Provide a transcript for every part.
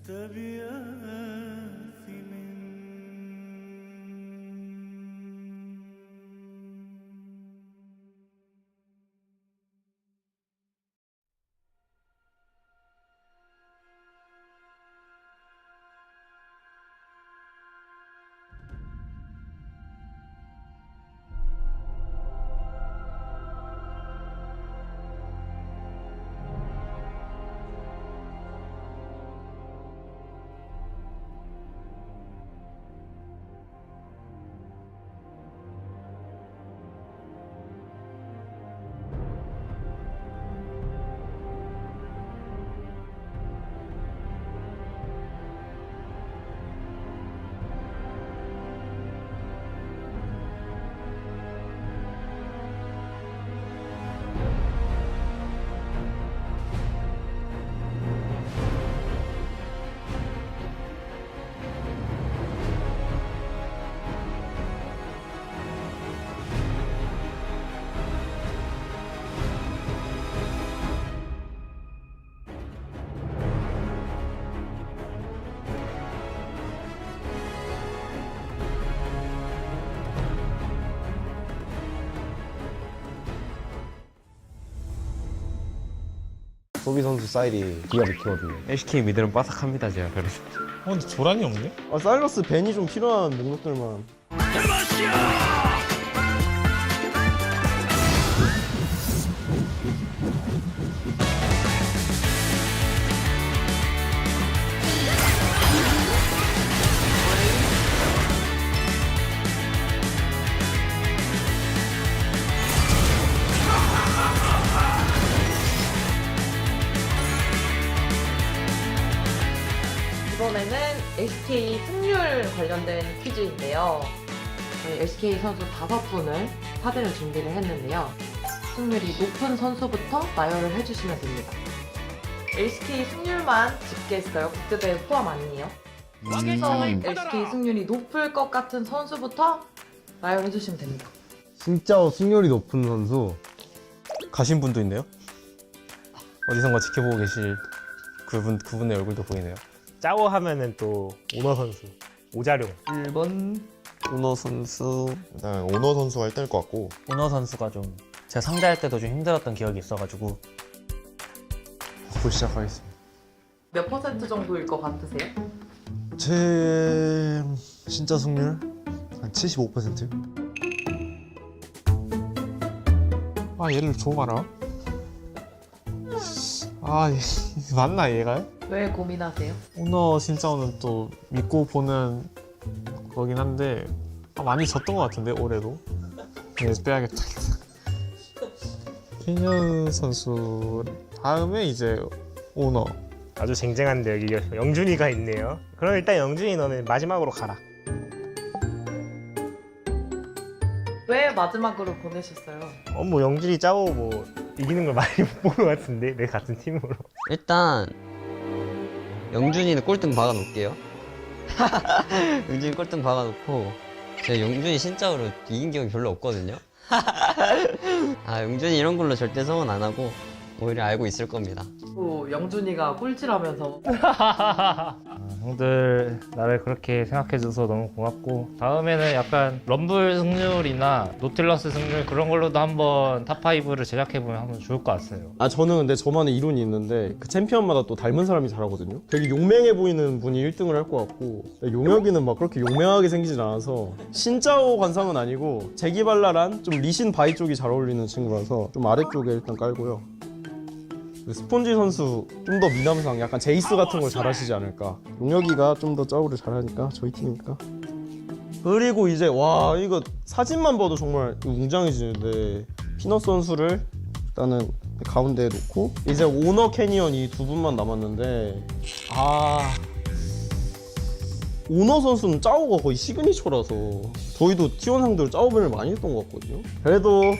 소비 선수 사이리 기가 막히거든요. LCK 미들은 빠삭합니다 제가. 그래서 근데 조란이 없네? 사일러스 벤이 좀 필요한 목록들만. 이번에는 LCK 승률 관련된 퀴즈인데요. 저희 LCK 선수 5분을 사진을 준비를 했는데요. 승률이 높은 선수부터 나열을 해주시면 됩니다. LCK 승률만 집계했어요. 국제대회 포함 아니에요. 그래서 LCK 승률이 높을 것 같은 선수부터 나열해주시면 됩니다. 진짜 승률이 높은 선수. 가신 분도 있네요. 어디선가 지켜보고 계실 그분의 얼굴도 보이네요. 짜오 하면은 또 오너 선수 오자룡. 1번 오너 선수. 일단 오너 선수가 1등일 것 같고 오너 선수가 좀 제가 상대할 때도 좀 힘들었던 기억이 있어가지고 듣고 시작하겠습니다. 몇 퍼센트 정도일 것 같으세요? 제 진짜 승률 한 75%? 아 얘를 줘봐라. 아 맞나 얘가? 왜 고민하세요? 오너 진짜는 또 믿고 보는 거긴 한데 많이 졌던 것 같은데 올해도. 그래서 빼야겠다. 케년 선수 다음에 이제 오너. 아주 쟁쟁한데 여기 영준이가 있네요. 그럼 일단 영준이 너는 마지막으로 가라. 왜 마지막으로 보내셨어요? 뭐 영준이 짜고 뭐 이기는 걸 많이 못 본 것 같은데 내 같은 팀으로. 일단 영준이는 꼴등 박아놓을게요. 영준이 꼴등 박아놓고 제가 영준이 신짜오로 이긴 기억이 별로 없거든요. 아 영준이 이런 걸로 절대 성원 안 하고 오히려 알고 있을 겁니다. 또 영준이가 꼴찌라면서 형들 나를 그렇게 생각해줘서 너무 고맙고 다음에는 약간 럼블 승률이나 노틸러스 승률 그런 걸로도 한번 탑5를 제작해보면 한번 좋을 것 같아요. 저는 근데 저만의 이론이 있는데 그 챔피언마다 또 닮은 사람이 잘하거든요. 되게 용맹해 보이는 분이 1등을 할 것 같고 용혁이는 막 그렇게 용맹하게 생기진 않아서 신짜오 관상은 아니고 제기발랄한 좀 리신 바이 쪽이 잘 어울리는 친구라서 좀 아래쪽에 일단 깔고요. 스폰지 선수 좀 더 미남상 약간 제이스 같은 걸 잘하시지 않을까. 용혁이가 좀 더 짜오를 잘하니까 저희 팀이니까. 그리고 이제 와 이거 사진만 봐도 정말 웅장해지는데 피넛 선수를 일단은 가운데에 놓고 이제 오너 캐니언 이 두 분만 남았는데 오너 선수는 짜오가 거의 시그니처라서 저희도 T1 상대로 짜오밴을 많이 했던 것 같거든요. 그래도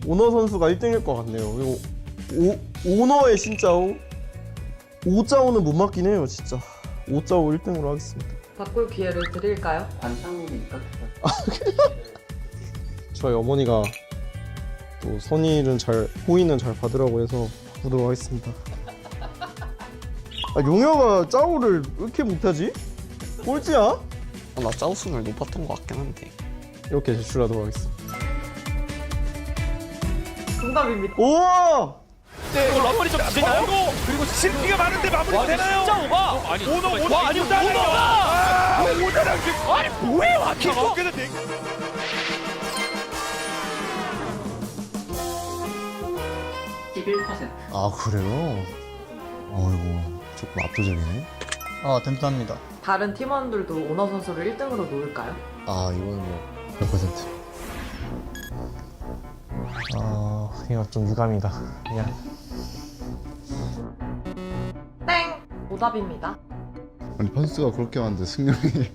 오너 선수가 1등일 것 같네요. 그리고 오너의 신짜오 5짜오는 못 맞긴 해요. 진짜 5짜오 1등으로 하겠습니다. 바꿀 기회를 드릴까요? 관상이니까. 저희 어머니가 또 호의는 잘 받으라고 해서 바꾸도록 하겠습니다. 아, 용혁아 짜오를 왜 이렇게 못하지? 꼴찌야? 나 짜오 승률 높았던 것 같긴 한데. 이렇게 제출하도록 하겠습니다. 정답입니다. 우와! 이거 럼블이 좀 되나요? 그리고 실기가 많은데 마무리가 되나요? 진짜 오바! 아니 오너 아니 오너가! 오너랑 아니 뭐예요? 아키가 어깨는 돼. 11%. 아 그래요? 어이구 조금 압도적이네. 아 든든합니다. 다른 팀원들도 오너 선수를 1등으로 놓을까요? 아 이거는 뭐 100%. 이거 좀 유감이다. 미안. 땡! 오답입니다. 아니 판수가 그렇게 많은데 승률이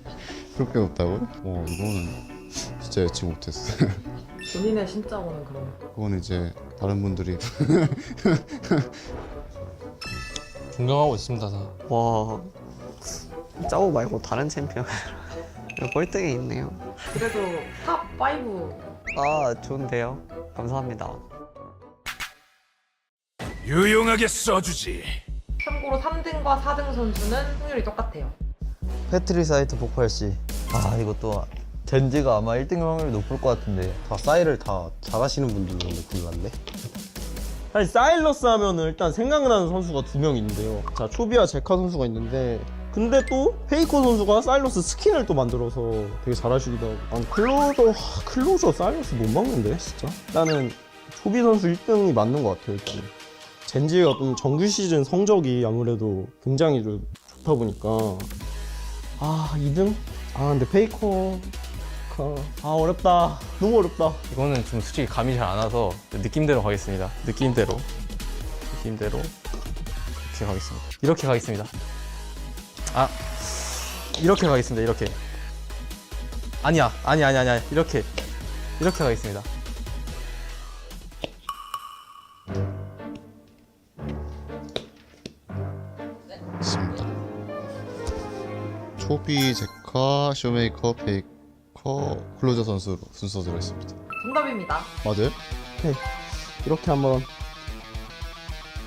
그렇게 높다고요? 이거는 진짜 예측 못했어. 본인의 신짜오는 그럼 그건 이제 다른 분들이 존경하고 있습니다. 다. 와 짜오 말고 다른 챔피언 꼴등에 있네요. 그래도 탑5 아 좋은데요. 감사합니다. 유용하게 써주지. 참고로 3등과 4등 선수는 승률이 똑같아요. 패트리 사이트 폭발 시. 아 이것도 젠지가 아마 1등 확률이 높을 것 같은데. 다 싸이를 다 잘하시는 분들로 느낌 났네. 아니 사일러스 하면은 일단 생각나는 선수가 2명 있는데요. 자 초비와 제카 선수가 있는데 근데 또 페이커 선수가 사일러스 스킨을 또 만들어서 되게 잘하시기도 하고. 아니 클로저 사일러스 못 막는데 진짜. 일단은 초비 선수 1등이 맞는 것 같아요. 일단 젠지가 또 정규 시즌 성적이 아무래도 굉장히 좀 좋다 보니까 2등? 근데 페이커 어렵다. 너무 어렵다. 이거는 좀 솔직히 감이 잘 안 와서 느낌대로 가겠습니다. 느낌대로 이렇게 가겠습니다. 이렇게 가겠습니다. 이렇게 가겠습니다. 이렇게. 아니야. 이렇게 가겠습니다. 있습니다. 초비, 제카, 쇼메이커, 페이커, 클로저 선수로 순서대로 했습니다. 정답입니다. 맞아요? 이렇게 한번.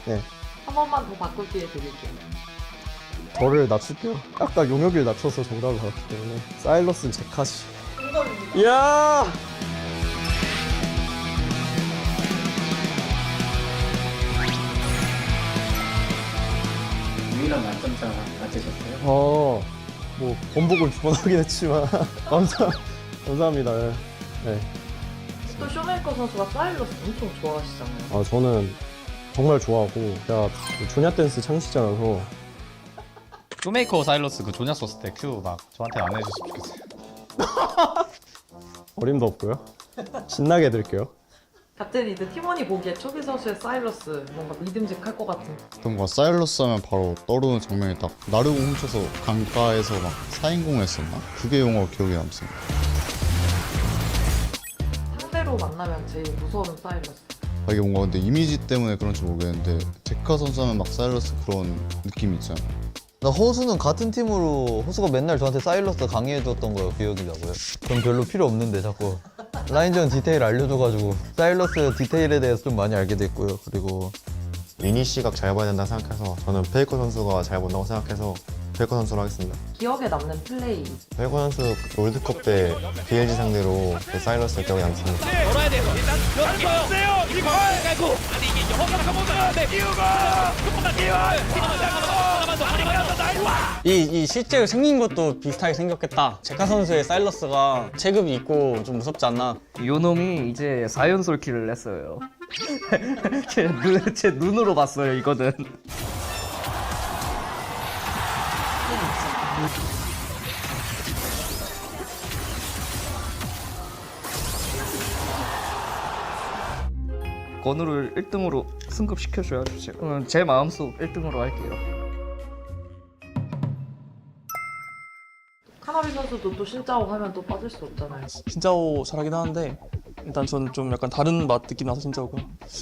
네. 한 번만 더 바꿀 기회 드릴게요. 저를 낮출게요. 아까 용역을 낮춰서 정답을 받았기 때문에 사일러스는 제카시. 정답입니다. 이야! 유일한 만점자 맞으셨어요? 뭐 번복을 두 번 하긴 했지만 감사합니다. 네. 또 쇼메이커 선수가 사일러스 엄청 좋아하시잖아요. 저는 정말 좋아하고 제가 조냐 댄스 창시자라서 쇼메이커 사일러스 그 조냐 썼을 때 큐 막 저한테 안 해줬으면 좋겠어요. 어림도 없고요. 신나게 해드릴게요. 같은 이제 팀원이 보기에 초비 선수의 사일러스 뭔가 믿음직할 것 같은. 뭔가 사일러스 하면 바로 떠오르는 장면이 딱 나르고 훔쳐서 강가에서 막 4인공을 했었나? 그게 용어가 기억에 남습니다. 상대로 만나면 제일 무서운 사일러스. 이게 뭔가 근데 이미지 때문에 그런지 모르겠는데 제카 선수 하면 막 사일러스 그런 느낌이 있잖아요. 나 호수는 같은 팀으로 호수가 맨날 저한테 사일러스 강의해줬던 거예요. 기억이 나고요. 그럼 별로 필요 없는데 자꾸 라인전 디테일 알려줘가지고 사일러스 디테일에 대해서 좀 많이 알게 됐고요. 그리고 미니 시각 잘 봐야 된다 생각해서 저는 페이커 선수가 잘 본다고 생각해서 페이커 선수로 하겠습니다. 기억에 남는 플레이. 페이커 선수 롤드컵 때 BLG 상대로 그 사일러스 기억에 남습니다. 걸어야 돼요. 일단 열어주세요. 이거 깔고 아니 이게 영어가 가보자. 네. 이유가 조금만 이 실제로 생긴 것도 비슷하게 생겼겠다. 제카 선수의 사일러스가 체급이 있고 좀 무섭지 않나? 요 놈이 이제 4연솔 킬을 했어요. 제 눈으로 봤어요, 이거는. 건우를 1등으로 승급시켜줘야죠. 제 마음속 1등으로 할게요. 카나비 선수도 또 신짜오 하면 또 빠질 수 없잖아요. 신짜오 잘하긴 하는데 일단 저는 좀 약간 다른 맛 느낌 나서 신짜오가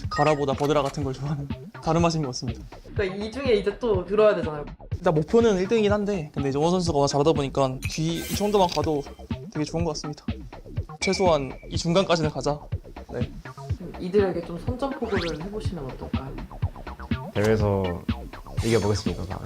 가라보다 버드라 같은 걸 좋아하는 다른 맛인 것 같습니다. 그러니까 이 중에 이제 또 들어야 되잖아요. 일단 목표는 1등이긴 한데 근데 이제 원호 선수가 워낙 잘하다 보니까 이 정도만 가도 되게 좋은 것 같습니다. 최소한 이 중간까지는 가자. 네. 이들에게 좀 선전포고를 해보시면 어떨까요? 대회에서 이겨보겠습니다.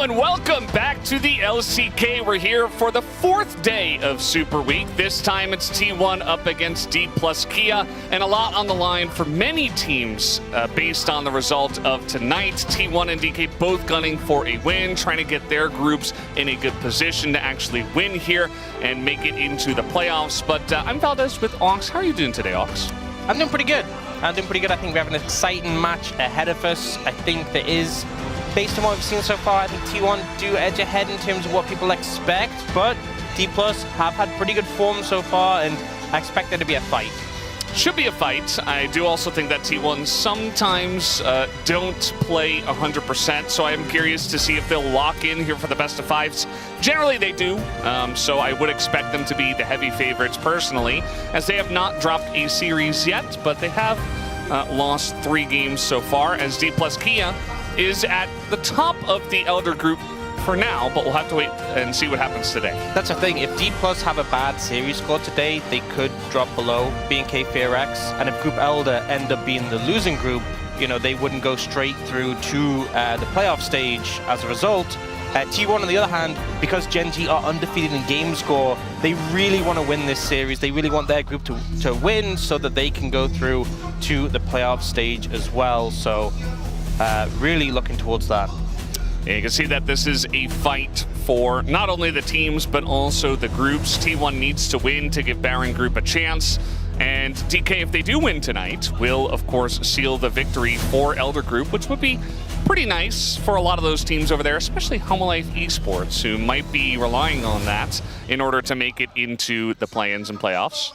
and welcome back to the LCK. We're here for the fourth day of Super Week. This time it's T1 up against D plus Kia, and a lot on the line for many teams based on the result of tonight. T1 and DK both gunning for a win, trying to get their groups in a good position to actually win here and make it into the playoffs. But I'm Valdez with Ox. How are you doing today, Ox? I'm doing pretty good. I think we have an exciting match ahead of us. I think there is, based on what we've seen so far, I think T1 do edge ahead in terms of what people expect, but D+ have had pretty good form so far, and I expect there to be a fight. Should be a fight. I do also think that T1 sometimes don't play 100%, so I'm curious to see if they'll lock in here for the best of fives. Generally they do, so I would expect them to be the heavy favorites personally, as they have not dropped a series yet, but they have lost 3 games so far, as D+ Kia is at the top of the Elder group for now, but we'll have to wait and see what happens today. That's the thing, if D+ have a bad series score today, they could drop below B&K FearX, and if Group Elder end up being the losing group, you know, they wouldn't go straight through to the playoff stage as a result. T1, on the other hand, because Gen G are undefeated in game score, they really want to win this series. They really want their group to win so that they can go through to the playoff stage as well. So really looking towards that. And you can see that this is a fight for not only the teams, but also the groups. T1 needs to win to give Baron Group a chance. And DK, if they do win tonight, will, of course, seal the victory for Elder Group, which would be pretty nice for a lot of those teams over there, especially Homolife Esports, who might be relying on that in order to make it into the play-ins and playoffs.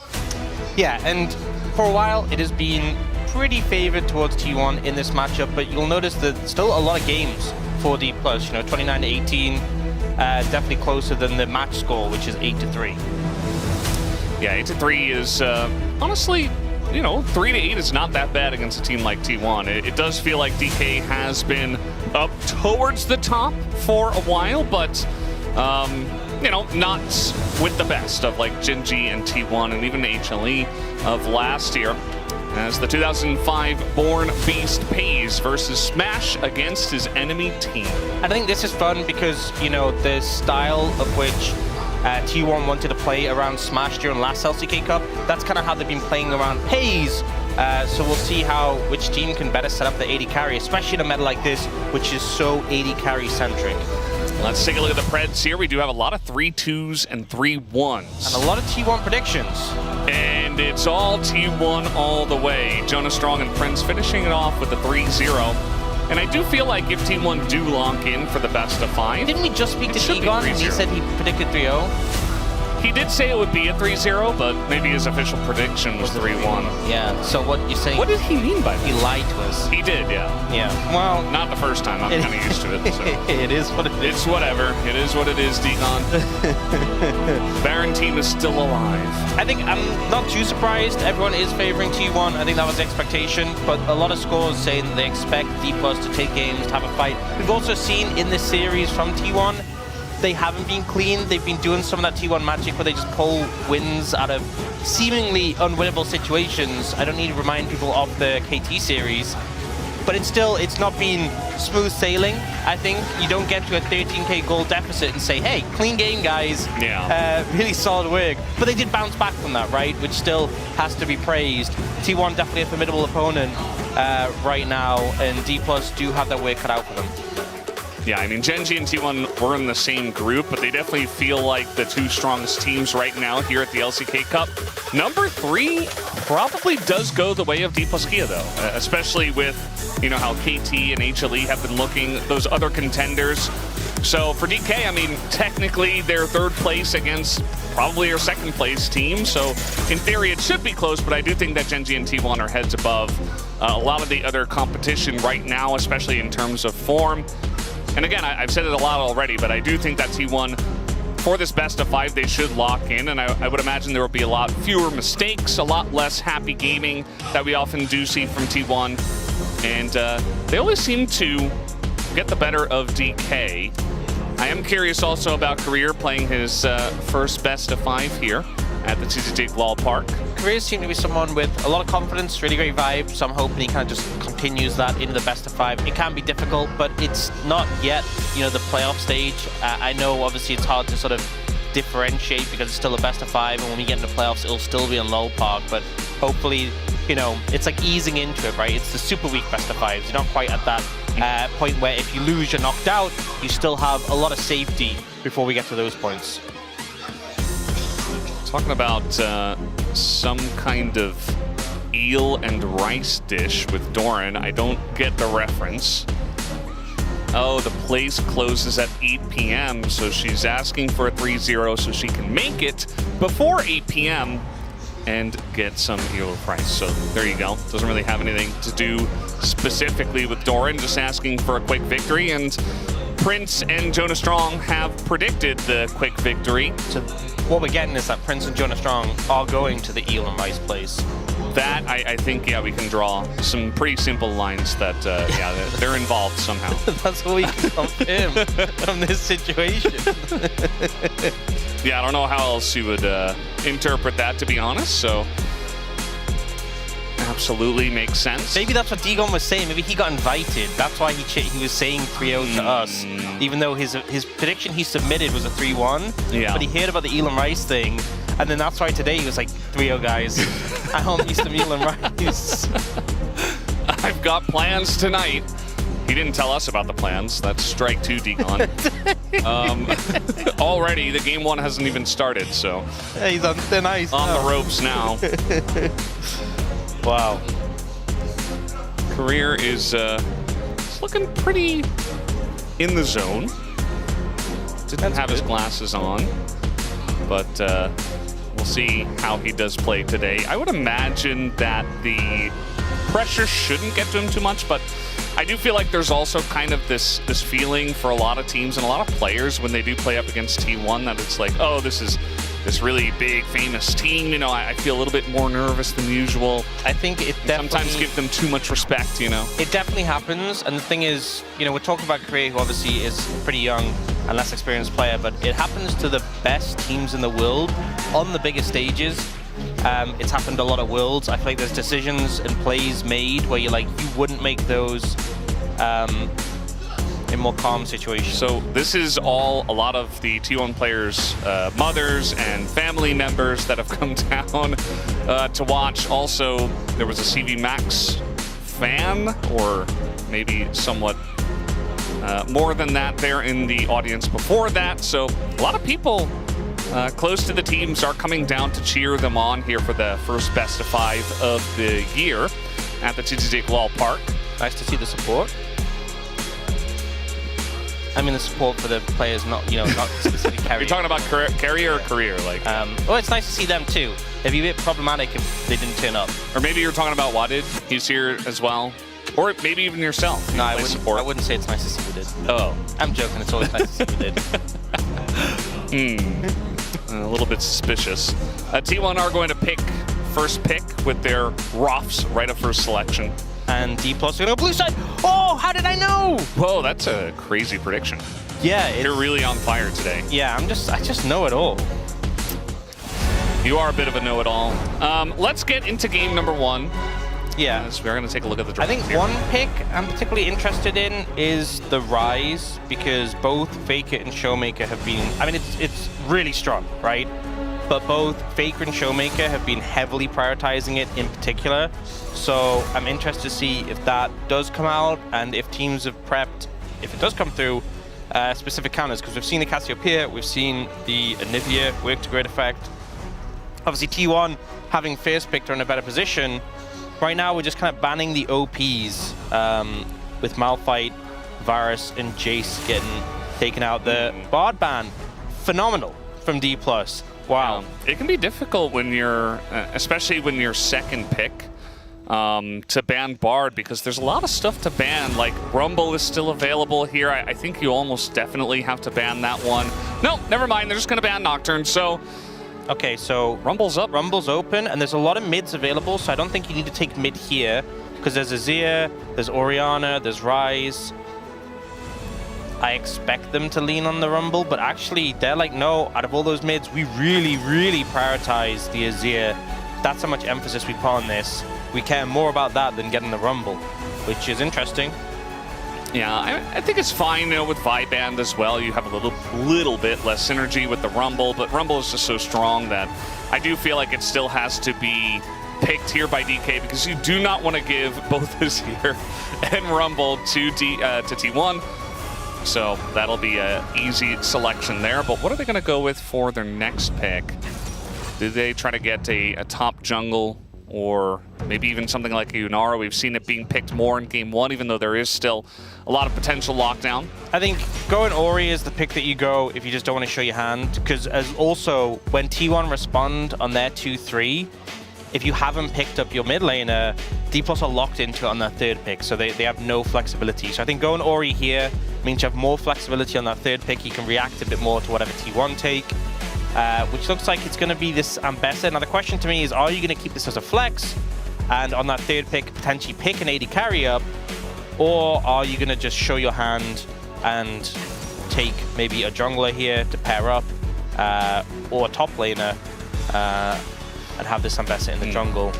Yeah, and for a while, it has been pretty favored towards T1 in this matchup, but you'll notice that still a lot of games for D+, 29 to 18, definitely closer than the match score, which is 8-3. Yeah, 8-3 is honestly, 3 to 8 is not that bad against a team like T1. It does feel like DK has been up towards the top for a while, but not with the best of like Gen.G and T1 and even HLE of last year. As the 2005 Born Beast pays versus Smash against his enemy team. I think this is fun because, the style of which T1 wanted to play around Smash during last LCK Cup, that's kind of how they've been playing around Haze. So we'll see which team can better set up the AD carry, especially in a meta like this, which is so AD carry centric. Let's take a look at the Preds here. We do have a lot of 3-2s and 3-1s. And a lot of T1 predictions. And it's all T1 all the way. Jonah Strong and Prince finishing it off with a 3-0. And I do feel like if T1 do lock in for the best of 5... Didn't we just speak to Egon and he said he predicted 3-0? He did say it would be a 3-0, but maybe his official prediction was 3-1. Yeah, so what you're saying... What did he mean by that? He lied to us. He did, yeah. Yeah, well... Not the first time, I'm kind of used to it. So. It is what it is. It's whatever. It is what it is, Degon. Baron team is still alive. I think I'm not too surprised. Everyone is favoring T1. I think that was the expectation, but a lot of scores saying that they expect D+ to take games, to have a fight. We've also seen in this series from T1, they haven't been clean. They've been doing some of that T1 magic where they just pull wins out of seemingly unwinnable situations. I don't need to remind people of the KT series, but it's not been smooth sailing. I think you don't get to a 13k goal deficit and say, hey, clean game, guys. Yeah. Really solid work. But they did bounce back from that, right? Which still has to be praised. T1 definitely a formidable opponent right now, and D+ do have their work cut out for them. Yeah, I mean, Gen.G and T1 were in the same group, but they definitely feel like the two strongest teams right now here at the LCK Cup. Number 3 probably does go the way of D+ Kia, though, especially with, how KT and HLE have been looking, those other contenders. So for DK, I mean, technically they're third place against probably your second place team. So in theory, it should be close, but I do think that Gen.G and T1 are heads above a lot of the other competition right now, especially in terms of form. And again, I've said it a lot already, but I do think that T1, for this best of 5, they should lock in. And I would imagine there will be a lot fewer mistakes, a lot less happy gaming that we often do see from T1. And they always seem to get the better of DK. I am curious also about Career playing his first best of 5 here at the TTT Global Park. Career seems to be someone with a lot of confidence, really great vibe, so I'm hoping he kind of just continues that into the best of 5. It can be difficult, but it's not yet, the playoff stage. I know obviously it's hard to sort of differentiate because it's still a best of 5, and when we get into playoffs, it'll still be on Lowell Park, but hopefully, it's like easing into it, right? It's the super weak best of 5s. You're not quite at that point where if you lose, you're knocked out. You still have a lot of safety before we get to those points. Talking about some kind of eel and rice dish with Doran. I don't get the reference. Oh, the place closes at 8 p.m. So she's asking for a 3-0 so she can make it before 8 p.m. and get some eel with rice. So there you go. Doesn't really have anything to do specifically with Doran, just asking for a quick victory. And Prince and Jonah Strong have predicted the quick victory. So what we're getting is that Prince and Jonah Strong are going to the eel and rice place. That, I think, yeah, we can draw some pretty simple lines that, yeah, they're involved somehow. That's what we can confirm from this situation. Yeah, I don't know how else you would interpret that, to be honest, so absolutely makes sense. Maybe that's what Degon was saying. Maybe he got invited. That's why he was saying 3-0 to us, even though his prediction he submitted was a 3-1. Yeah. But he heard about the eel and rice thing, and then that's why today he was like, 3-0 guys. I want me some eel and rice. I've got plans tonight. He didn't tell us about the plans. That's strike 2, Deacon. Already, the game 1 hasn't even started, so. Yeah, he's on thin ice. On the ropes now. Wow. Career is looking pretty in the zone. Didn't have his glasses on, but we'll see how he does play today. I would imagine that the pressure shouldn't get to him too much, but I do feel like there's also kind of this feeling for a lot of teams and a lot of players when they do play up against T1 that it's like, oh, this is this really big, famous team. You know, I feel a little bit more nervous than usual. I think it definitely... Sometimes give them too much respect, you know? It definitely happens, and the thing is, you know, we're talking about Korea, who obviously is pretty young and less experienced player, but it happens to the best teams in the world on the biggest stages. It's happened a lot of Worlds. I feel like there's decisions and plays made where you're like, you wouldn't make those in more calm situations. So this is all a lot of the T1 players' mothers and family members that have come down to watch. Also, there was a CV Max fan, or maybe somewhat more than that there in the audience before that. So a lot of people close to the teams are coming down to cheer them on here for the first best of 5 of the year at the TTJ Glal Park. Nice to see the support. I mean, the support for the players, not, you know, not specifically Carrier. You're talking about Carrier or Career? Like, well, it's nice to see them too. It'd be a bit problematic if they didn't turn up. Or maybe you're talking about Wadid. He's here as well. Or maybe even yourself. No, I wouldn't say it's nice to see who did. Oh. I'm joking. It's always nice to see who did. A little bit suspicious. T1 are going to pick first pick with their Roths right of first selection. And D+ are going to go blue side. Oh, how did I know? Whoa, that's a crazy prediction. Yeah, you're really on fire today. Yeah, I just know it all. You are a bit of a know-it-all. Let's get into game number 1. Yeah, so we're going to take a look at the draw. I think here. One pick I'm particularly interested in is the Rise, because both Faker and Showmaker have been, I mean, it's really strong, right? But both Faker and Showmaker have been heavily prioritizing it in particular. So I'm interested to see if that does come out and if teams have prepped, if it does come through, specific counters. Because we've seen the Cassiopeia, we've seen the Anivia work to great effect. Obviously T1 having first picked are in a better position. Right now we're just kind of banning the OPs with Malphite, Varus, and Jace getting taken out. The Bard ban, phenomenal from D+. Wow. It can be difficult when you're, especially when you're second pick, to ban Bard, because there's a lot of stuff to ban. Like Rumble is still available here. I think you almost definitely have to ban that one. No, never mind. They're just going to ban Nocturne. So, okay, so Rumble's up. Rumble's open, and there's a lot of mids available. So I don't think you need to take mid here, because there's Azir, there's Orianna, there's Rise. I expect them to lean on the Rumble, but actually they're like, no, out of all those mids, we really, really prioritize the Azir. That's how much emphasis we put on this. We care more about that than getting the Rumble, which is interesting. Yeah, I think it's fine, you know, with Viband as well. You have a little bit less synergy with the Rumble, but Rumble is just so strong that I do feel like it still has to be picked here by DK, because you do not want to give both Azir and Rumble to T1. So that'll be an easy selection there. But what are they going to go with for their next pick? Do they try to get a top jungle, or maybe even something like a Yunara? We've seen it being picked more in game 1, even though there is still a lot of potential lockdown. I think going Ori is the pick that you go if you just don't want to show your hand, because as also when T1 respond on their 2-3, if you haven't picked up your mid laner, D+ are locked into it on their third pick, so they have no flexibility. So I think going Ori here means you have more flexibility on that third pick. You can react a bit more to whatever T1 take, which looks like it's going to be this Ambessa. Now the question to me is, are you going to keep this as a flex, and on that third pick potentially pick an AD carry up, or are you going to just show your hand and take maybe a jungler here to pair up, or a top laner, and have this Ambessa in the jungle?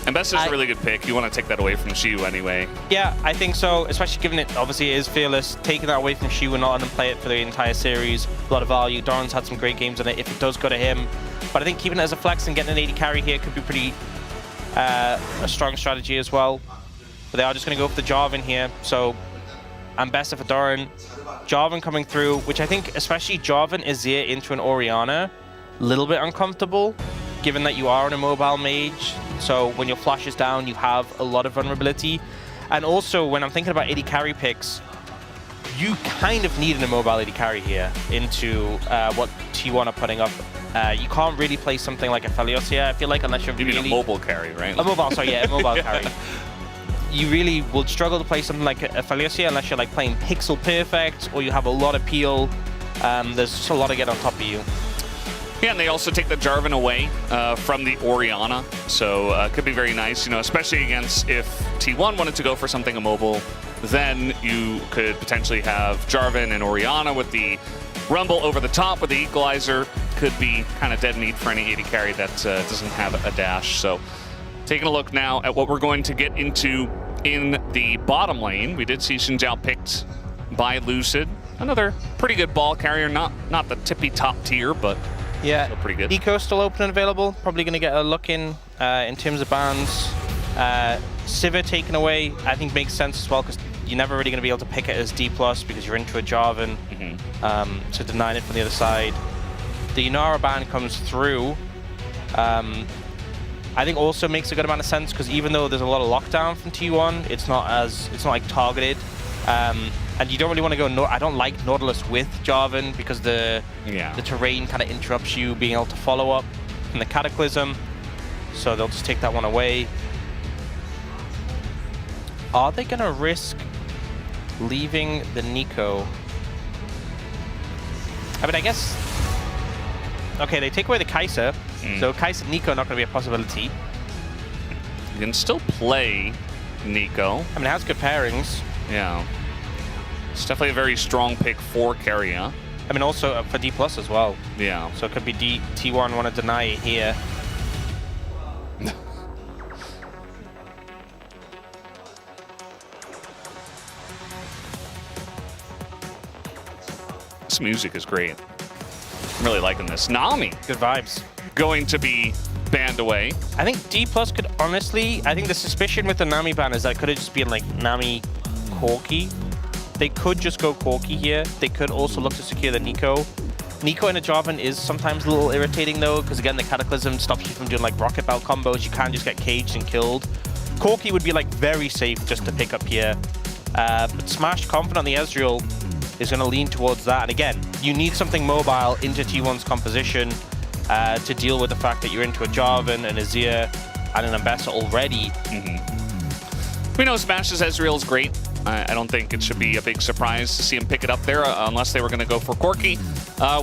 Ambessa's a really good pick. You want to take that away from Xiu anyway. Yeah, I think so, especially given it obviously is fearless. Taking that away from Xiu and not letting him play it for the entire series, a lot of value. Doran's had some great games on it if it does go to him. But I think keeping it as a flex and getting an AD carry here could be pretty a strong strategy as well. But they are just going to go for the Jarvan here. So Ambessa for Doran, Jarvan coming through, which I think especially Jarvan Azir into an Orianna, a little bit uncomfortable, given that you are an immobile mage. So when your flash is down, you have a lot of vulnerability. And also, when I'm thinking about AD carry picks, you kind of need an immobile AD carry here into what T1 are putting up. You can't really play something like a Phelios here, I feel like, unless you're mean a mobile carry, right? A mobile, sorry, yeah, a mobile carry. You really would struggle to play something like a Phelios here unless you're like playing pixel perfect or you have a lot of peel. There's just a lot to get on top of you. Yeah, and they also take the Jarvan away from the Orianna, so it could be very nice, you know, especially against if T1 wanted to go for something immobile, then you could potentially have Jarvan and Orianna with the Rumble over the top with the Equalizer. Could be kind of dead meat for any AD carry that doesn't have a dash. So taking a look now at what we're going to get into in the bottom lane. We did see Xin Zhao picked by Lucid. Another pretty good ball carrier, not the tippy top tier, but yeah, still pretty good. Eco still open and available. Probably going to get a look in terms of bans. Sivir taken away, I think makes sense as well because you're never really going to be able to pick it as D+ because you're into a Jarvan. So denying it from the other side. The Inara ban comes through. I think also makes a good amount of sense because even though there's a lot of lockdown from T1, it's not like targeted. And you don't really want to go. I don't like Nautilus with Jarvan because the terrain kind of interrupts you being able to follow up from the Cataclysm. So they'll just take that one away. Are they going to risk leaving the Nico? I mean, I guess. Okay, they take away the Kai'Sa, so Kai'Sa Nico not going to be a possibility. You can still play Nico. I mean, it has good pairings. Yeah. It's definitely a very strong pick for Keria. I mean, also for D+ as well. Yeah. So it could be T1 want to deny it here. This music is great. I'm really liking this. Nami. Good vibes. Going to be banned away. I think D+ could honestly, I think the suspicion with the Nami ban is that it could have just been like Nami Corki. They could just go Corki here. They could also look to secure the Nico. Nico in a Jarvan is sometimes a little irritating though, because again, the Cataclysm stops you from doing like Rocket Belt combos. You can just get caged and killed. Corki would be like very safe just to pick up here. But Smash Confident on the Ezreal is going to lean towards that. And again, you need something mobile into T1's composition to deal with the fact that you're into a Jarvan, an Azir, and an Ambessa already. We know Smash's Ezreal is great. I don't think it should be a big surprise to see him pick it up there, unless they were going to go for Corki,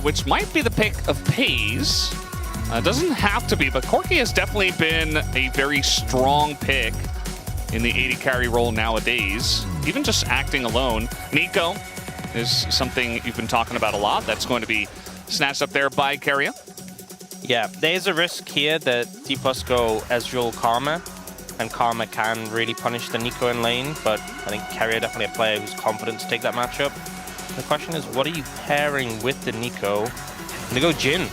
which might be the pick of Pays. Doesn't have to be, but Corki has definitely been a very strong pick in the AD carry role nowadays, even just acting alone. Nico is something you've been talking about a lot. That's going to be snatched up there by Keria. Yeah, there's a risk here that D+ go Ezreal Karma, and Karma can really punish the Nico in lane, but I think Keria definitely a player who's confident to take that matchup. The question is, what are you pairing with the Nico? And they go Jhin.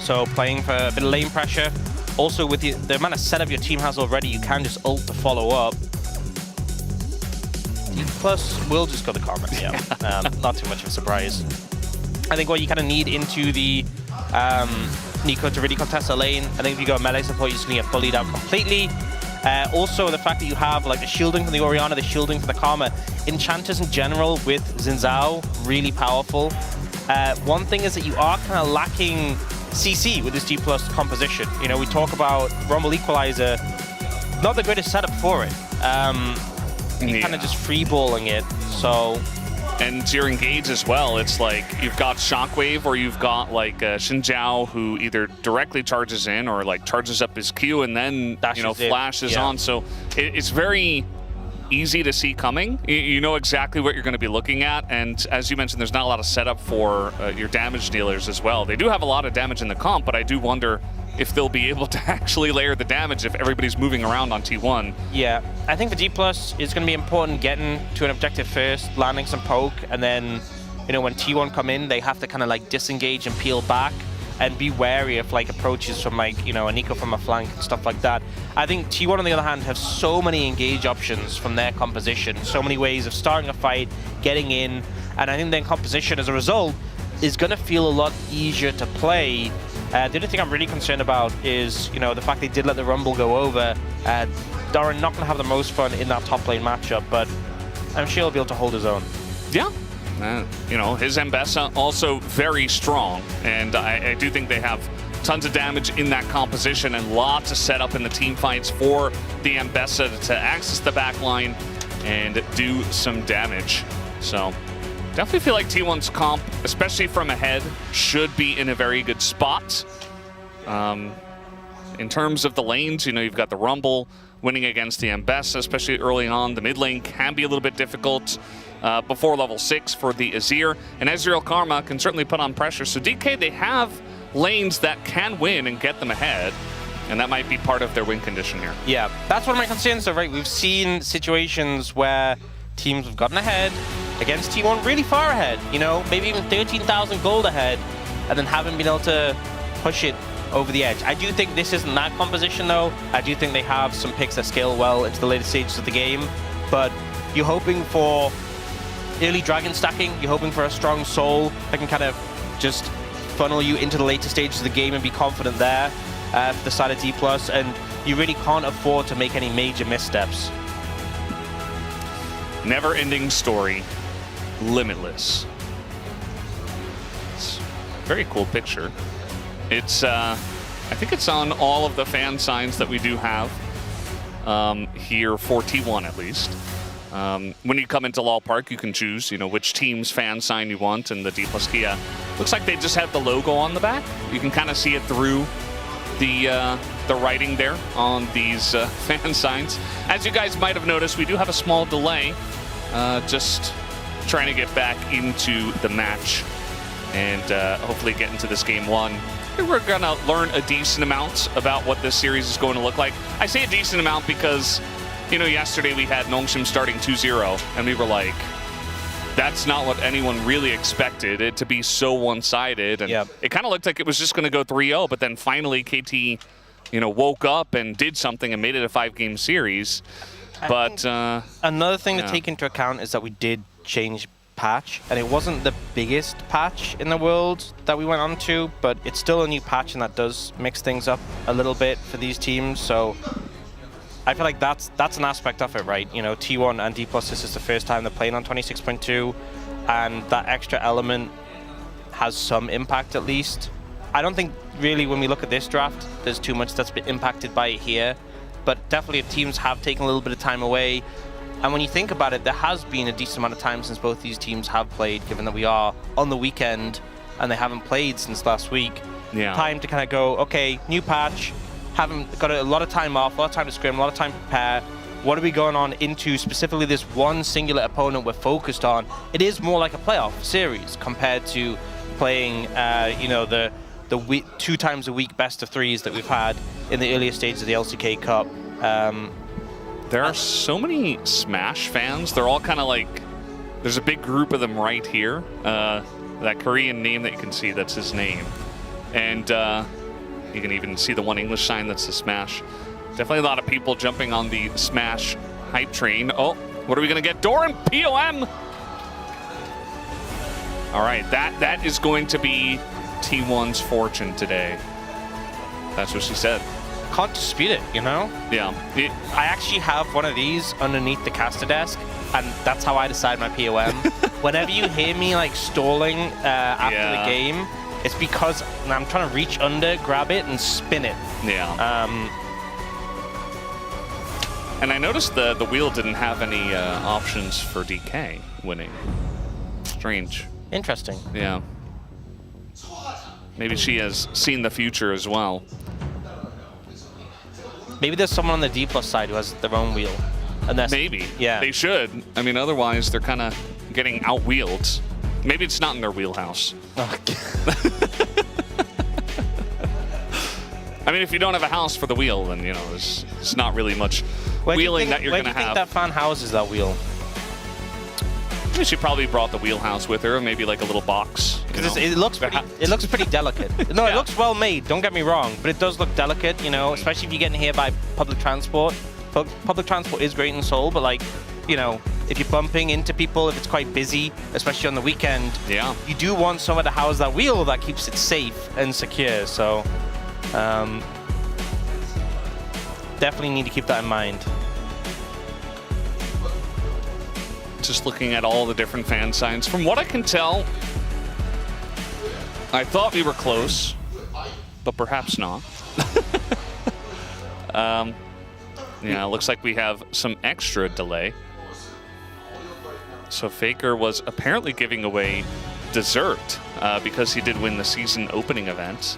So playing for a bit of lane pressure. Also with the amount of setup your team has already, you can just ult to follow up. D+ will just go the Karma, yeah. Not too much of a surprise. I think what you kind of need into the Nico to really contest the lane. I think if you go melee support, you're just going to get bullied out completely. Also, the fact that you have like the shielding from the Orianna, the shielding for the Karma. Enchanters in general with Xin Zhao, really powerful. One thing is that you are kind of lacking CC with this D+ composition. You know, we talk about Rumble Equalizer, not the greatest setup for it. You're kind of just freeballing it, so... And your engage as well, it's like you've got Shockwave or you've got like Xin Zhao who either directly charges in or like charges up his Q and then flashes on. So it's very easy to see coming. You know exactly what you're going to be looking at, and as you mentioned, there's not a lot of setup for your damage dealers as well. They do have a lot of damage in the comp, but I do wonder if they'll be able to actually layer the damage if everybody's moving around on T1. Yeah, I think for D+ is going to be important getting to an objective first, landing some poke, and then, you know, when T1 come in, they have to kind of like disengage and peel back. and be wary of like approaches from like, you know, a Nico from a flank and stuff like that. I think T1 on the other hand have so many engage options from their composition, so many ways of starting a fight, getting in, and I think their composition as a result is going to feel a lot easier to play. The only thing I'm really concerned about is, you know, the fact they did let the Rumble go over. Doran not going to have the most fun in that top lane matchup, but I'm sure he'll be able to hold his own. Yeah. You know, his Mbessa also very strong, and I do think they have tons of damage in that composition and lots of setup in the team fights for the Mbessa to access the back line and do some damage. So definitely feel like T1's comp, especially from ahead, should be in a very good spot. In terms of the lanes, you know, you've got the Rumble winning against the Mbessa, especially early on. The mid lane can be a little bit difficult before level 6 for the Azir. And Ezreal Karma can certainly put on pressure. So DK, they have lanes that can win and get them ahead. And that might be part of their win condition here. Yeah, that's one of my concerns though, right? We've seen situations where teams have gotten ahead against T1 really far ahead, you know, maybe even 13,000 gold ahead, and then haven't been able to push it over the edge. I do think this isn't that composition though. I do think they have some picks that scale well into the later stages of the game, but you're hoping for early dragon stacking, you're hoping for a strong soul that can kind of just funnel you into the later stages of the game and be confident there for the side of D+, and you really can't afford to make any major missteps. Never-ending story, limitless. It's a very cool picture. It's, I think it's on all of the fan signs that we do have here for T1 at least. When you come into LoL Park, you can choose, you know, which team's fan sign you want, and the D+ Kia looks like they just have the logo on the back. You can kind of see it through the writing there on these fan signs. As you guys might have noticed, we do have a small delay, just trying to get back into the match and hopefully get into this game one. We're gonna learn a decent amount about what this series is going to look like. I say a decent amount because, you know, yesterday we had Nongshim starting 2-0, and we were like, that's not what anyone really expected, it to be so one-sided. And it kind of looked like it was just going to go 3-0, but then finally KT, you know, woke up and did something and made it a 5-game series. But another thing to take into account is that we did change patch, and it wasn't the biggest patch in the world that we went on to, but it's still a new patch, and that does mix things up a little bit for these teams. So I feel like that's an aspect of it, right? You know, T1 and D+, this is the first time they're playing on 26.2, and that extra element has some impact at least. I don't think really when we look at this draft, there's too much that's been impacted by it here, but definitely teams have taken a little bit of time away. And when you think about it, there has been a decent amount of time since both these teams have played, given that we are on the weekend and they haven't played since last week. Yeah. Time to kind of go, okay, new patch, haven't got a lot of time off, a lot of time to scrim, a lot of time to prepare. What are we going on into specifically this one singular opponent we're focused on? It is more like a playoff series compared to playing, you know, the 2 times a week best of 3s that we've had in the earlier stages of the LCK Cup. There are so many Smash fans. They're all kind of like, there's a big group of them right here. That Korean name that you can see, that's his name. And you can even see the one English sign, that's the Smash. Definitely a lot of people jumping on the Smash hype train. Oh, what are we going to get? Doran, POM! All right, that is going to be T1's fortune today. That's what she said. Can't dispute it, you know? Yeah. I actually have one of these underneath the caster desk, and that's how I decide my POM. Whenever you hear me like stalling after the game, it's because I'm trying to reach under, grab it, and spin it. Yeah. And I noticed the wheel didn't have any options for DK winning. Strange. Interesting. Yeah. Maybe she has seen the future as well. Maybe there's someone on the D+ side who has their own wheel. And that's, maybe. Yeah. They should. I mean, otherwise they're kind of getting out-wheeled. Maybe it's not in their wheelhouse. I mean, if you don't have a house for the wheel, then, you know, it's not really much wheeling that you're going to have. Where do you think that fan houses that wheel? I mean, she probably brought the wheelhouse with her, maybe like a little box, Because it looks pretty delicate. No, it looks well made. Don't get me wrong, but it does look delicate. You know, especially if you're getting here by public transport. Public transport is great in Seoul, but like, you know, if you're bumping into people, if it's quite busy, especially on the weekend, you do want somewhere to house that wheel that keeps it safe and secure. So, definitely need to keep that in mind. Just looking at all the different fan signs. From what I can tell, I thought we were close, but perhaps not. Yeah, looks like we have some extra delay. So Faker was apparently giving away dessert because he did win the season opening event.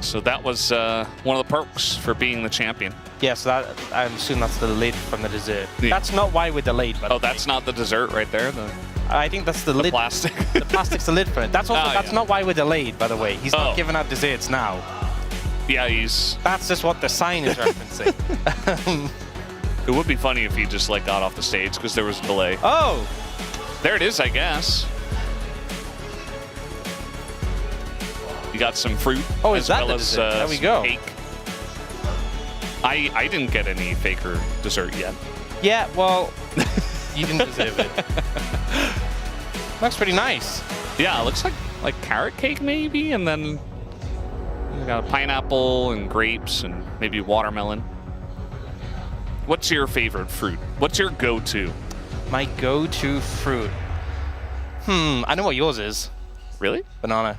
So that was one of the perks for being the champion. Yes, I assume that's the lid from the dessert. Yeah. That's not why we're delayed. Oh, that's not the dessert right there? I think that's the lid. Plastic. The plastic's the lid for it. That's also that's not why we're delayed, by the way. He's not giving out desserts now. Yeah, he's... That's just what the sign is referencing. It would be funny if he just like got off the stage because there was a delay. Oh! There it is, I guess. You got some fruit as well as there we go. Cake. I didn't get any Faker dessert yet. Yeah, well, you didn't deserve it. Looks pretty nice. Yeah, it looks like carrot cake maybe, and then you got a pineapple and grapes and maybe watermelon. What's your favorite fruit? What's your go-to? My go-to fruit? I know what yours is. Really? Banana.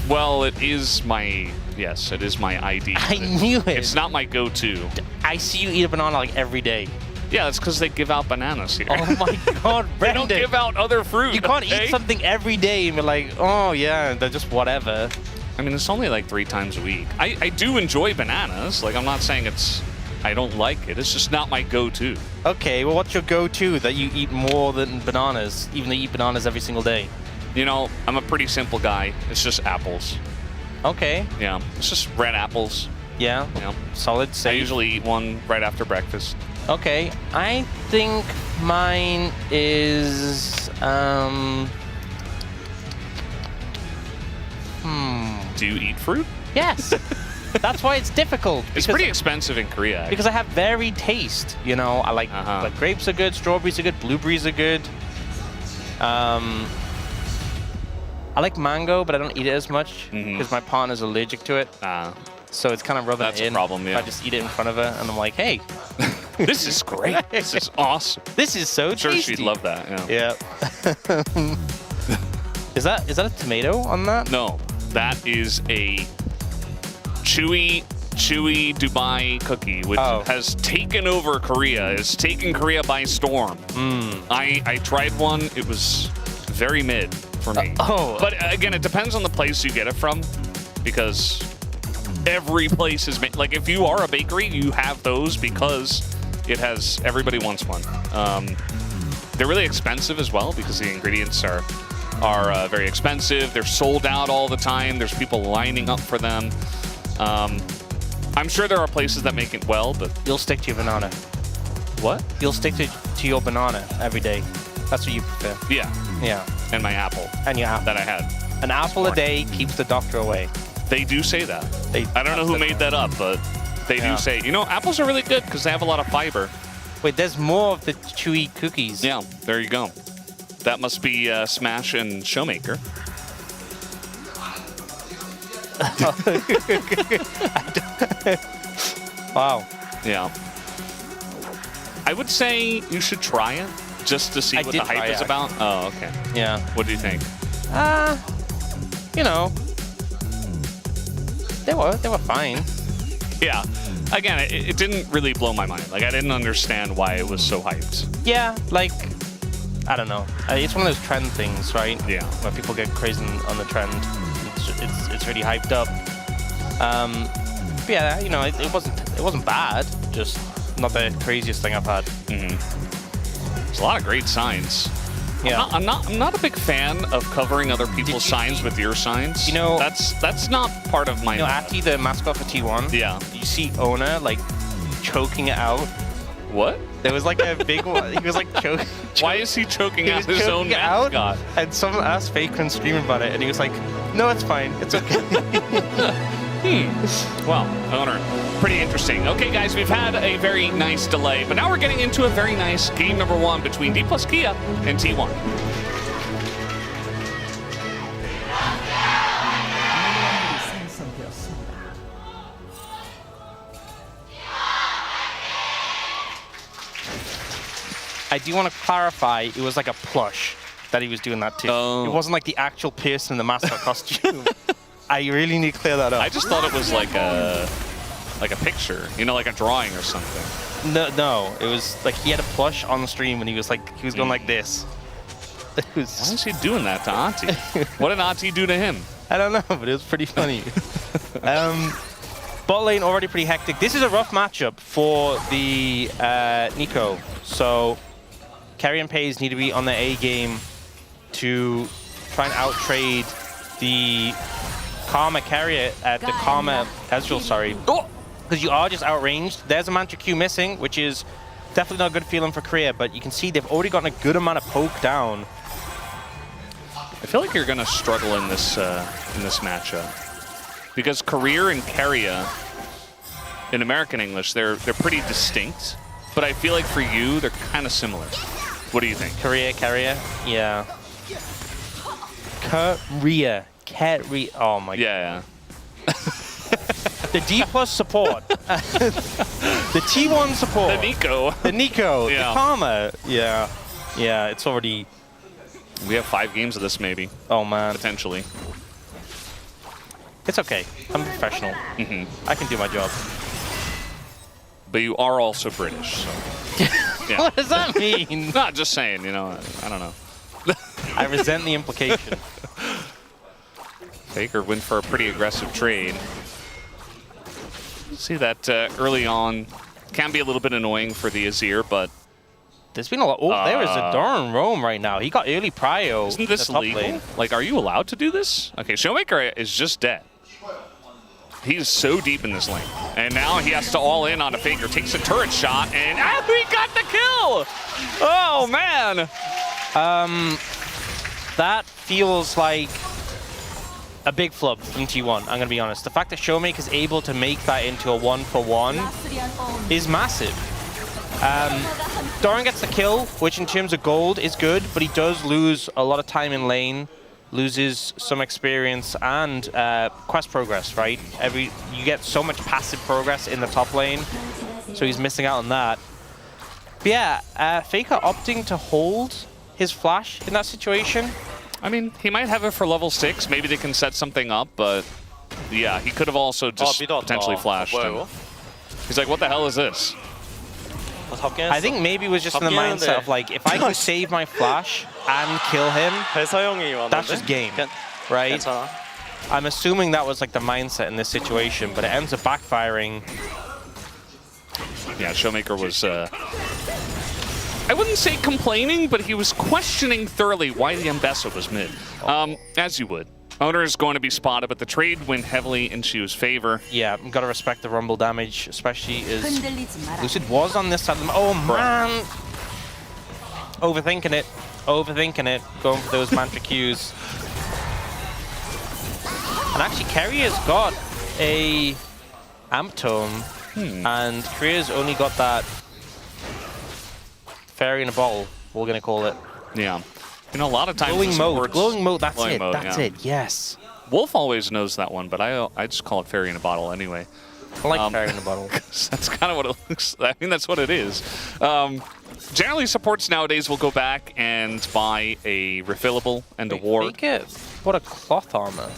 Well, it is my, yes, it is my ID. I knew it. It's not my go-to. I see you eat a banana like every day. Yeah, that's because they give out bananas here. Oh my God, Brendan. They don't give out other fruit. You can't eat something every day and be like, oh yeah, they're just whatever. I mean, it's only like 3 times a week. I do enjoy bananas. Like, I'm not saying I don't like it. It's just not my go-to. Okay, well, what's your go-to that you eat more than bananas, even though you eat bananas every single day? You know, I'm a pretty simple guy. It's just apples. Okay. Yeah, it's just red apples. Yeah. Solid, safe. I usually eat one right after breakfast. Okay, I think mine is, Do you eat fruit? Yes. That's why it's difficult. It's pretty expensive in Korea, actually. Because I have varied taste. You know, I like grapes are good, strawberries are good, blueberries are good. I like mango, but I don't eat it as much because my partner's allergic to it. So it's kind of rubbing it in. That's a problem, yeah. I just eat it in front of her, and I'm like, hey. This is great. This is awesome. This is so tasty. I'm sure she'd love that, yeah. Is that a tomato on that? No, that is a chewy Dubai cookie, which has taken over Korea. It's taken Korea by storm. I tried one. It was very mid for me. But again, it depends on the place you get it from, because every place is made. Like, if you are a bakery, you have those because it has, everybody wants one. They're really expensive as well because the ingredients are very expensive. They're sold out all the time. There's people lining up for them. I'm sure there are places that make it well, but... You'll stick to your banana. What? You'll stick to your banana every day. That's what you prefer. Yeah. Yeah. And my apple. And your apple. That I had. An apple a day keeps the doctor away. They do say that. I don't know who made that up, but they do say, you know, apples are really good because they have a lot of fiber. Wait, there's more of the chewy cookies. Yeah, there you go. That must be Smash and Showmaker. Wow. Yeah. I would say you should try it just to see what the hype is about. Oh, okay. Yeah. What do you think? You know, they were fine. Yeah. Again, it didn't really blow my mind. Like, I didn't understand why it was so hyped. Yeah, like, I don't know. It's one of those trend things, right? Yeah. Where people get crazy on the trend. It's really hyped up. But yeah, you know, it wasn't bad. Just not the craziest thing I've had. There's a lot of great signs. Yeah. I'm not a big fan of covering other people's signs with your signs. You know, that's not part of my. You know, Ati, the mascot for T1. Yeah. You see Ona like choking it out. What? There was like a big one. He was like choking. Why is he choking out his own choking it out, mascot? and someone asked Faker screaming about it, and he was like, "No, it's fine. It's okay." Well, Owner, pretty interesting. Okay, guys, we've had a very nice delay, but now we're getting into a very nice game number 1 between D plus Kia and T1. I do want to clarify, it was like a plush that he was doing that to. Oh. It wasn't like the actual person in the mascot costume. I really need to clear that up. I just thought it was like a picture, you know, like a drawing or something. No, it was like he had a plush on the stream and he was going like this. It was, why is he doing that to Auntie? What did Auntie do to him? I don't know, but it was pretty funny. Bot lane already pretty hectic. This is a rough matchup for the Nico. So Carry and Pays need to be on their A game to try and out-trade the Karma carrier at the Karma Ezreal, sorry. Because you are just outranged. There's a Mantra Q missing, which is definitely not a good feeling for Korea, but you can see they've already gotten a good amount of poke down. I feel like you're going to struggle in this matchup. Because career and Carrier, in American English, they're pretty distinct. But I feel like for you, they're kind of similar. What do you think? Korea, carrier, yeah. Korea, carry. Oh my god. Yeah. The D plus support. The T1 support. The Nico. The Nico. Yeah. The Karma. Yeah. Yeah, it's already. We have 5 games of this, maybe. Oh man. Potentially. It's okay. I'm a professional. I can do my job. But you are also British, so. Yeah. What does that mean? Not just saying, you know, I don't know. I resent the implication. Faker went for a pretty aggressive trade. See that early on can be a little bit annoying for the Azir, but there's been a lot. Oh, there is a darn roam right now. He got early prio. Isn't this legal? Lane. Like, are you allowed to do this? Okay, Showmaker is just dead. He's so deep in this lane. And now he has to all in on a Faker. Takes a turret shot, and he got the kill! Oh, man! That feels like a big flub from T1, I'm going to be honest. The fact that Showmaker is able to make that into a 1-for-1 is massive. Doran gets the kill, which in terms of gold is good, but he does lose a lot of time in lane, loses some experience and quest progress, right? You get so much passive progress in the top lane, so he's missing out on that. But yeah, Faker opting to hold his flash in that situation. I mean, he might have it for level 6. Maybe they can set something up, but yeah, he could have also just potentially flashed. He's like, what the hell is this? I think maybe it was just in the mindset of like, if I could save my flash and kill him, that's just game, right? I'm assuming that was like the mindset in this situation, but it ends up backfiring. Yeah, Showmaker was, I wouldn't say complaining, but he was questioning thoroughly why the Mbessa was mid, as you would. Owner is going to be spotted, but the trade went heavily in Shu's favor. Yeah, gotta respect the rumble damage, especially as Lucid was on this side of the Oh man! Overthinking it, going for those mantra Qs. And actually, Carrier's got a Amp Tome, and Korea's only got that Fairy in a Bottle, we're gonna call it. Yeah. You know, a lot of times glowing mode, that's glowing it, mode, that's it, yes. Wolf always knows that one, but I just call it Fairy in a Bottle anyway. I like Fairy in a Bottle. That's kind of what it looks like. I mean, that's what it is. Generally, supports nowadays will go back and buy a refillable and a ward. What a cloth armor.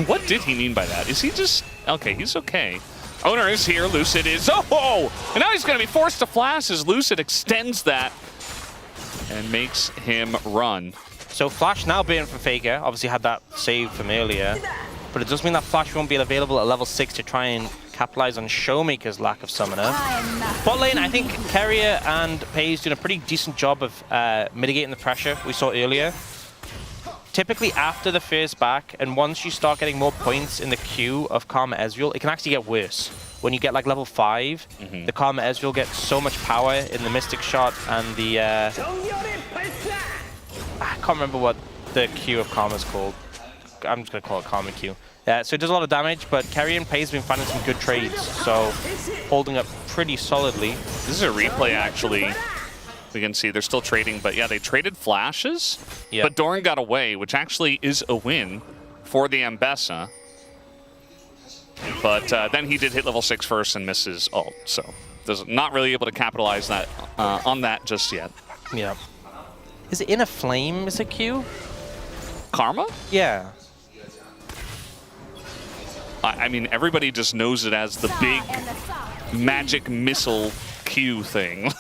What did he mean by that? Is he just... Okay, he's okay. Owner is here. Lucid is... Oh! And now he's going to be forced to flash as Lucid extends that and makes him run. So Flash now banned for Faker. Obviously had that save from earlier. But it does mean that Flash won't be available at level 6 to try and capitalize on Showmaker's lack of summoner. Bot lane, I think Carrier and Pays doing a pretty decent job of mitigating the pressure we saw earlier. typically after the first back, and once you start getting more points in the queue of Karma Ezreal, it can actually get worse. When you get like level 5, the Karma Ezreal gets so much power in the Mystic Shot and the... I can't remember what the queue of Karma's called. I'm just going to call it Karma Q. So it does a lot of damage, but Carrion Pay's been finding some good trades, so holding up pretty solidly. This is a replay, actually. We can see they're still trading, but yeah, they traded flashes, but Doran got away, which actually is a win for the Ambessa. But then he did hit level 6 first and misses ult, so not really able to capitalize that on that just yet. Yeah. Is it in a flame? Is it Q? Karma? Yeah. I mean, everybody just knows it as the big magic missile Q thing.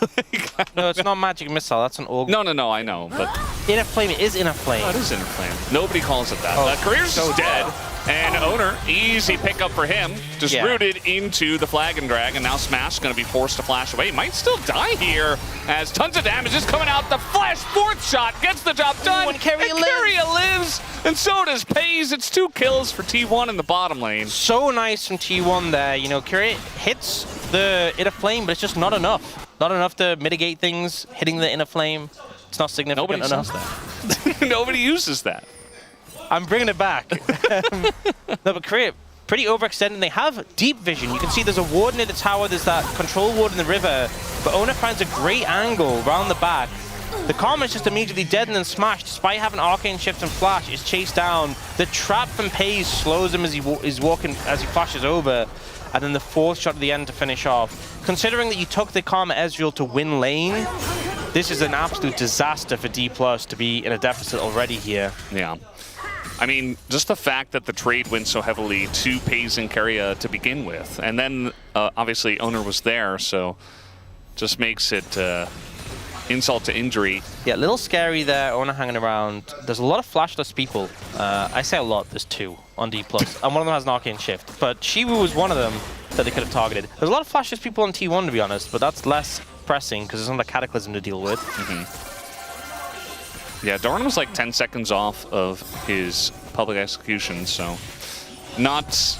No, it's not magic missile. That's an org. No, I know, but in a flame. It is in a flame. Oh, it is in a flame. Nobody calls it that. Career's so dead. And Owner, easy pickup for him. Just rooted into the flag and drag, and now Smash is going to be forced to flash away. Might still die here, as tons of damage is coming out. The flash fourth shot gets the job done. And Keria lives, and so does Pays. It's 2 kills for T1 in the bottom lane. So nice from T1 there. You know, Keria hits the inner flame, but it's just not enough. Not enough to mitigate things. Hitting the inner flame, it's not significant enough. That. Nobody uses that. I'm bringing it back. No, but Keria, pretty overextended. They have deep vision. You can see there's a ward near the tower. There's that control ward in the river. But Owner finds a great angle around the back. The Karma is just immediately dead and then smashed. Despite having Arcane Shift and Flash, is chased down. The trap from Pays slows him as he flashes over. And then the fourth shot at the end to finish off. Considering that you took the Karma Ezreal to win lane, this is an absolute disaster for D+ to be in a deficit already here. Yeah. I mean, just the fact that the trade went so heavily to Pays and Keria to begin with, and then obviously Owner was there, so just makes it insult to injury. Yeah, a little scary there, Owner hanging around. There's a lot of flashless people. I say a lot, there's 2 on D+, and one of them has an Arcane Shift, but Shiwu was one of them that they could have targeted. There's a lot of flashless people on T1, to be honest, but that's less pressing because there's not a Cataclysm to deal with. Yeah, Doran was like 10 seconds off of his public execution, so not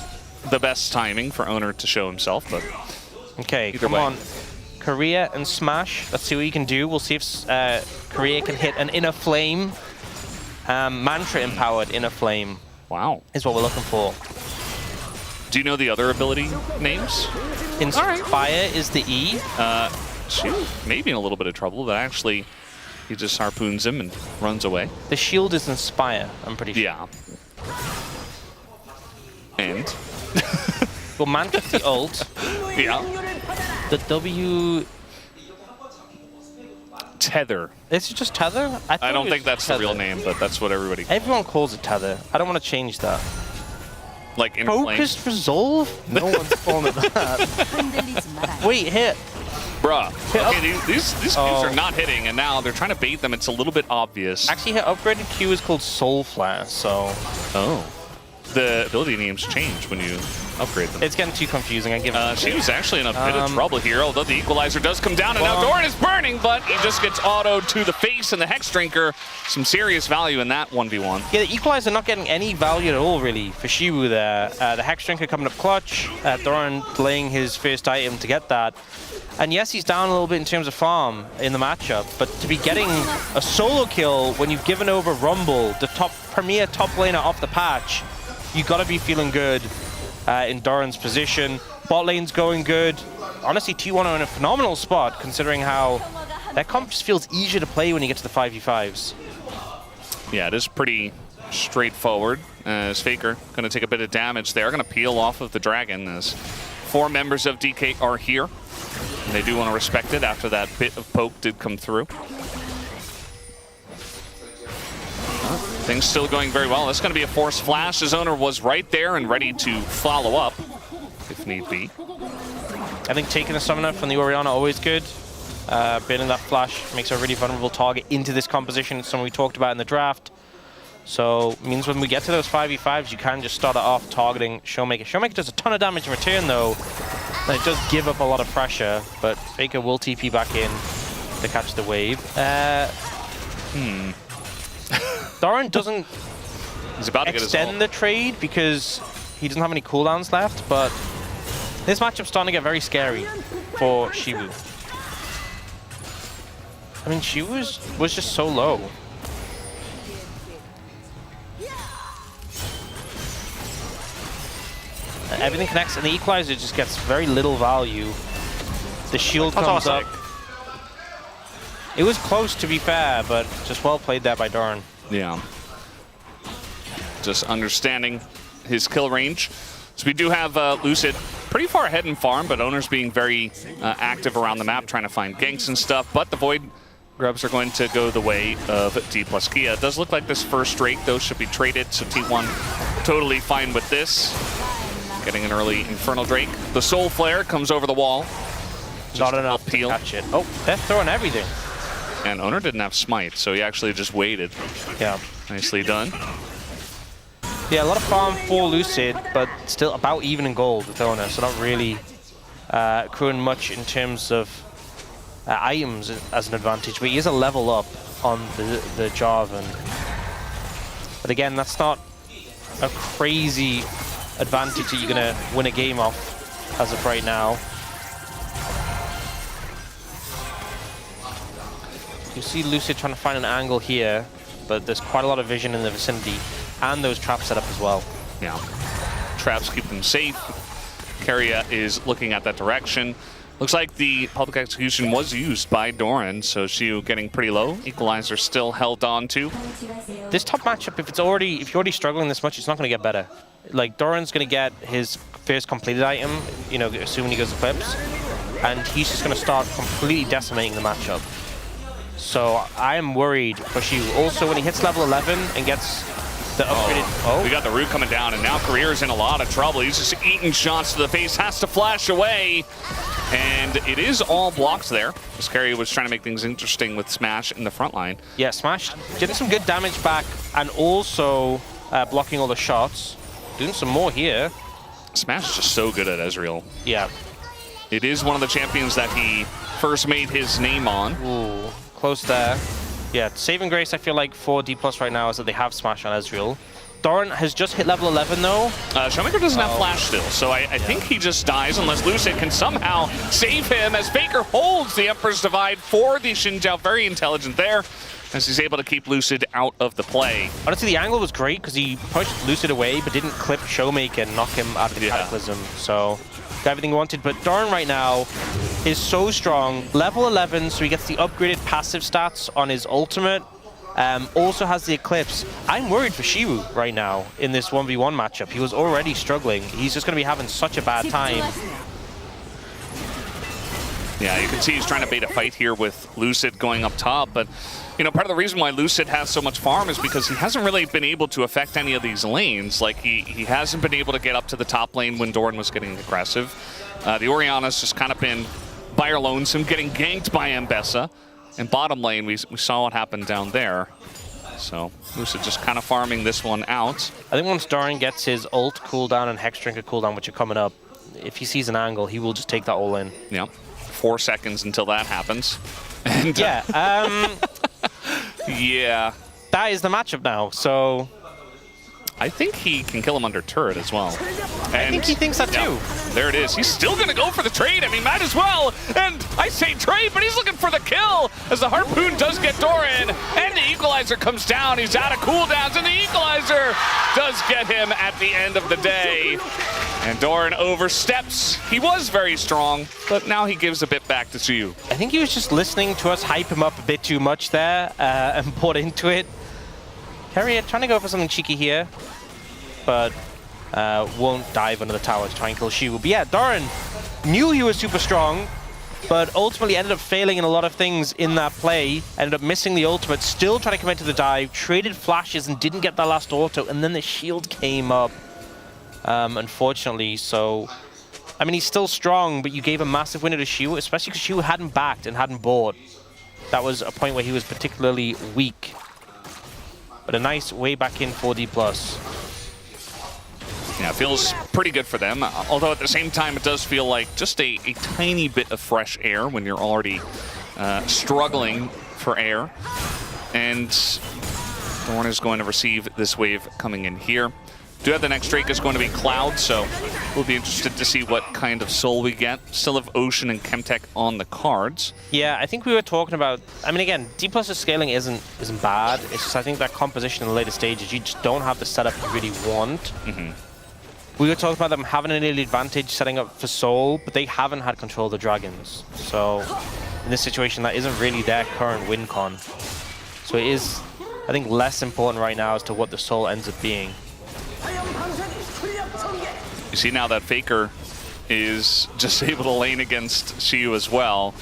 the best timing for Owner to show himself, but okay, come on. Keria and Smash, let's see what you can do. We'll see if Keria can hit an inner flame. Mantra-empowered inner flame. Wow. Is what we're looking for. Do you know the other ability names? Inspire is the E. She may be in a little bit of trouble, but actually he just harpoons him and runs away. The shield is Inspire, I'm pretty sure. Yeah. And? Well, Mantra's the ult. Yeah. The W... Tether. Is it just Tether? I don't think that's the real name, but that's what everybody... Everyone calls it Tether. I don't want to change that. Like in Focused Resolve? No one's calling it that. Wait, hit. Bruh. Okay, these Qs are not hitting, and now they're trying to bait them. It's a little bit obvious. Actually, her upgraded Q is called Soul Flare, so... Oh. The ability names change when you upgrade them. It's getting too confusing. I give it. She was actually in a bit of trouble here, although the equalizer does come down, and now Doran is burning, but he just gets autoed to the face, and the Hex Drinker, some serious value in that 1v1. Yeah, the equalizer not getting any value at all, really, for Shiwu there. The Hex Drinker coming up clutch, Doran delaying his first item to get that. And yes, he's down a little bit in terms of farm in the matchup, but to be getting a solo kill when you've given over Rumble, the premier top laner off the patch, you got to be feeling good in Doran's position. Bot lane's going good. Honestly, T1 are in a phenomenal spot, considering how that comp just feels easier to play when you get to the 5v5s. Yeah, it is pretty straightforward. As Faker going to take a bit of damage there. Going to peel off of the Dragon as 4 members of DK are here. And they do want to respect it after that bit of poke did come through. Things still going very well. It's going to be a forced flash. His owner was right there and ready to follow up, if need be. I think taking a summoner from the Orianna always good. Bailing that flash makes a really vulnerable target into this composition. It's something we talked about in the draft. So it means when we get to those 5v5s, you can just start it off targeting Showmaker. Showmaker does a ton of damage in return, though. And it does give up a lot of pressure, but Faker will TP back in to catch the wave. Doran doesn't He's about to get his extend the trade because he doesn't have any cooldowns left, but this matchup's starting to get very scary for Shiwu. I mean, Shiwu was just so low. Everything connects, and the equalizer just gets very little value. The shield comes up. It was close, to be fair, but just well played there by Doran. Yeah. Just understanding his kill range. So we do have Lucid pretty far ahead in farm, but owners being very active around the map, trying to find ganks and stuff. But the Void Grubs are going to go the way of D plus Kia. It does look like this first Drake, though, should be traded, so T1 totally fine with this. Getting an early Infernal Drake. The Soul Flare comes over the wall. Not enough to catch it. Oh, they're throwing everything. And owner didn't have smite, so he actually just waited. Yeah. Nicely done. Yeah, a lot of farm for Lucid, but still about even in gold with owner, so not really accruing much in terms of items as an advantage, but he is a level up on the Jarvan. But again, that's not a crazy advantage that you're gonna win a game off as of right now. You see Lucid trying to find an angle here, but there's quite a lot of vision in the vicinity, and those traps set up as well. Yeah, traps keep them safe. Keria is looking at that direction. Looks like the public execution was used by Doran, so Shiu getting pretty low. Equalizer still held on to. This top matchup, if you're already struggling this much, it's not going to get better. Like, Doran's going to get his first completed item, you know, assuming he goes Eclipse, and he's just going to start completely decimating the matchup. So I am worried for Shiu. Also, when he hits level 11 and gets the upgraded... We got the root coming down, and now Career's in a lot of trouble. He's just eating shots to the face, has to flash away. And it is all blocked there. Keria was trying to make things interesting with Smash in the front line. Yeah, Smash getting some good damage back and also blocking all the shots. Doing some more here. Smash is just so good at Ezreal. Yeah. It is one of the champions that he first made his name on. Ooh, close there. Yeah, saving grace, I feel like, for D+ right now is that they have Smash on Ezreal. Doran has just hit level 11, though. Showmaker doesn't have flash still, so I think he just dies unless Lucid can somehow save him as Faker holds the Emperor's Divide for the Xin Zhao. Very intelligent there, as he's able to keep Lucid out of the play. Honestly, the angle was great because he pushed Lucid away, but didn't clip Showmaker and knock him out of the Cataclysm. So, got everything he wanted. But Doran right now is so strong. Level 11, so he gets the upgraded passive stats on his ultimate. Also has the Eclipse. I'm worried for Shiwu right now in this 1v1 matchup. He was already struggling. He's just going to be having such a bad time. Yeah, you can see he's trying to bait a fight here with Lucid going up top, but you know, part of the reason why Lucid has so much farm is because he hasn't really been able to affect any of these lanes. Like, he hasn't been able to get up to the top lane when Doran was getting aggressive. The Orianna's just kind of been by her lonesome, getting ganked by Ambessa. And bottom lane, we saw what happened down there. So Lucid just kind of farming this one out. I think once Doran gets his ult cooldown and Hex Drinker cooldown, which are coming up, if he sees an angle, he will just take that all in. Yeah, 4 seconds until that happens. And, yeah, yeah. That is the matchup now, so... I think he can kill him under turret as well. And I think he thinks that too. There it is. He's still going to go for the trade. I mean, might as well. And I say trade, but he's looking for the kill as the Harpoon does get Doran. And the Equalizer comes down. He's out of cooldowns, and the Equalizer does get him at the end of the day. And Doran oversteps. He was very strong, but now he gives a bit back to Shiu. I think he was just listening to us hype him up a bit too much there and bought into it. Keria trying to go for something cheeky here, but won't dive under the tower to try and kill Shiwu. But yeah, Doran knew he was super strong, but ultimately ended up failing in a lot of things in that play. Ended up missing the ultimate, still trying to commit to the dive, traded flashes and didn't get that last auto, and then the shield came up, unfortunately. So, I mean, he's still strong, but you gave a massive winner to Shiwu, especially because Shiwu hadn't backed and hadn't bought. That was a point where he was particularly weak. But a nice way back in for D+. Yeah, it feels pretty good for them. Although at the same time, it does feel like just a tiny bit of fresh air when you're already struggling for air. And Dorn is going to receive this wave coming in here. Do have the next Drake is going to be Cloud, so we'll be interested to see what kind of soul we get. Still have Ocean and Chemtech on the cards. Yeah, I think we were talking about, I mean, again, D+'s scaling isn't bad. It's just, I think that composition in the later stages, you just don't have the setup you really want. We were talking about them having an early advantage setting up for soul, but they haven't had control of the dragons. So in this situation, that isn't really their current win con. So it is, I think, less important right now as to what the soul ends up being. You see now that Faker is just able to lane against Shiyu as well.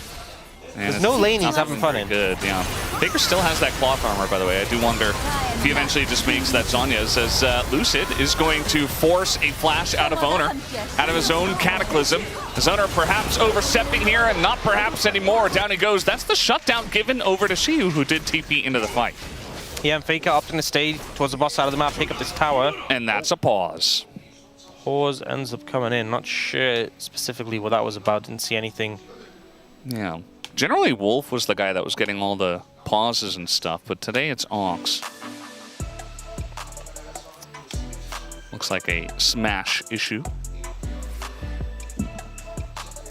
And there's no lane he's having fun in. Good, yeah. Faker still has that cloth armor, by the way. I do wonder if he eventually just makes that Sonya's, as Lucid is going to force a flash out of Owner, out of his own Cataclysm. Is Owner perhaps overstepping here, and not perhaps anymore. Down he goes. That's the shutdown given over to Shiyu, who did TP into the fight. Yeah, and Faker opting to stay towards the boss side of the map, pick up this tower. And that's a pause. Pause ends up coming in. Not sure specifically what that was about. Didn't see anything. Yeah. Generally, Wolf was the guy that was getting all the pauses and stuff, but today it's Ox. Looks like a smash issue.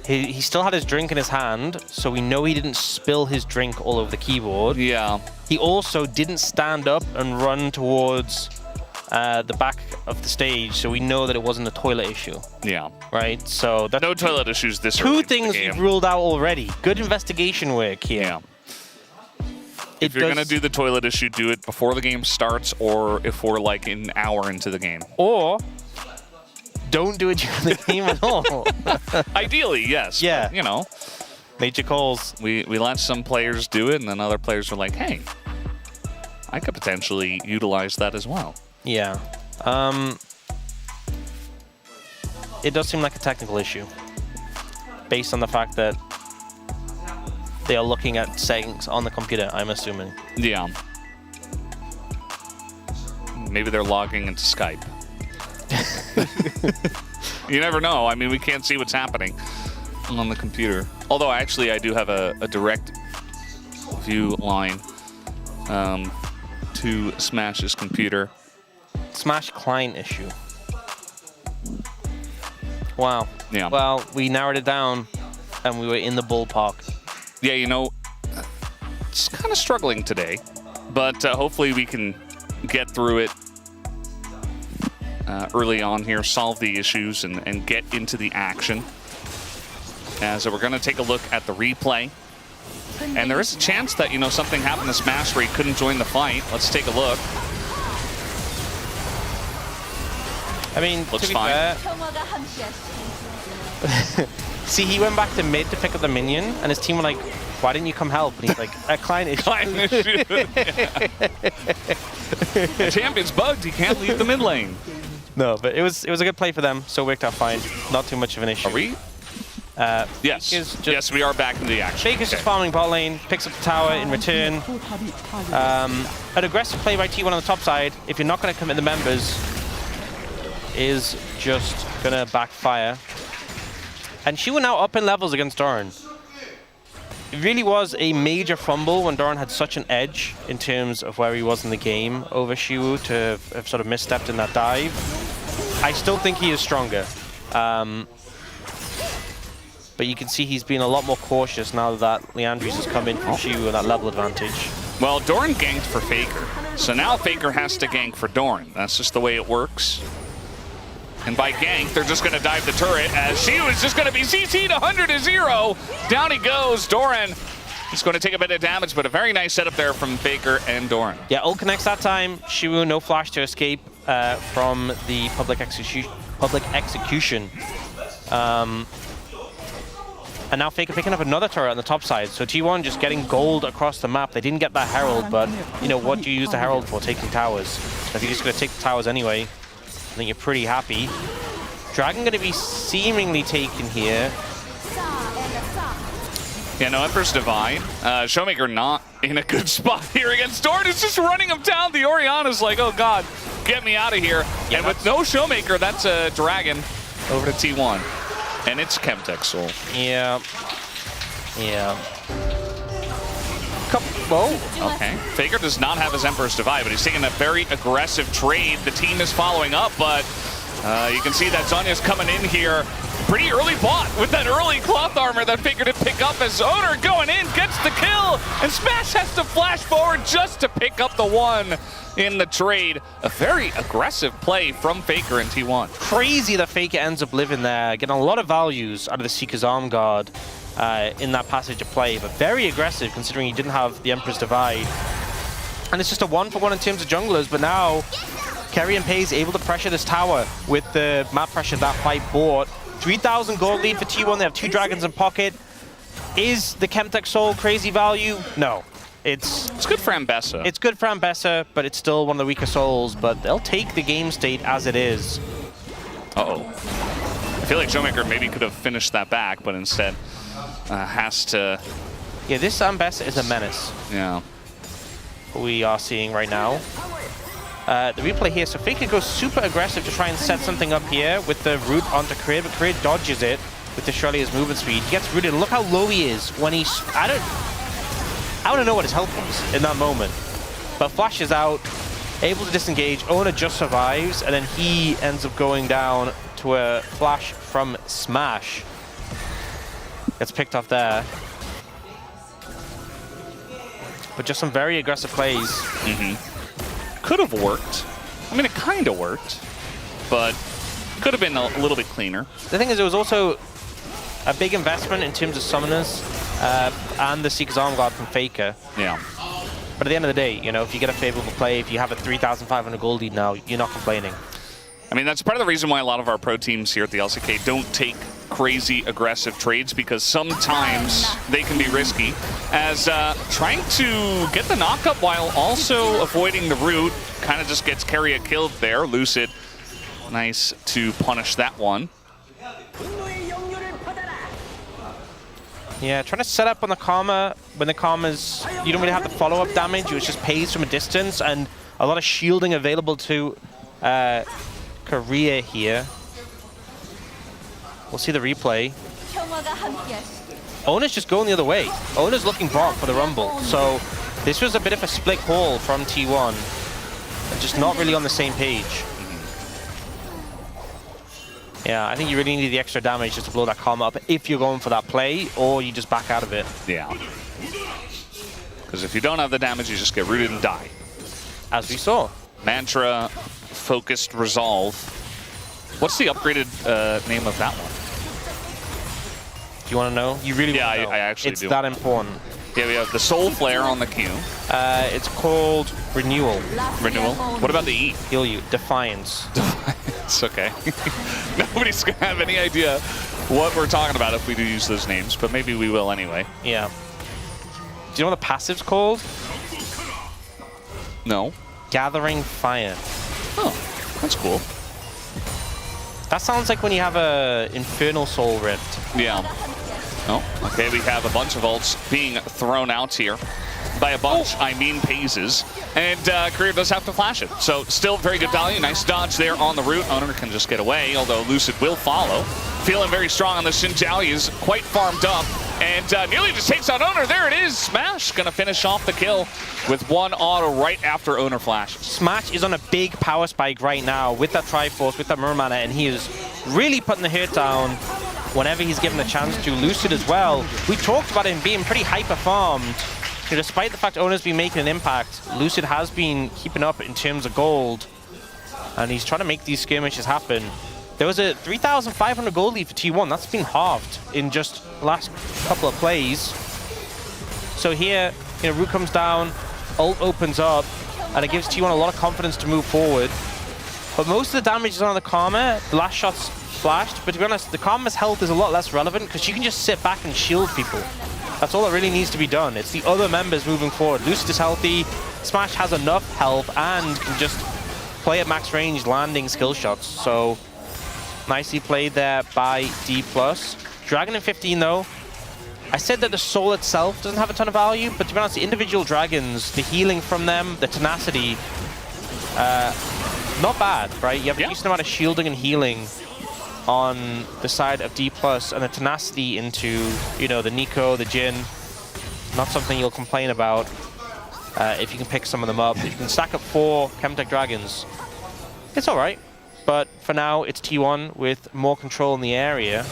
He still had his drink in his hand, so we know he didn't spill his drink all over the keyboard. Yeah. He also didn't stand up and run towards the back of the stage, so we know that it wasn't a toilet issue. Yeah. Right? So that's no toilet issues this early two in the things game. we've ruled out already. Good investigation work here. Yeah. If you're going to do the toilet issue, do it before the game starts, or if we're like an hour into the game. Or don't do it during the game at all. Ideally, yes. Yeah. But, you know. Major calls. We let some players do it, and then other players are like, hey, I could potentially utilize that as well. Yeah. It does seem like a technical issue, based on the fact that they are looking at settings on the computer, I'm assuming. Yeah. Maybe they're logging into Skype. You never know. I mean, we can't see what's happening on the computer. Although, actually, I do have a direct view line to Smash's computer. Smash client issue. Wow. Yeah. Well, we narrowed it down, and we were in the ballpark. Yeah, you know, it's kind of struggling today, but hopefully we can get through it early on here, solve the issues, and get into the action. As we're going to take a look at the replay. And there is a chance that, you know, something happened to Smash where he couldn't join the fight. Let's take a look. I mean, looks to be fine. Fair, see, he went back to mid to pick up the minion, and his team were like, why didn't you come help? And he's like, a client issue. Client issue. The champion's bugged. He can't leave the mid lane. No, but it was a good play for them, so it worked out fine. Not too much of an issue. Are we? Yes. Yes, we are back in the action. Faker's just farming bot lane, picks up the tower in return. An aggressive play by T1 on the top side, if you're not going to commit the members, is just going to backfire. And she went now up in levels against Doran. It really was a major fumble when Doran had such an edge in terms of where he was in the game over Shiwu to have sort of misstepped in that dive. I still think he is stronger. But you can see he's been a lot more cautious now that Leandries has come in from Shiwu and that level advantage. Well, Doran ganked for Faker. So now Faker has to gank for Doran. That's just the way it works. And by gank, they're just going to dive the turret as Shiwu is just going to be CC'd 100-0. Down he goes. Doran is going to take a bit of damage, but a very nice setup there from Faker and Doran. Yeah, ult connects that time. Shiwu, no flash to escape from the public execution. And now Faker picking up another turret on the top side. So T1 just getting gold across the map. They didn't get that Herald, but you know, what do you use the Herald for? Taking towers. So if you're just going to take the towers anyway, I think you're pretty happy. Dragon going to be seemingly taken here. Yeah, no, Emperor's Divine. Showmaker not in a good spot here against Doran. It's just running him down. The Orianna's like, oh god, get me out of here. Yeah, and with no Showmaker, that's a Dragon over to T1. And it's Chemtech Soul. Yeah. Yeah. Whoa, okay. Faker does not have his Emperor's Divide, but he's taking a very aggressive trade. The team is following up, but you can see that Zhonya's coming in here. Pretty early bought with that early cloth armor that Faker did pick up as Owner going in, gets the kill, and Smash has to flash forward just to pick up the one in the trade. A very aggressive play from Faker in T1. Crazy that Faker ends up living there, getting a lot of values out of the Seeker's Arm Guard in that passage of play, but very aggressive considering he didn't have the Emperor's Divide. And it's just a 1-for-1 in terms of junglers, but now Kerry and Pei is able to pressure this tower with the map pressure that fight bought. 3,000 gold lead for T1. They have 2 dragons in pocket. Is the Chemtech Soul crazy value? No. It's good for Ambessa. It's good for Ambessa, but it's still one of the weaker souls. But they'll take the game state as it is. Uh-oh. I feel like Showmaker maybe could have finished that back, but instead has to... Yeah, this Ambessa is a menace. Yeah. We are seeing right now. The replay here, so Faker goes super aggressive to try and set something up here with the root onto Career, but Career dodges it with the Shirley's movement speed. He gets rooted. Look how low he is when he's... I want to know what his health was in that moment. But Flash is out, able to disengage. Owner just survives, and then he ends up going down to a flash from Smash. Gets picked off there. But just some very aggressive plays. Could have worked. I mean, it kind of worked, but could have been a little bit cleaner. The thing is, it was also a big investment in terms of summoners and the Seeker's Arm Guard from Faker. Yeah. But at the end of the day, you know, if you get a favorable play, if you have a 3,500 gold lead now, you're not complaining. I mean, that's part of the reason why a lot of our pro teams here at the LCK don't take crazy aggressive trades, because sometimes they can be risky, as trying to get the knockup while also avoiding the root kind of just gets Carrier killed there. Lucid, nice to punish that one. Yeah, trying to set up on the Karma when the Karma's, you don't really have the follow-up damage, it just pays from a distance, and a lot of shielding available to Korea here. We'll see the replay. Owner's just going the other way. Owner's looking bot for the Rumble. So this was a bit of a split call from T1. Just not really on the same page. Yeah, I think you really need the extra damage just to blow that Karma up if you're going for that play, or you just back out of it. Yeah. Because if you don't have the damage, you just get rooted and die. As we saw. Mantra, Focused Resolve. What's the upgraded name of that one? Do you want to know? You really want to know? I actually it's do. It's that important. Yeah, we have the Soul Flare on the Q. It's called Renewal. Renewal? What about the E? Heal you. Defiance. Defiance, okay. Nobody's going to have any idea what we're talking about if we do use those names, but maybe we will anyway. Yeah. Do you know what the passive's called? No. Gathering Fire. Oh, that's cool. That sounds like when you have a Infernal Soul Rift. Yeah. Oh, okay, we have a bunch of ults being thrown out here. By a bunch, I mean Pazes. And Career does have to flash it. So still very good value. Nice dodge there on the root. Owner can just get away, although Lucid will follow. Feeling very strong on the Xin Zhao. He is quite farmed up. And nearly just takes out Owner. There it is. Smash gonna finish off the kill with one auto right after Owner flashes. Smash is on a big power spike right now with that Triforce, with that Mermana, and he is really putting the hurt down whenever he's given the chance to. Lucid as well. We talked about him being pretty hyper-farmed. Despite the fact Owner's been making an impact, Lucid has been keeping up in terms of gold. And he's trying to make these skirmishes happen. There was a 3,500 gold lead for T1. That's been halved in just the last couple of plays. So here, you know, root comes down, ult opens up, and it gives T1 a lot of confidence to move forward. But most of the damage is on the Karma. The last shot's flashed, but to be honest, the Karma's health is a lot less relevant because she can just sit back and shield people. That's all that really needs to be done. It's the other members moving forward. Lucid is healthy, Smash has enough health, and can just play at max range, landing skill shots. So nicely played there by D+. Dragon in 15 though. I said that the soul itself doesn't have a ton of value, but to be honest, the individual dragons, the healing from them, the tenacity, not bad, right? You have a decent amount of shielding and healing on the side of D+, and the tenacity into, you know, the Nico, the Jhin. Not something you'll complain about. if you can pick some of them up. If you can stack up 4 Chemtech Dragons, it's alright. But for now, it's T1 with more control in the area.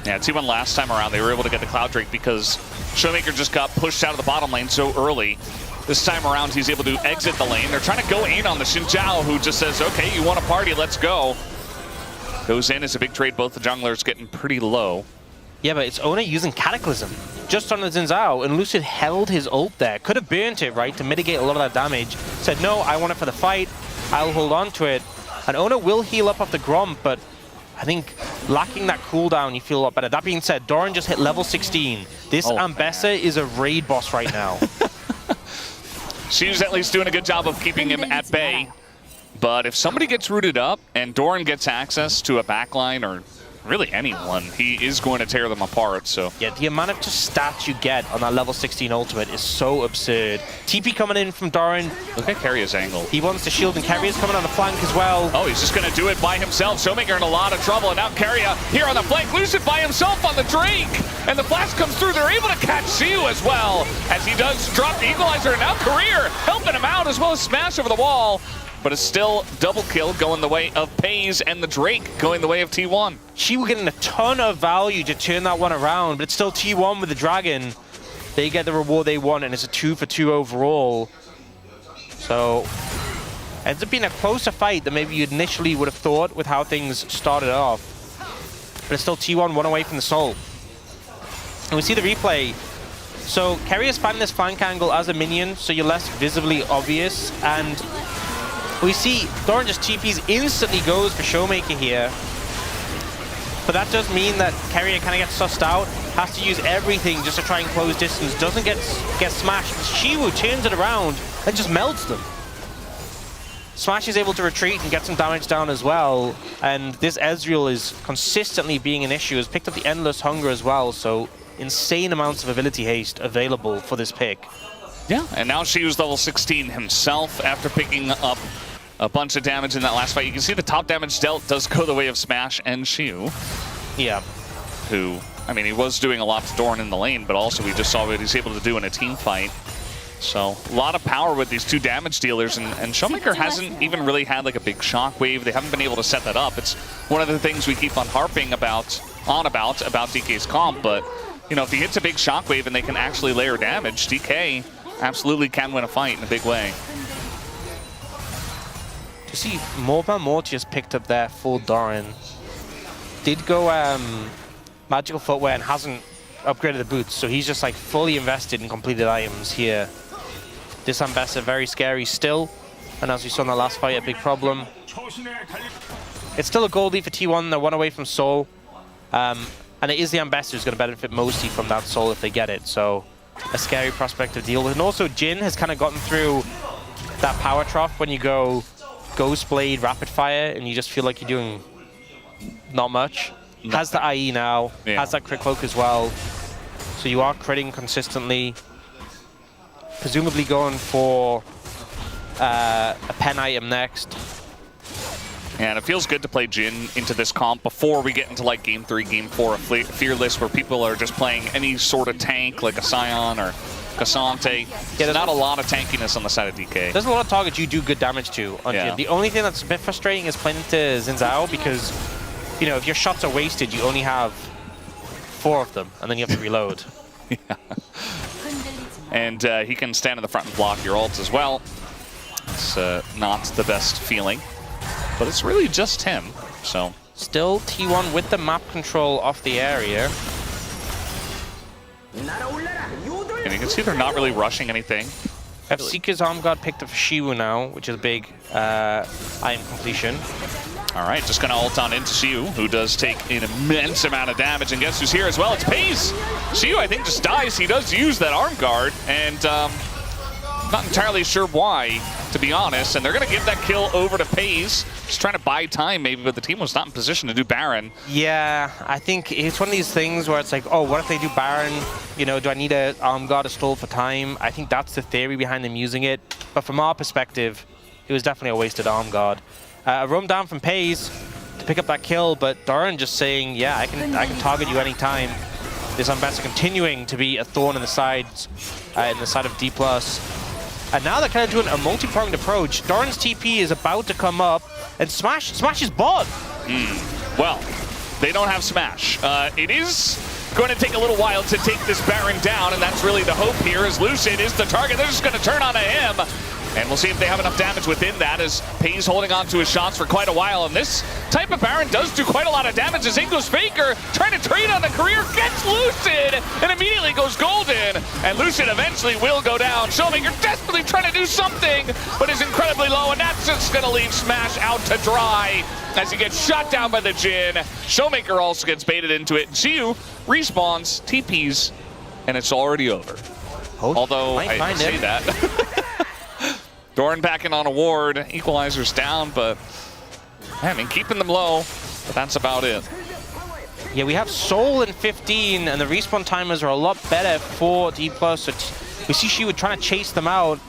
Yeah, T1 last time around, they were able to get the Cloud Drake because Showmaker just got pushed out of the bottom lane so early. This time around, he's able to exit the lane. They're trying to go in on the Xin Zhao, who just says, okay, you want to party, let's go. Goes in as a big trade, both the junglers getting pretty low. Yeah, but it's Ona using Cataclysm just on the Xin Zhao, and Lucid held his ult there. Could have burnt it, right, to mitigate a lot of that damage. Said, no, I want it for the fight. I'll hold on to it. And Ona will heal up off the Gromp, but I think lacking that cooldown, you feel a lot better. That being said, Doran just hit level 16. This Ambessa is a raid boss right now. She's at least doing a good job of keeping him at bay. But if somebody gets rooted up and Doran gets access to a backline or really anyone, he is going to tear them apart. So yeah, the amount of just stats you get on that level 16 ultimate is so absurd. TP coming in from Doran. Look at Carrier's angle. He wants to shield, and Carrier's coming on the flank as well. Oh, he's just going to do it by himself. Showmaker in a lot of trouble, and now Carrier here on the flank. Lucid by himself on the Drake. And the flash comes through. They're able to catch Siu as well, as he does drop the equalizer. And now Career helping him out, as well as smash over the wall. But it's still double kill going the way of FaZe, and the Drake going the way of T1. She was getting a ton of value to turn that one around, but it's still T1 with the Dragon. They get the reward they want, and it's a 2-for-2 overall. So, ends up being a closer fight than maybe you initially would have thought with how things started off. But it's still T1 one away from the Soul. And we see the replay. So, Carrier's finding this flank angle as a minion, so you're less visibly obvious, and we see Doran just TPs, instantly goes for Showmaker here. But that does mean that Carrier kind of gets sussed out, has to use everything just to try and close distance, doesn't get smashed. Shiwu turns it around and just melts them. Smash is able to retreat and get some damage down as well. And this Ezreal is consistently being an issue, has picked up the Endless Hunger as well, so insane amounts of ability haste available for this pick. Yeah, and now Shiu's level 16 himself after picking up a bunch of damage in that last fight. You can see the top damage dealt does go the way of Smash and Shiu. Yeah. Who, I mean, he was doing a lot to Doran in the lane, but also we just saw what he's able to do in a team fight. So, a lot of power with these 2 damage dealers, and Showmaker hasn't even really had like a big shockwave. They haven't been able to set that up. It's one of the things we keep on harping about DK's comp, but you know, if he hits a big shockwave and they can actually layer damage, DK absolutely can win a fight in a big way. You see, Mortius picked up there for Doran. Did go Magical Footwear and hasn't upgraded the boots, so he's just like fully invested in completed items here. This Ambessa very scary still, and as we saw in the last fight, a big problem. It's still a gold lead for T1, they're one away from Soul. And it is the Ambessa who's going to benefit mostly from that Soul if they get it, so a scary prospect to deal with. And also Jhin has kind of gotten through that power trough when you go Ghost Blade, Rapid Fire, and you just feel like you're doing not much. Has the IE now, has that crit cloak as well. So you are critting consistently. Presumably going for a pen item next. Yeah, and it feels good to play Jhin into this comp before we get into like Game 3, Game 4 of Fearless, where people are just playing any sort of tank like a Sion or Cassante. Yeah, there's not a lot of tankiness on the side of DK. There's a lot of targets you do good damage to on Jhin. The only thing that's a bit frustrating is playing into Xin Zhao because, you know, if your shots are wasted, you only have 4 of them, and then you have to reload. Yeah. And he can stand in the front and block your ults as well. It's not the best feeling, but it's really just him, so. Still T1 with the map control off the area. And you can see they're not really rushing anything. I have Seeker's Arm Guard picked up for Shiwu now, which is a big item completion. All right, just gonna ult on into Shiu, who does take an immense amount of damage, and guess who's here as well? It's FaZe. Shiu, I think, just dies. He does use that arm guard, and not entirely sure why, to be honest. And they're gonna give that kill over to FaZe. Just trying to buy time, maybe, but the team was not in position to do Baron. Yeah, I think it's one of these things where it's like, oh, what if they do Baron? You know, do I need an arm guard to stall for time? I think that's the theory behind them using it. But from our perspective, it was definitely a wasted arm guard. A roam down from FaZe to pick up that kill, but Doran just saying, yeah, I can target you anytime. This Ambessa continuing to be a thorn in the side of D+. And now they're kind of doing a multi-pronged approach. Doran's TP is about to come up, and Smash is bot. Well, they don't have Smash. It is going to take a little while to take this Baron down, and that's really the hope here, as Lucid is the target. They're just going to turn onto him. And we'll see if they have enough damage within that, as Payne's holding on to his shots for quite a while. And this type of Baron does do quite a lot of damage, as in goes Faker, trying to trade on the career, gets Lucid, and immediately goes golden. And Lucid eventually will go down. Showmaker desperately trying to do something, but is incredibly low, and that's just going to leave Smash out to dry as he gets shot down by the Jhin. Showmaker also gets baited into it. Xiu respawns, TPs, and it's already over. Although, I say that. Doran backing on a ward, equalizer's down, but I mean, keeping them low, but that's about it. Yeah, we have Soul in 15, and the respawn timers are a lot better for D+. So we see Xiu trying to chase them out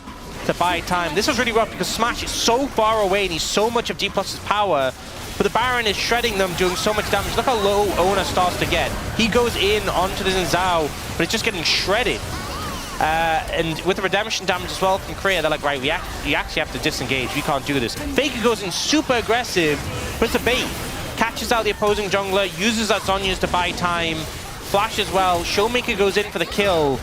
to buy time. This is really rough because Smash is so far away and he's so much of D+'s power, but the Baron is shredding them, doing so much damage. Look how low Ona starts to get. He goes in onto the Zhao, but it's just getting shredded. And with the redemption damage as well from Korea, they're like, right, you actually have to disengage. We can't do this. Faker goes in super aggressive, but it's a bait. Catches out the opposing jungler, uses that Zhonya's to buy time, flash as well. Showmaker goes in for the kill.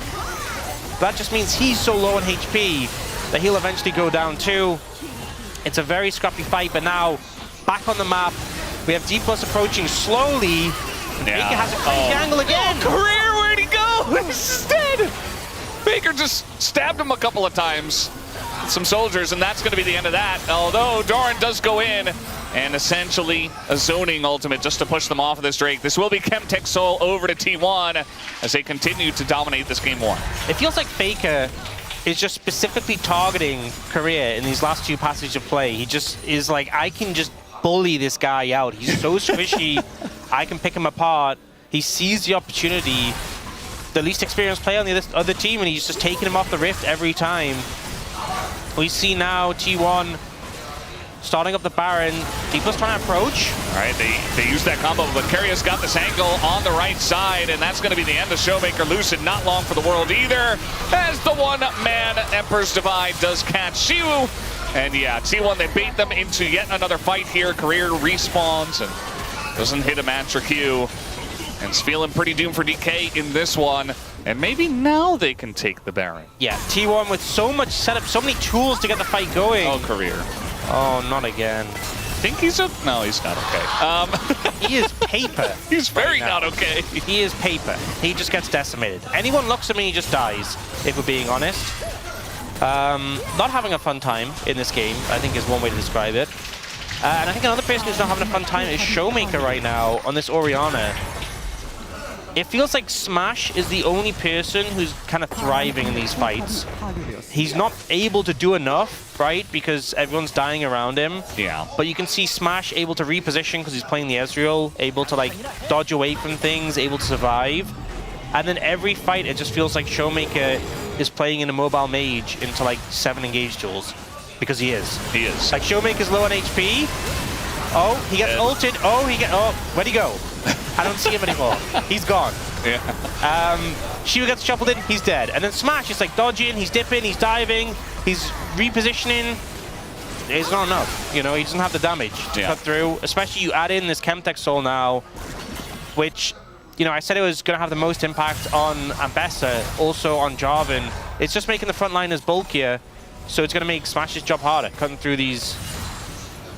That just means he's so low on HP that he'll eventually go down too. It's a very scrappy fight, but now back on the map, we have D+ approaching slowly. Faker has a crazy angle again. Career, where'd he go? He's dead. Faker just stabbed him a couple of times. Some soldiers, and that's going to be the end of that. Although Doran does go in, and essentially a zoning ultimate just to push them off of this Drake. This will be Chemtech Soul over to T1 as they continue to dominate this game 1. It feels like Faker is just specifically targeting Korea in these last 2 passages of play. He just is like, I can just bully this guy out. He's so squishy. I can pick him apart. He sees the opportunity. The least experienced player on the other team, and he's just taking him off the rift every time. We see now T1 starting up the Baron. D+ trying to approach. All right, they use that combo, but Carrier's got this angle on the right side, and that's going to be the end of Showmaker. Lucid not long for the world either, as the one-man Emperor's Divide does catch Xiu. And yeah, T1, they bait them into yet another fight here. Career respawns and doesn't hit a match or Q. And it's feeling pretty doomed for DK in this one. And maybe now they can take the Baron. Yeah, T1 with so much setup, so many tools to get the fight going. Oh, Career. Oh, not again. I think he's no, he's not okay. He is paper. He's very not okay. He is paper. He just gets decimated. Anyone looks at me, he just dies, if we're being honest. Not having a fun time in this game, I think is one way to describe it. And I think another person who's not having a fun time is Showmaker right now on this Orianna. It feels like Smash is the only person who's kind of thriving in these fights. He's not able to do enough, right? Because everyone's dying around him. Yeah. But you can see Smash able to reposition because he's playing the Ezreal, able to like dodge away from things, able to survive. And then every fight, it just feels like Showmaker is playing in a mobile mage into like 7 engage duels. Because he is. He is. Like Showmaker's low on HP. Oh, he gets ulted. Oh, where'd he go? I don't see him anymore. He's gone. Yeah. Xiu gets shuffled in, he's dead. And then Smash is like dodging, he's dipping, he's diving, he's repositioning. It's not enough, you know, he doesn't have the damage to cut through. Especially you add in this Chemtech Soul now, which, you know, I said it was going to have the most impact on Ambessa, also on Jarvan. It's just making the front liners bulkier, so it's going to make Smash's job harder, cutting through these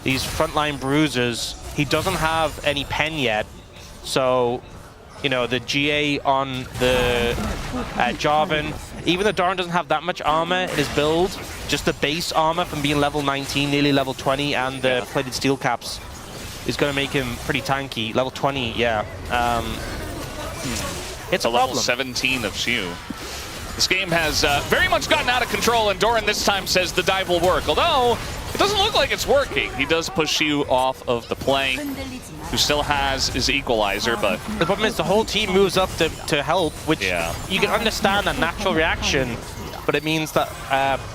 frontline bruisers. He doesn't have any pen yet, so, you know, the GA on the Jarvan, even though Doran doesn't have that much armor in his build, just the base armor from being level 19, nearly level 20, and the plated steel caps is going to make him pretty tanky. Level 20, yeah. It's a level 17 of Xiu. This game has very much gotten out of control, and Doran this time says the dive will work. Although, it doesn't look like it's working. He does push Xiu off of the play, who still has his equalizer, but... The problem is the whole team moves up to help, which you can understand a natural reaction. but it means that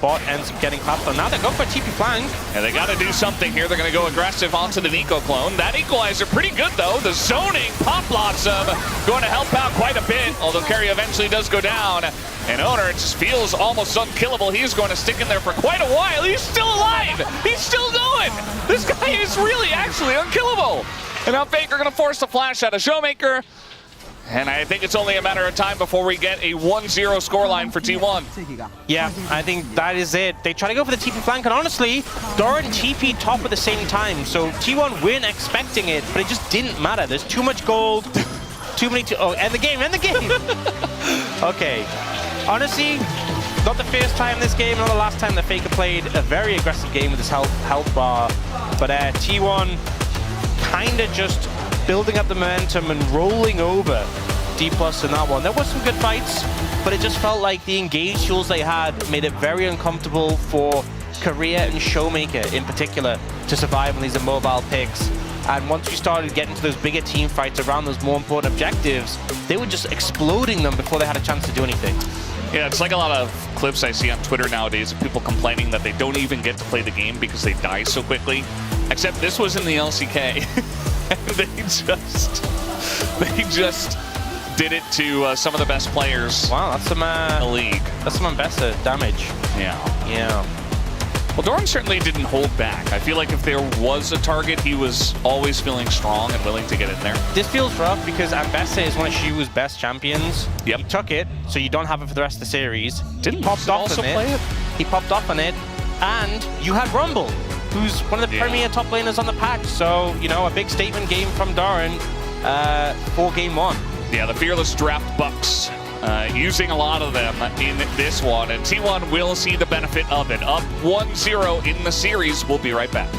bot ends up getting clapped on. Now they're going for a TP flank. And they got to do something here. They're going to go aggressive onto the Nico clone. That equalizer pretty good, though. The zoning, Pop Blossom going to help out quite a bit, although carry eventually does go down. And Owner just feels almost unkillable. He's going to stick in there for quite a while. He's still alive. He's still going. This guy is really actually unkillable. And now Faker going to force the flash out of Showmaker. And I think it's only a matter of time before we get a 1-0 scoreline for T1. Yeah, I think that is it. They try to go for the TP flank, and honestly, Doran TP top at the same time. So T1 win expecting it, but it just didn't matter. There's too much gold, too many... Oh, end the game, end the game! Okay. Honestly, not the first time this game, not the last time that Faker played a very aggressive game with his health bar. But T1 kind of just building up the momentum and rolling over D+ in that one. There were some good fights, but it just felt like the engaged tools they had made it very uncomfortable for Korea and Showmaker in particular to survive on these immobile picks. And once we started getting to those bigger team fights around those more important objectives, they were just exploding them before they had a chance to do anything. Yeah, it's like a lot of clips I see on Twitter nowadays of people complaining that they don't even get to play the game because they die so quickly. Except this was in the LCK. They just did it to some of the best players. Wow, that's some in the league. That's some Ambessa damage. Yeah. Well, Doran certainly didn't hold back. I feel like if there was a target, he was always feeling strong and willing to get in there. This feels rough because Ambessa is one of Shu's best champions. Yep. He took it, so you don't have it for the rest of the series. Didn't popped off also on play it? He popped off on it, and you had Rumble, who's one of the premier top laners on the patch. So, you know, a big statement game from Doran for game one. Yeah, the Fearless draft Bucks. Using a lot of them in this one, and T1 will see the benefit of it. Up 1-0 in the series. We'll be right back.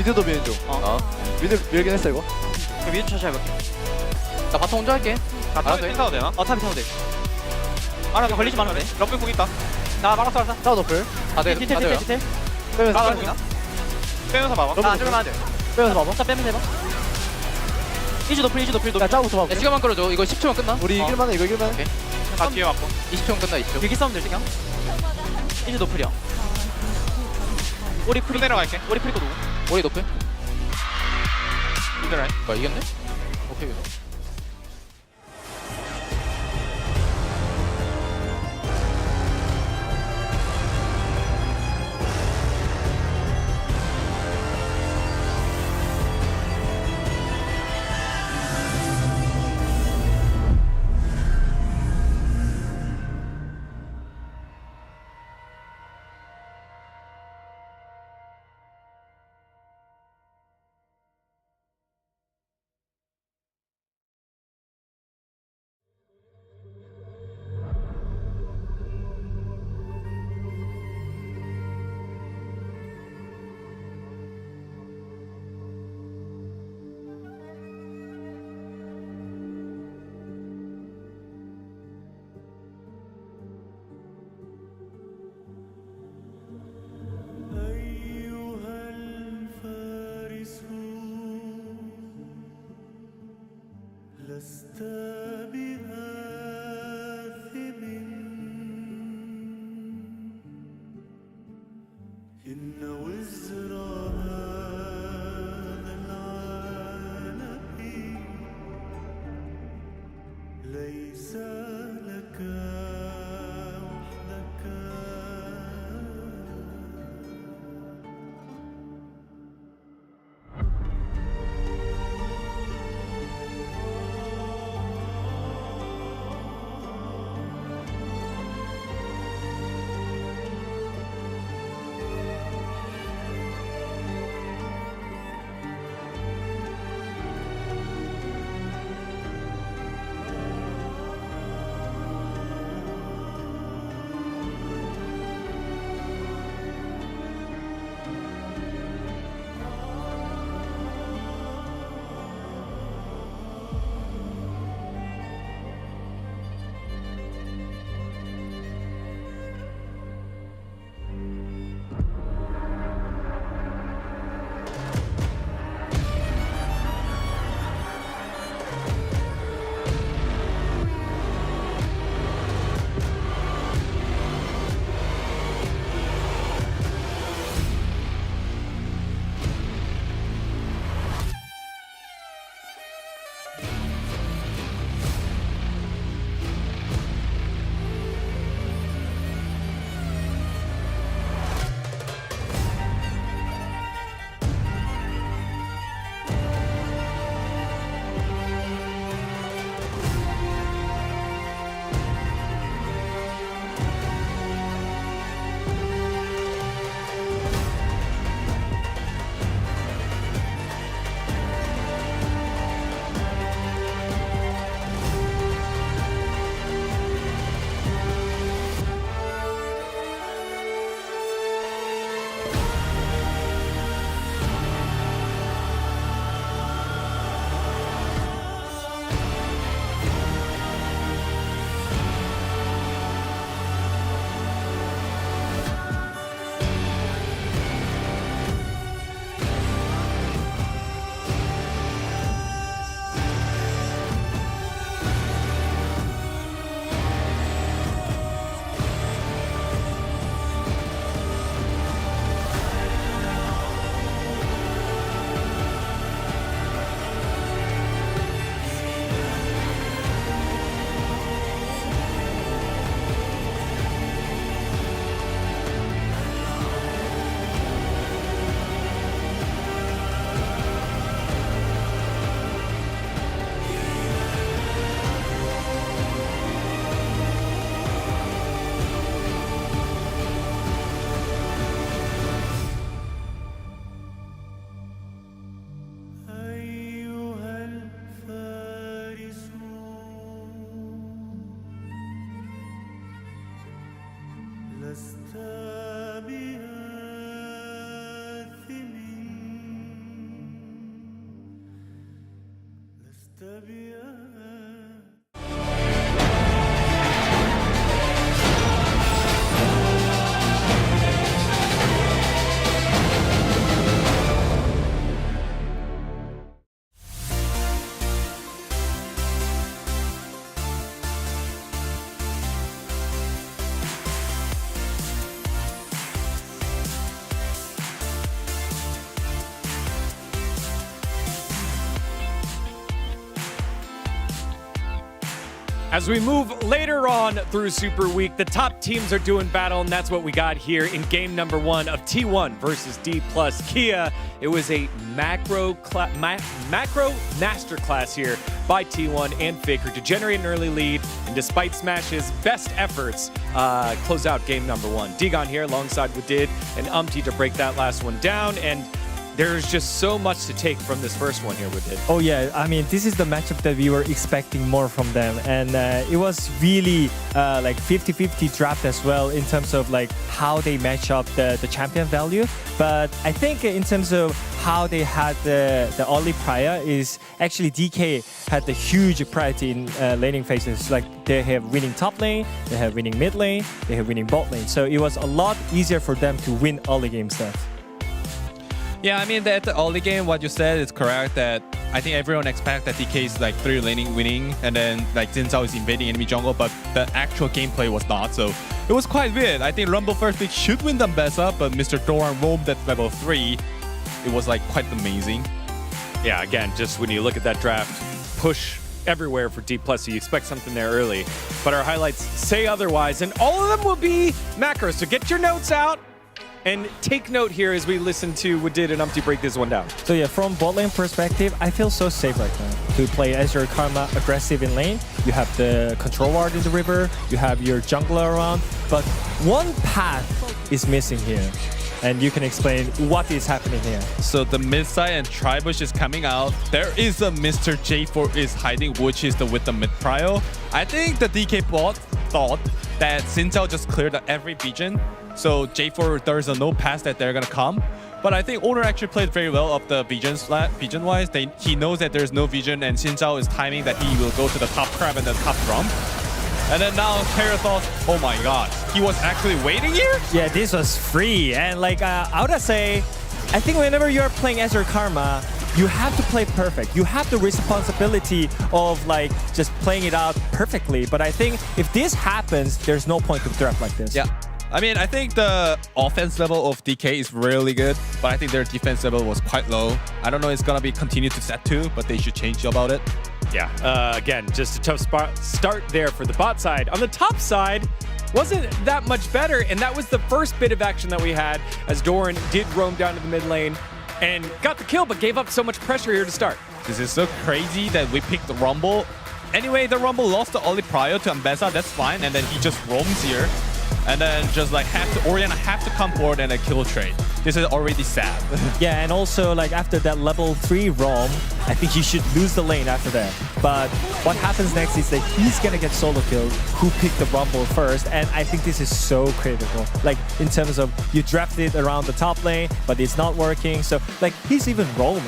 미드도 미는 중. 미드 밀긴 했어 이거. 미드 차시 해볼게. 나 바텀 혼자 할게. 나 탑이 핀사도 되나? 탑이 타도 돼. 알아, 너 걸리지 마라 그래. 럼블 공 있다. 나 막았어, 알았어. 싸워 너플. 다 돼, 다 돼요. 빼면서 나 보이나? 빼면서 봐봐. 나 안 죽으면 안 돼. 빼면서 봐봐. 자, 빼면서 해봐. 이즈 노플, 이즈 노플. 야 짜고부터 봐봐. 시간만 끌어줘. 이거 10초만 끝나? 우리 이길만해 이거 이길만해. 다 뒤에 맞고. 20초면 끝나, 20초. 길게 싸우면 될 시간. 이즈 노플이야. 우리 프리 내려갈게. 우리 프리도 누구? 우리 노플. 이겨라. 이겼네? 오케이. As we move later on through Super Week, the top teams are doing battle, and that's what we got here in game number 1 of T1 versus D+ Kia. It was a macro masterclass here by T1 and Faker to generate an early lead, and despite Smash's best efforts, close out game number 1. Digon here alongside Wadid and Umti to break that last one down, and there's just so much to take from this first one here with it. Oh yeah, I mean, this is the matchup that we were expecting more from them, and it was really like 50-50 draft as well in terms of like how they match up the champion value. But I think in terms of how they had the early prior is actually DK had the huge priority in laning phases. Like they have winning top lane, they have winning mid lane, they have winning bot lane. So it was a lot easier for them to win early game stuff. Yeah, I mean, at the early game, what you said is correct, that I think everyone expects that DK is like 3 laning winning, and then like Xin Zhao is invading enemy jungle, but the actual gameplay was not, so it was quite weird. I think Rumble first pick should win them Bessa, but Mr. Doran roamed at level 3. It was like quite amazing. Yeah, again, just when you look at that draft, push everywhere for D+, so you expect something there early. But our highlights say otherwise, and all of them will be macros, so get your notes out. And take note here as we listen to Wadid and Umti break this one down. So yeah, from bot lane perspective, I feel so safe right now to play Azure Karma aggressive in lane. You have the control ward in the river, you have your jungler around, but one path is missing here. And you can explain what is happening here. So the mid side and Tribush is coming out. There is a Mr. J4 is hiding, which is with the mid prio. I think the DK bot thought that Xin Zhao just cleared every vision. So J4, there's no pass that they're gonna come. But I think Owner actually played very well of the vision-wise. He knows that there's no vision, and Xin Zhao is timing that he will go to the top crab and the top drum. And then now Terra thought, oh my god, he was actually waiting here? Yeah, this was free. And like, I would say, I think whenever you're playing Azure Karma, you have to play perfect. You have the responsibility of like just playing it out perfectly. But I think if this happens, there's no point to draft like this. Yeah. I mean, I think the offense level of DK is really good, but I think their defense level was quite low. I don't know it's gonna be continued to set 2, but they should change about it. Yeah, again, just a tough start there for the bot side. On the top side, wasn't that much better, and that was the first bit of action that we had as Doran did roam down to the mid lane and got the kill, but gave up so much pressure here to start. This is so crazy that we picked the Rumble. Anyway, the Rumble lost the early prior to Ambessa, that's fine, and then he just roams here. And then just like Orianna have to come forward and a kill trade. This is already sad. Yeah, and also like after that level 3 roam, I think he should lose the lane after that. But what happens next is that he's gonna get solo killed. Who picked the Rumble first? And I think this is so critical. Like in terms of you drafted around the top lane, but it's not working. So like he's even roaming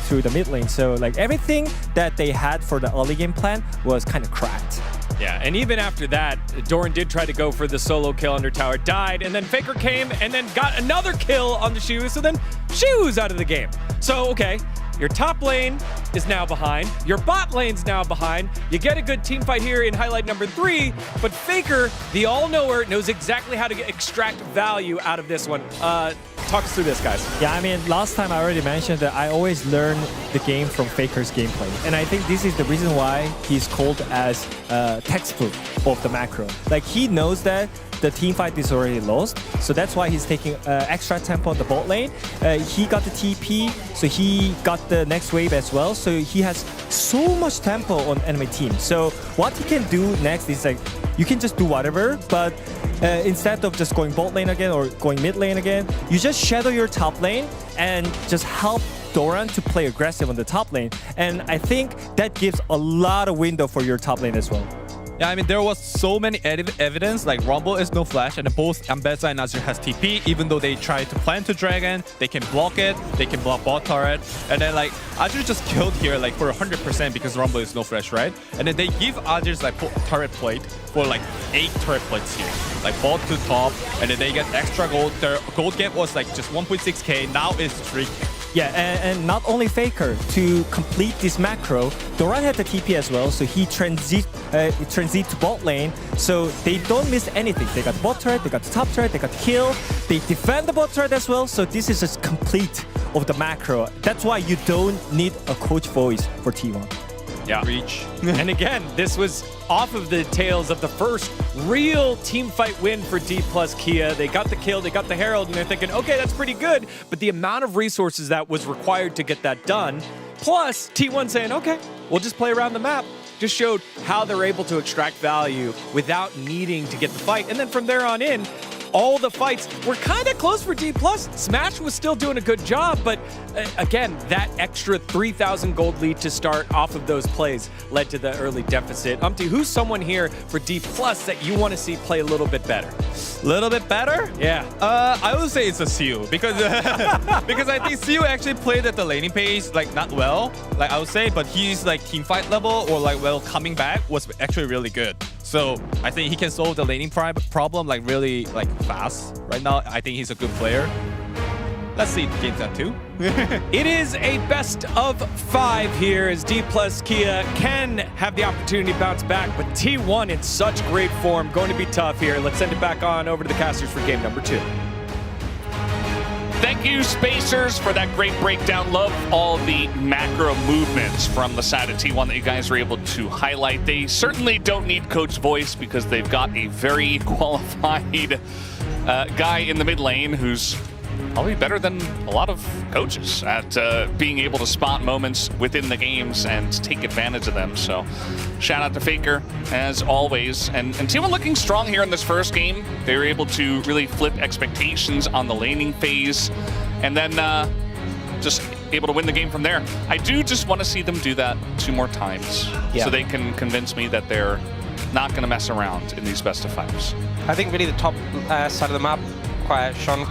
through the mid lane. So like everything that they had for the early game plan was kind of cracked. Yeah, and even after that, Doran did try to go for the solo kill under tower, died, and then Faker came and then got another kill on the Shoes, so then Shoes out of the game. So, okay, your top lane is now behind, your bot lane's now behind, you get a good team fight here in highlight number 3, but Faker, the all-knower, knows exactly how to extract value out of this one. Talk us through this, guys. Yeah, I mean, last time I already mentioned that I always learn the game from Faker's gameplay. And I think this is the reason why he's called as textbook of the macro. Like, he knows that the team fight is already lost, so that's why he's taking extra tempo on the bot lane. He got the TP, so he got the next wave as well, so he has so much tempo on enemy team. So what he can do next is like, you can just do whatever, but instead of just going bot lane again or going mid lane again, you just shadow your top lane and just help Doran to play aggressive on the top lane. And I think that gives a lot of window for your top lane as well. Yeah, I mean, there was so many evidence, like Rumble is no flash, and both Ambessa and Azir has TP. Even though they try to plant to Dragon, they can block it, they can block bot turret. And then like, Azir just killed here like for 100% because Rumble is no flash, right? And then they give Azir's like turret plate for like 8 turret plates here. Like bot to top, and then they get extra gold. Their gold gap was like just 1.6k, now it's 3k. Yeah, and not only Faker, to complete this macro, Doran had the TP as well, so he transit to bot lane, so they don't miss anything. They got bot turret, they got the top turret, they got the kill, they defend the bot turret as well, so this is just complete of the macro. That's why you don't need a coach voice for T1. Yeah. Reach. And again, this was off of the tails of the first real team fight win for D plus Kia. They got the kill, they got the Herald, and they're thinking, okay, that's pretty good. But the amount of resources that was required to get that done, plus T1 saying, okay, we'll just play around the map, just showed how they're able to extract value without needing to get the fight. And then from there on in, all the fights were kind of close for D+. Smash was still doing a good job, but again, that extra 3,000 gold lead to start off of those plays led to the early deficit. Umpty, who's someone here for D+ that you want to see play a little bit better? Little bit better? Yeah. I would say it's a Siu because because I think Siu actually played at the laning pace like not well, like I would say, but he's like team fight level or like well coming back was actually really good. So I think he can solve the laning problem like really like fast. Right now, I think he's a good player. Let's see game time 2. It is a best of 5 here as D plus Kia can have the opportunity to bounce back, but T1 in such great form, going to be tough here. Let's send it back on over to the casters for game number 2. Thank you, Spacers, for that great breakdown. Love all the macro movements from the side of T1 that you guys were able to highlight. They certainly don't need Coach Voice because they've got a very qualified guy in the mid lane who's probably better than a lot of coaches at being able to spot moments within the games and take advantage of them. So shout out to Faker as always. And T1 looking strong here in this first game. They were able to really flip expectations on the laning phase and then just able to win the game from there. I do just want to see them do that 2 more times so they can convince me that they're not going to mess around in these best of 5s. I think really the top side of the map shone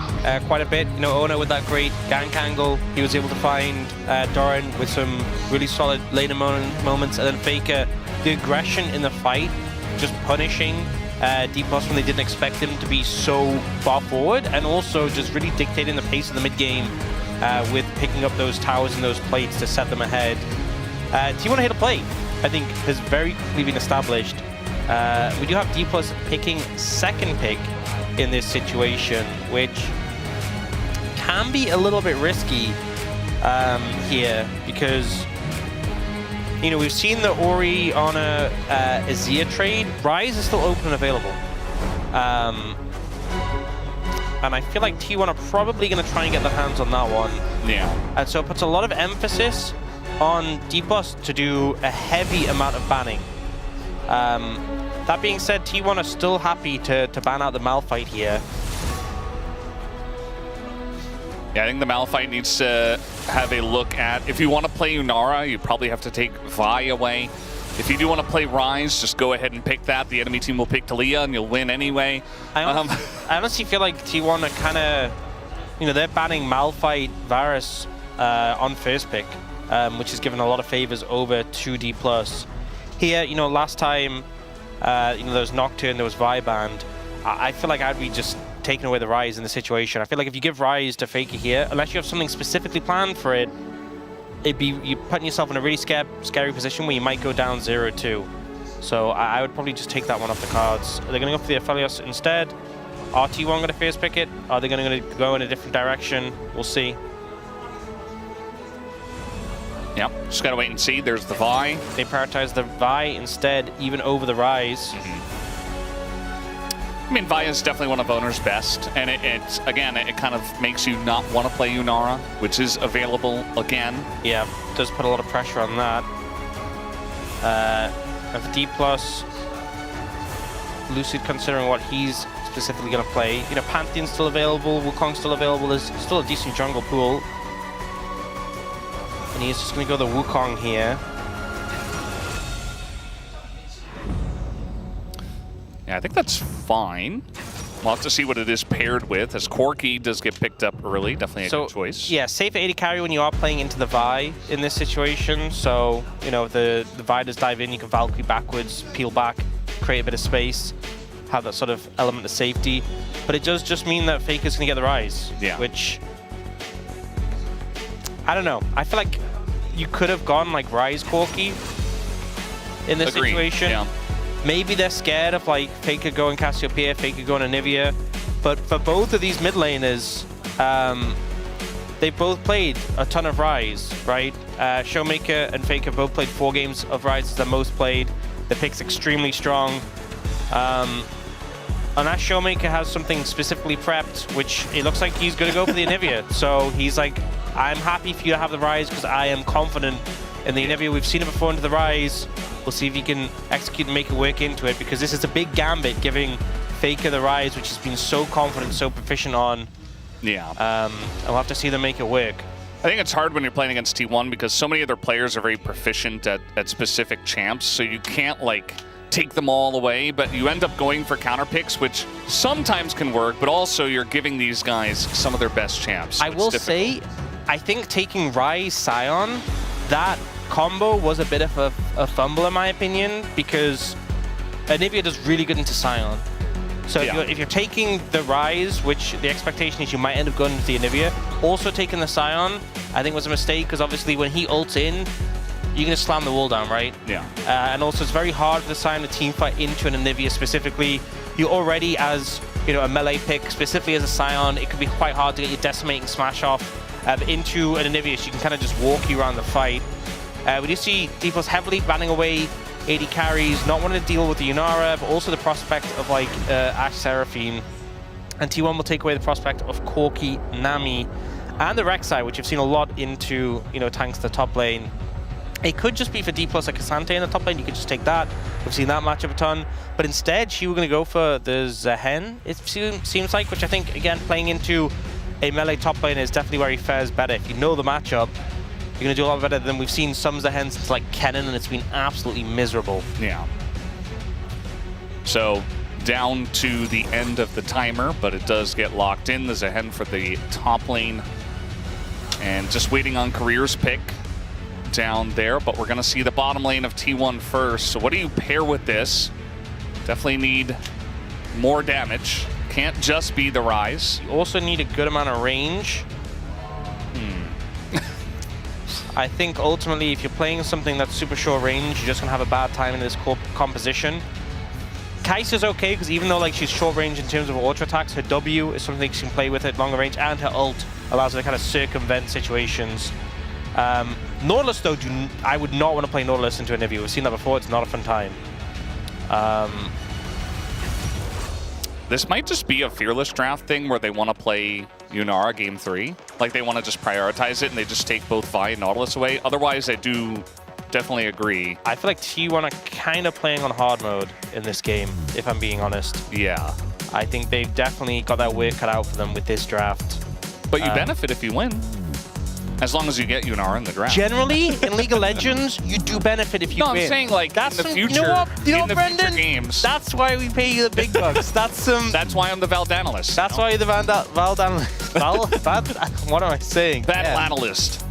quite a bit. You know, Ono with that great gank angle, he was able to find Doran with some really solid later moments, and then Faker, the aggression in the fight, just punishing D+ when they didn't expect him to be so far forward, and also just really dictating the pace of the mid game with picking up those towers and those plates to set them ahead. T1 here to play, I think, has very quickly been established. We do have D+ picking second pick in this situation, which can be a little bit risky here because, you know, we've seen the Ori on a Azir trade. Ryze is still open and available. And I feel like T1 are probably going to try and get their hands on that one. Yeah. And so it puts a lot of emphasis on D+ to do a heavy amount of banning. That being said, T1 are still happy to ban out the Malphite here. Yeah, I think the Malphite needs to have a look at, if you want to play Unara, you probably have to take Vi away. If you do want to play Ryze, just go ahead and pick that. The enemy team will pick Talia and you'll win anyway. I honestly feel like T1 are kind of, you know, they're banning Malphite, Varus on first pick, which has given a lot of favors over to D+. Here, you know, last time, you know, there was Nocturne, there was Vi banned. I feel like I'd be just taking away the Ryze in the situation. I feel like if you give Ryze to Faker here, unless you have something specifically planned for it, you're putting yourself in a really scary position where you might go down 0-2. So I would probably just take that one off the cards. They're going to go for the Aphelios instead. Are T1 going to first pick it? Are they going to go in a different direction? We'll see. Yep, just gotta wait and see. There's the Vi. They prioritize the Vi instead, even over the Ryze. I mean, Vi is definitely one of Owner's best, and it's again, it kind of makes you not want to play Unara, which is available again. Yeah, does put a lot of pressure on that. And for D+, Lucid considering what he's specifically going to play. You know, Pantheon's still available, Wukong's still available. There's still a decent jungle pool. And he's just going to go the Wukong here. Yeah, I think that's fine. We'll have to see what it is paired with, as Corki does get picked up early. Definitely a good choice. Yeah, safe 80 carry when you are playing into the Vi in this situation. So, you know, the Vi does dive in, you can Valkyrie backwards, peel back, create a bit of space, have that sort of element of safety. But it does just mean that Faker's going to get the Rise, which, I don't know. I feel like you could have gone like Rise Corki in this situation. Yeah. Maybe they're scared of like Faker going Cassiopeia, Faker going Anivia, but for both of these mid laners, they both played a ton of Rise, right? Showmaker and Faker both played 4 games of Rise as the most played. The pick's extremely strong. Unless Showmaker has something specifically prepped, which it looks like he's going to go for the Anivia. So he's like, I'm happy for you to have the Rise because I am confident in the Anivia. We've seen it before into the Rise. We'll see if he can execute and make it work into it, because this is a big gambit giving Faker the Rise, which he's been so confident, so proficient on. Yeah. I'll have to see them make it work. I think it's hard when you're playing against T1 because so many other players are very proficient at specific champs, so you can't like take them all away, but you end up going for counter picks, which sometimes can work, but also you're giving these guys some of their best champs. So I will say, I think taking Rise Sion, that combo was a bit of a fumble in my opinion, because Anivia does really good into Sion. So if you're taking the Rise, which the expectation is you might end up going into the Anivia, also taking the Sion, I think was a mistake, because obviously when he ults in, you're going to slam the wall down, right? Yeah. And also it's very hard for the Sion to teamfight into an Anivia specifically. You already, as you know, a melee pick, specifically as a Sion, it could be quite hard to get your decimating smash off into an Anivia, so you can kind of just walk you around the fight. We do see D+ heavily banning away 80 carries, not wanting to deal with the Yunara, but also the prospect of like Ashe Seraphine. And T1 will take away the prospect of Corki, Nami, and the Rek'Sai, which you've seen a lot into, you know, tanks the top lane. It could just be for D+ like Cassante in the top lane, you could just take that. We've seen that matchup a ton. But instead, she was going to go for the Zehen, it seems like, which I think, again, playing into a melee top lane is definitely where he fares better. If you know the matchup, you're going to do a lot better than we've seen some Zehens since like Kennen, and it's been absolutely miserable. Yeah. So down to the end of the timer, but it does get locked in. The Zehen for the top lane. And just waiting on Career's pick down there, but we're going to see the bottom lane of T1 first. So what do you pair with this? Definitely need more damage. Can't just be the Rise. You also need a good amount of range. I think ultimately if you're playing something that's super short range, you're just going to have a bad time in this composition. Kai'Sa's okay, because even though like she's short range in terms of auto attacks, her W is something she can play with at longer range, and her ult allows her to kind of circumvent situations. Nautilus though, I would not want to play Nautilus into Anivia. We've seen that before, it's not a fun time. This might just be a Fearless draft thing where they want to play Yunara game 3. Like they want to just prioritize it and they just take both Vi and Nautilus away. Otherwise, I do definitely agree. I feel like T1 are kind of playing on hard mode in this game, if I'm being honest. Yeah. I think they've definitely got their work cut out for them with this draft. But you benefit if you win. As long as you get Yunara in the draft. Generally, in League of Legends, you do benefit if you win. No, I'm saying like that's in the future, you know what, Brendan? Games. That's why we pay you the big bucks. That's That's why I'm the Valdanalyst. That's why you're the Valdanalyst. What am I saying? Valdanalyst.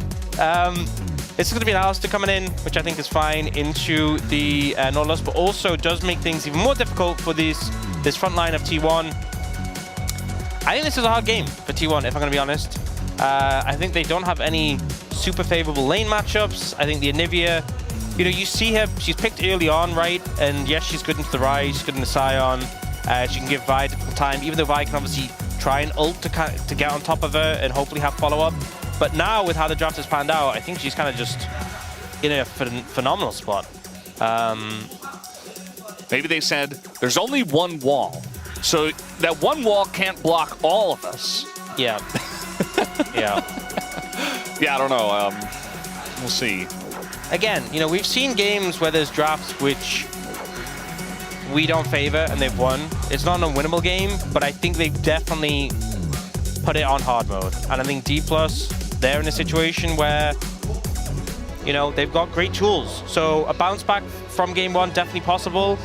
It's going to be an Alistair coming in, which I think is fine, into the Nautilus, but also does make things even more difficult for this front line of T1. I think this is a hard game for T1, if I'm going to be honest. I think they don't have any super favorable lane matchups. I think the Anivia, you know, you see her, she's picked early on, right? And yes, she's good into the Rise, she's good into Sion. She can give Vi difficult time, even though Vi can obviously try and ult to get on top of her and hopefully have follow-up. But now, with how the draft has panned out, I think she's kind of just in a phenomenal spot. Maybe they said, there's only one wall. So that one wall can't block all of us. Yeah. Yeah. Yeah, I don't know. We'll see. Again, you know, we've seen games where there's drafts which we don't favor and they've won. It's not an unwinnable game, but I think they've definitely put it on hard mode. And I think D+, they're in a situation where, you know, they've got great tools. So a bounce back from game 1, definitely possible.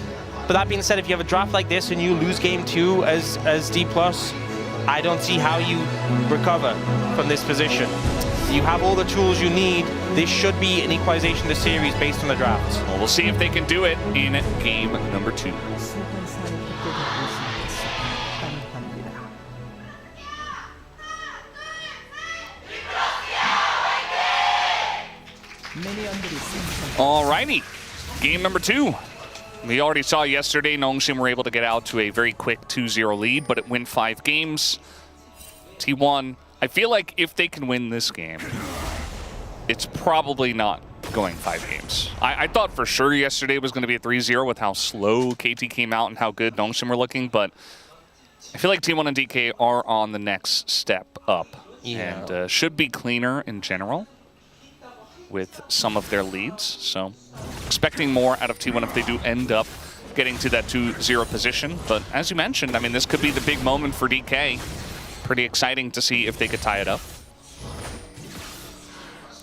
But that being said, if you have a draft like this and you lose game 2 as D+, I don't see how you recover from this position. You have all the tools you need. This should be an equalization of the series based on the drafts. Well, we'll see if they can do it in game number 2. Alrighty, game number 2. We already saw yesterday Nongshim were able to get out to a very quick 2-0 lead, but it win 5 games. T1, I feel like if they can win this game, it's probably not going 5 games. I thought for sure yesterday was going to be a 3-0 with how slow KT came out and how good Nongshim were looking, but I feel like T1 and DK are on the next step up and should be cleaner in general with some of their leads. So expecting more out of T1 if they do end up getting to that 2-0 position. But as you mentioned, I mean, this could be the big moment for DK. Pretty exciting to see if they could tie it up.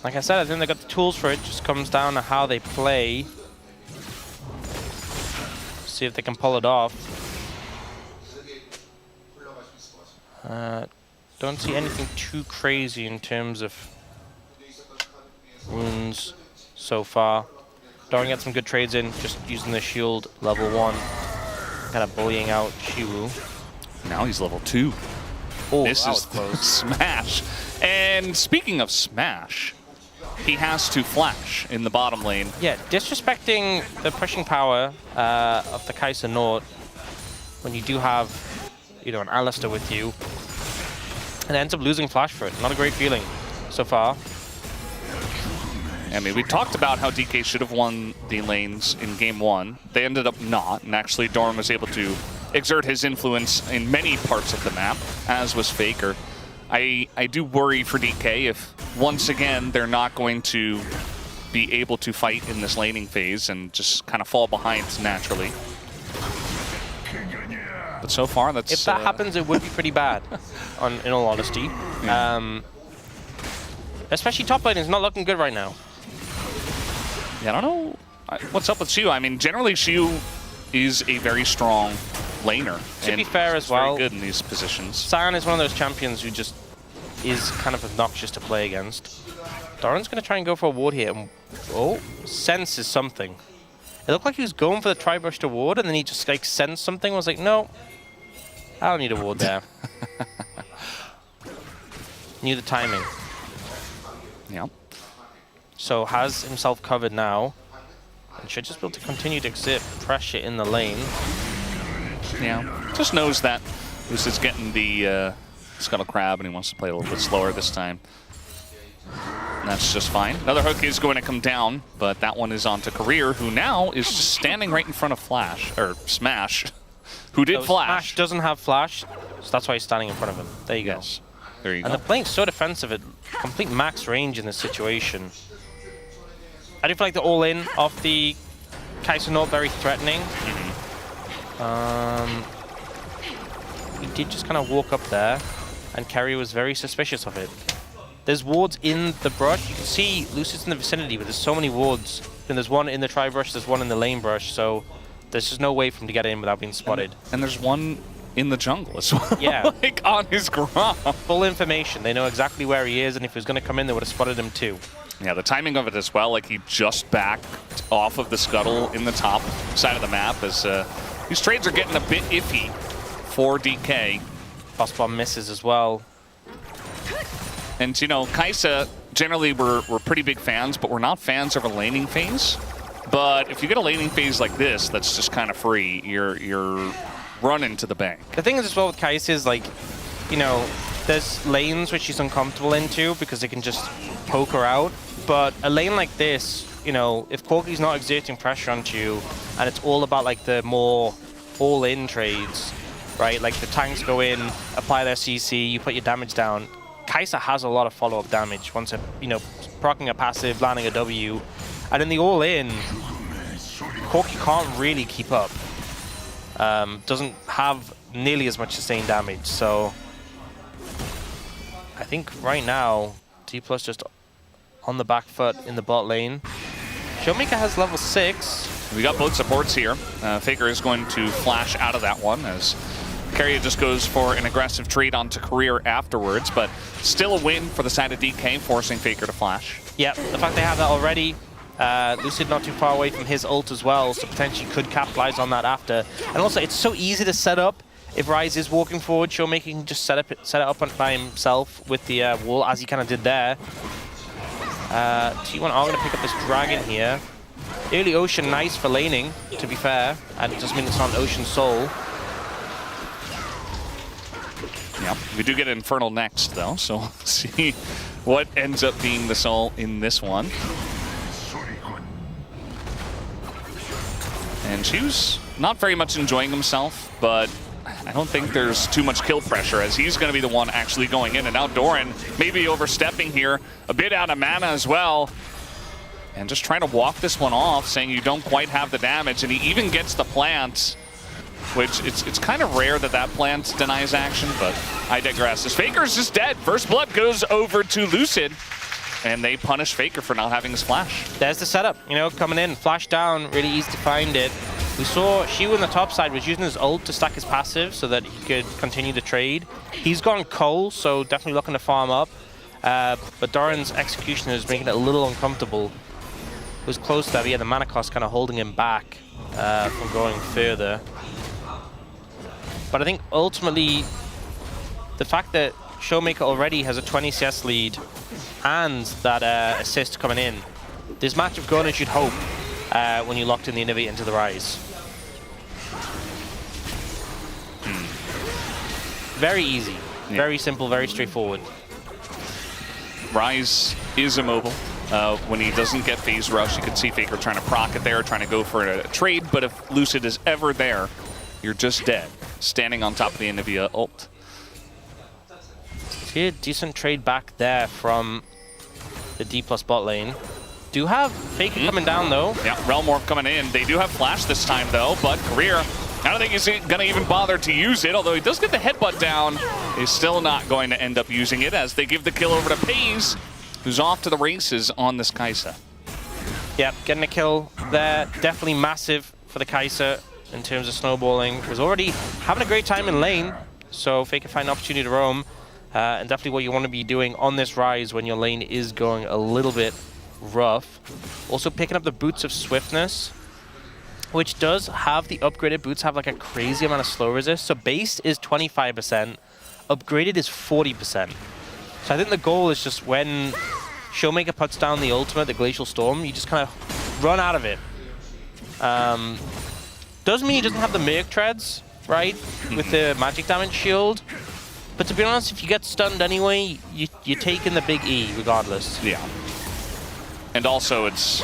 Like I said, I think they got the tools for it. Just comes down to how they play. See if they can pull it off. Don't see anything too crazy in terms of wounds so far. Doran got some good trades in, just using the shield level 1. Kind of bullying out Shiwu. Now he's level 2. Oh, this is close. Smash. And speaking of Smash, he has to flash in the bottom lane. Yeah, disrespecting the pushing power of the Kai'Sa Nord when you do have, you know, an Alistair with you, and ends up losing flash for it. Not a great feeling so far. I mean, we talked about how DK should have won the lanes in game 1. They ended up not, and actually Doran was able to exert his influence in many parts of the map, as was Faker. I do worry for DK if, once again, they're not going to be able to fight in this laning phase and just kind of fall behind naturally. But so far, that's... If that happens, it would be pretty bad, in all honesty. Especially top lane is not looking good right now. Yeah, I don't know what's up with Shiu. I mean, generally Shiu is a very strong laner. To be fair as well, very good in these positions. Sion is one of those champions who just is kind of obnoxious to play against. Doran's going to try and go for a ward here. Oh, senses something. It looked like he was going for the tri-brush to ward, and then he just like sensed something. I was like, no, I don't need a ward there. Knew the timing. Yeah. So has himself covered now, and should just be able to continue to exert pressure in the lane. Yeah, just knows that Lucid's getting the Scuttle Crab, and he wants to play a little bit slower this time. And that's just fine. Another hook is going to come down, but that one is onto Career, who now is just standing right in front of Flash, or Smash, who did flash. Smash doesn't have flash, so that's why he's standing in front of him. There you go. There you go. And they're playing so defensive at complete max range in this situation. I do feel like the all-in of the Kai'Sa Nord very threatening. He did just kind of walk up there, and Kerry was very suspicious of it. There's wards in the brush. You can see Lucid's in the vicinity, but there's so many wards. And there's one in the tri-brush, there's one in the lane brush, so there's just no way for him to get in without being spotted. And there's one in the jungle as well. Yeah. Like on his ground. Full information. They know exactly where he is, and if he was going to come in, they would have spotted him too. Yeah, the timing of it as well, like he just backed off of the scuttle in the top side of the map as these trades are getting a bit iffy for DK. Boss bomb misses as well. And you know, Kai'Sa, generally we're pretty big fans, but we're not fans of a laning phase. But if you get a laning phase like this, that's just kind of free, you're running to the bank. The thing is as well with Kai'Sa is like, you know, there's lanes which she's uncomfortable into because they can just poke her out. But a lane like this, you know, if Corki's not exerting pressure onto you, and it's all about like the more all-in trades, right? Like the tanks go in, apply their CC, you put your damage down. Kai'Sa has a lot of follow-up damage once, you know, proccing a passive, landing a W. And in the all-in, Corki can't really keep up. Doesn't have nearly as much sustained damage, so I think right now, D+ just on the back foot in the bot lane. Showmaker has level 6. We got both supports here. Faker is going to flash out of that one as Keria just goes for an aggressive trade onto Career afterwards, but still a win for the side of DK, forcing Faker to flash. Yeah, the fact they have that already, Lucid not too far away from his ult as well, so potentially could capitalize on that after. And also, it's so easy to set up. If Ryze is walking forward, Showmaker can just set it up by himself with the wall, as he kind of did there. T1 are going to pick up this dragon here. Early Ocean, nice for laning, to be fair, and it doesn't mean it's not an Ocean Soul. Yeah, we do get Infernal next, though, so we'll see what ends up being the soul in this one. And Chu's not very much enjoying himself, but I don't think there's too much kill pressure as he's going to be the one actually going in. And now Doran maybe overstepping here, a bit out of mana as well. And just trying to walk this one off, saying you don't quite have the damage. And he even gets the plant, which it's kind of rare that that plant denies action, but I digress. As Faker's just dead. First blood goes over to Lucid, and they punish Faker for not having his flash. There's the setup, you know, coming in, flash down, really easy to find it. We saw Shu on the top side was using his ult to stack his passive so that he could continue the trade. He's gone Cole, so definitely looking to farm up. But Doran's execution is making it a little uncomfortable. It was close to that, but yeah, the mana cost kind of holding him back from going further. But I think ultimately, the fact that Showmaker already has a 20 CS lead and that assist coming in, this matchup going as you'd hope when you locked in the Innovate into the Ryze. Very easy, very simple, very straightforward. Ryze is immobile. When he doesn't get phase rush, you can see Faker trying to proc it there, trying to go for a trade, but if Lucid is ever there, you're just dead, standing on top of the Innovia ult. See a decent trade back there from the D+ bot lane. Do have Faker coming down though. Yeah, Realm Warp coming in. They do have flash this time though, but Career, I don't think he's gonna even bother to use it, although he does get the headbutt down. He's still not going to end up using it as they give the kill over to Pays, who's off to the races on this Kai'Sa. Yep, getting a kill there. Definitely massive for the Kai'Sa in terms of snowballing. Was already having a great time in lane, so Faker find an opportunity to roam. And definitely what you want to be doing on this Ryze when your lane is going a little bit rough. Also picking up the Boots of Swiftness, which does have the upgraded boots have like a crazy amount of slow resist. So base is 25%, upgraded is 40%. So I think the goal is just when Showmaker puts down the ultimate, the Glacial Storm, you just kind of run out of it. Doesn't mean he doesn't have the Merc Treads, right? With the magic damage shield. But to be honest, if you get stunned anyway, you're taking the big E regardless. Yeah. And also it's,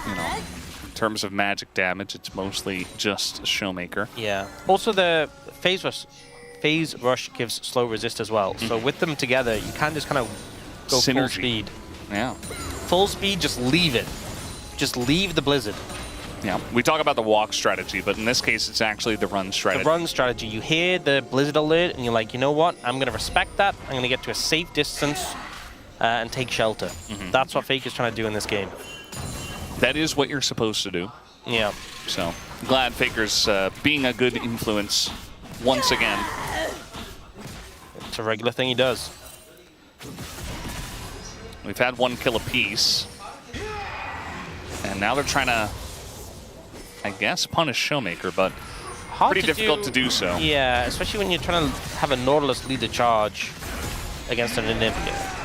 you know, in terms of magic damage, it's mostly just Showmaker. Yeah. Also the phase rush gives slow resist as well. So with them together, you can just kind of go Synergy. full speed. Yeah. Full speed, just leave it. Just leave the Blizzard. Yeah, we talk about the walk strategy, but in this case, it's actually the run strategy. The run strategy. You hear the Blizzard alert, and you're like, you know what? I'm going to respect that. I'm going to get to a safe distance and take shelter. That's what Faker's trying to do in this game. That is what you're supposed to do. Yeah. So, glad Faker's being a good influence once again. It's a regular thing he does. We've had one kill apiece. And now they're trying to, I guess, punish Showmaker, but pretty difficult to do so. Yeah, especially when you're trying to have a Nautilus lead the charge against an Inivia.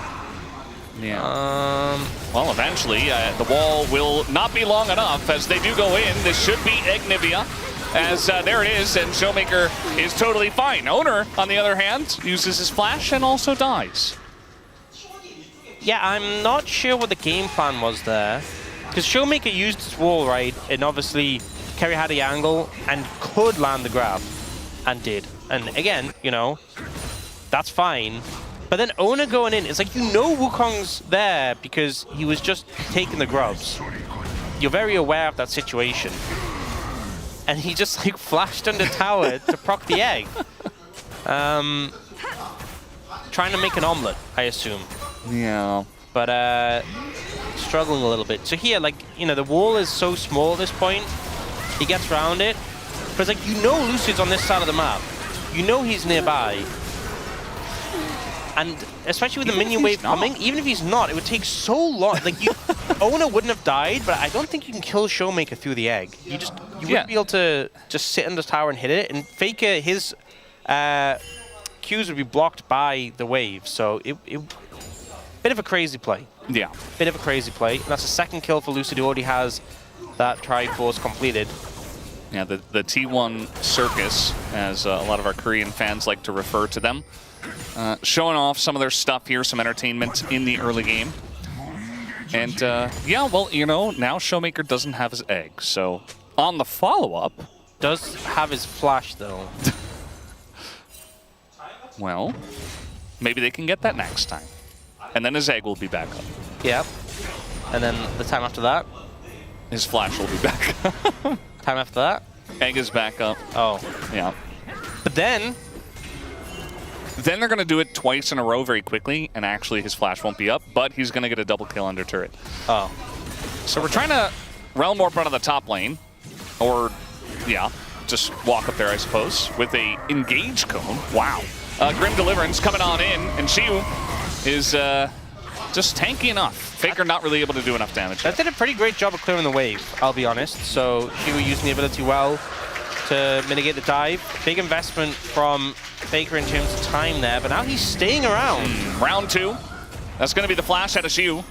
Yeah. Well, eventually, the wall will not be long enough as they do go in. This should be Ignivia, as there it is, and Showmaker is totally fine. Owner, on the other hand, uses his flash and also dies. Yeah, I'm not sure what the game plan was there. Because Showmaker used his wall, right, and obviously Keria had the angle and could land the grab, and did. And again, you know, that's fine. But then Owner going in, it's like, you know Wukong's there because he was just taking the grubs. You're very aware of that situation. And he just like flashed under tower to proc the egg. Trying to make an omelet, I assume. Yeah. But struggling a little bit. So here, like, you know, the wall is so small at this point He gets around it. But it's like, you know Lucid's on this side of the map. You know he's nearby. And especially with the minion wave coming, even if he's not, it would take so long. Like, Owner wouldn't have died, but I don't think you can kill Showmaker through the egg. You wouldn't be able to just sit in the tower and hit it. And Faker, his Qs would be blocked by the wave. So bit of a crazy play. Yeah. Bit of a crazy play. And that's a second kill for Lucid, who already has that Triforce completed. Yeah, the T1 circus, as a lot of our Korean fans like to refer to them. Showing off some of their stuff here, some entertainment in the early game. And yeah, well, you know, now Showmaker doesn't have his egg. So on the follow-up... Does have his flash, though. Well, maybe they can get that next time. And then his egg will be back up. Yep. And then the time after that? His flash will be back up. Time after that? Egg is back up. Oh. Yeah. But then they're going to do it twice in a row very quickly, and actually his flash won't be up, but he's going to get a double kill under turret. Oh. So we're trying to Realm Warp out of the top lane. Or, yeah, just walk up there, I suppose, with a engage cone. Wow. Grim Deliverance coming on in, and Shiu is just tanky enough. Faker not really able to do enough damage. That did a pretty great job of clearing the wave, I'll be honest. So Shiu using the ability well to mitigate the dive. Big investment from Faker in terms of time there, but now he's staying around. Round 2. That's going to be the flash out of Shiu.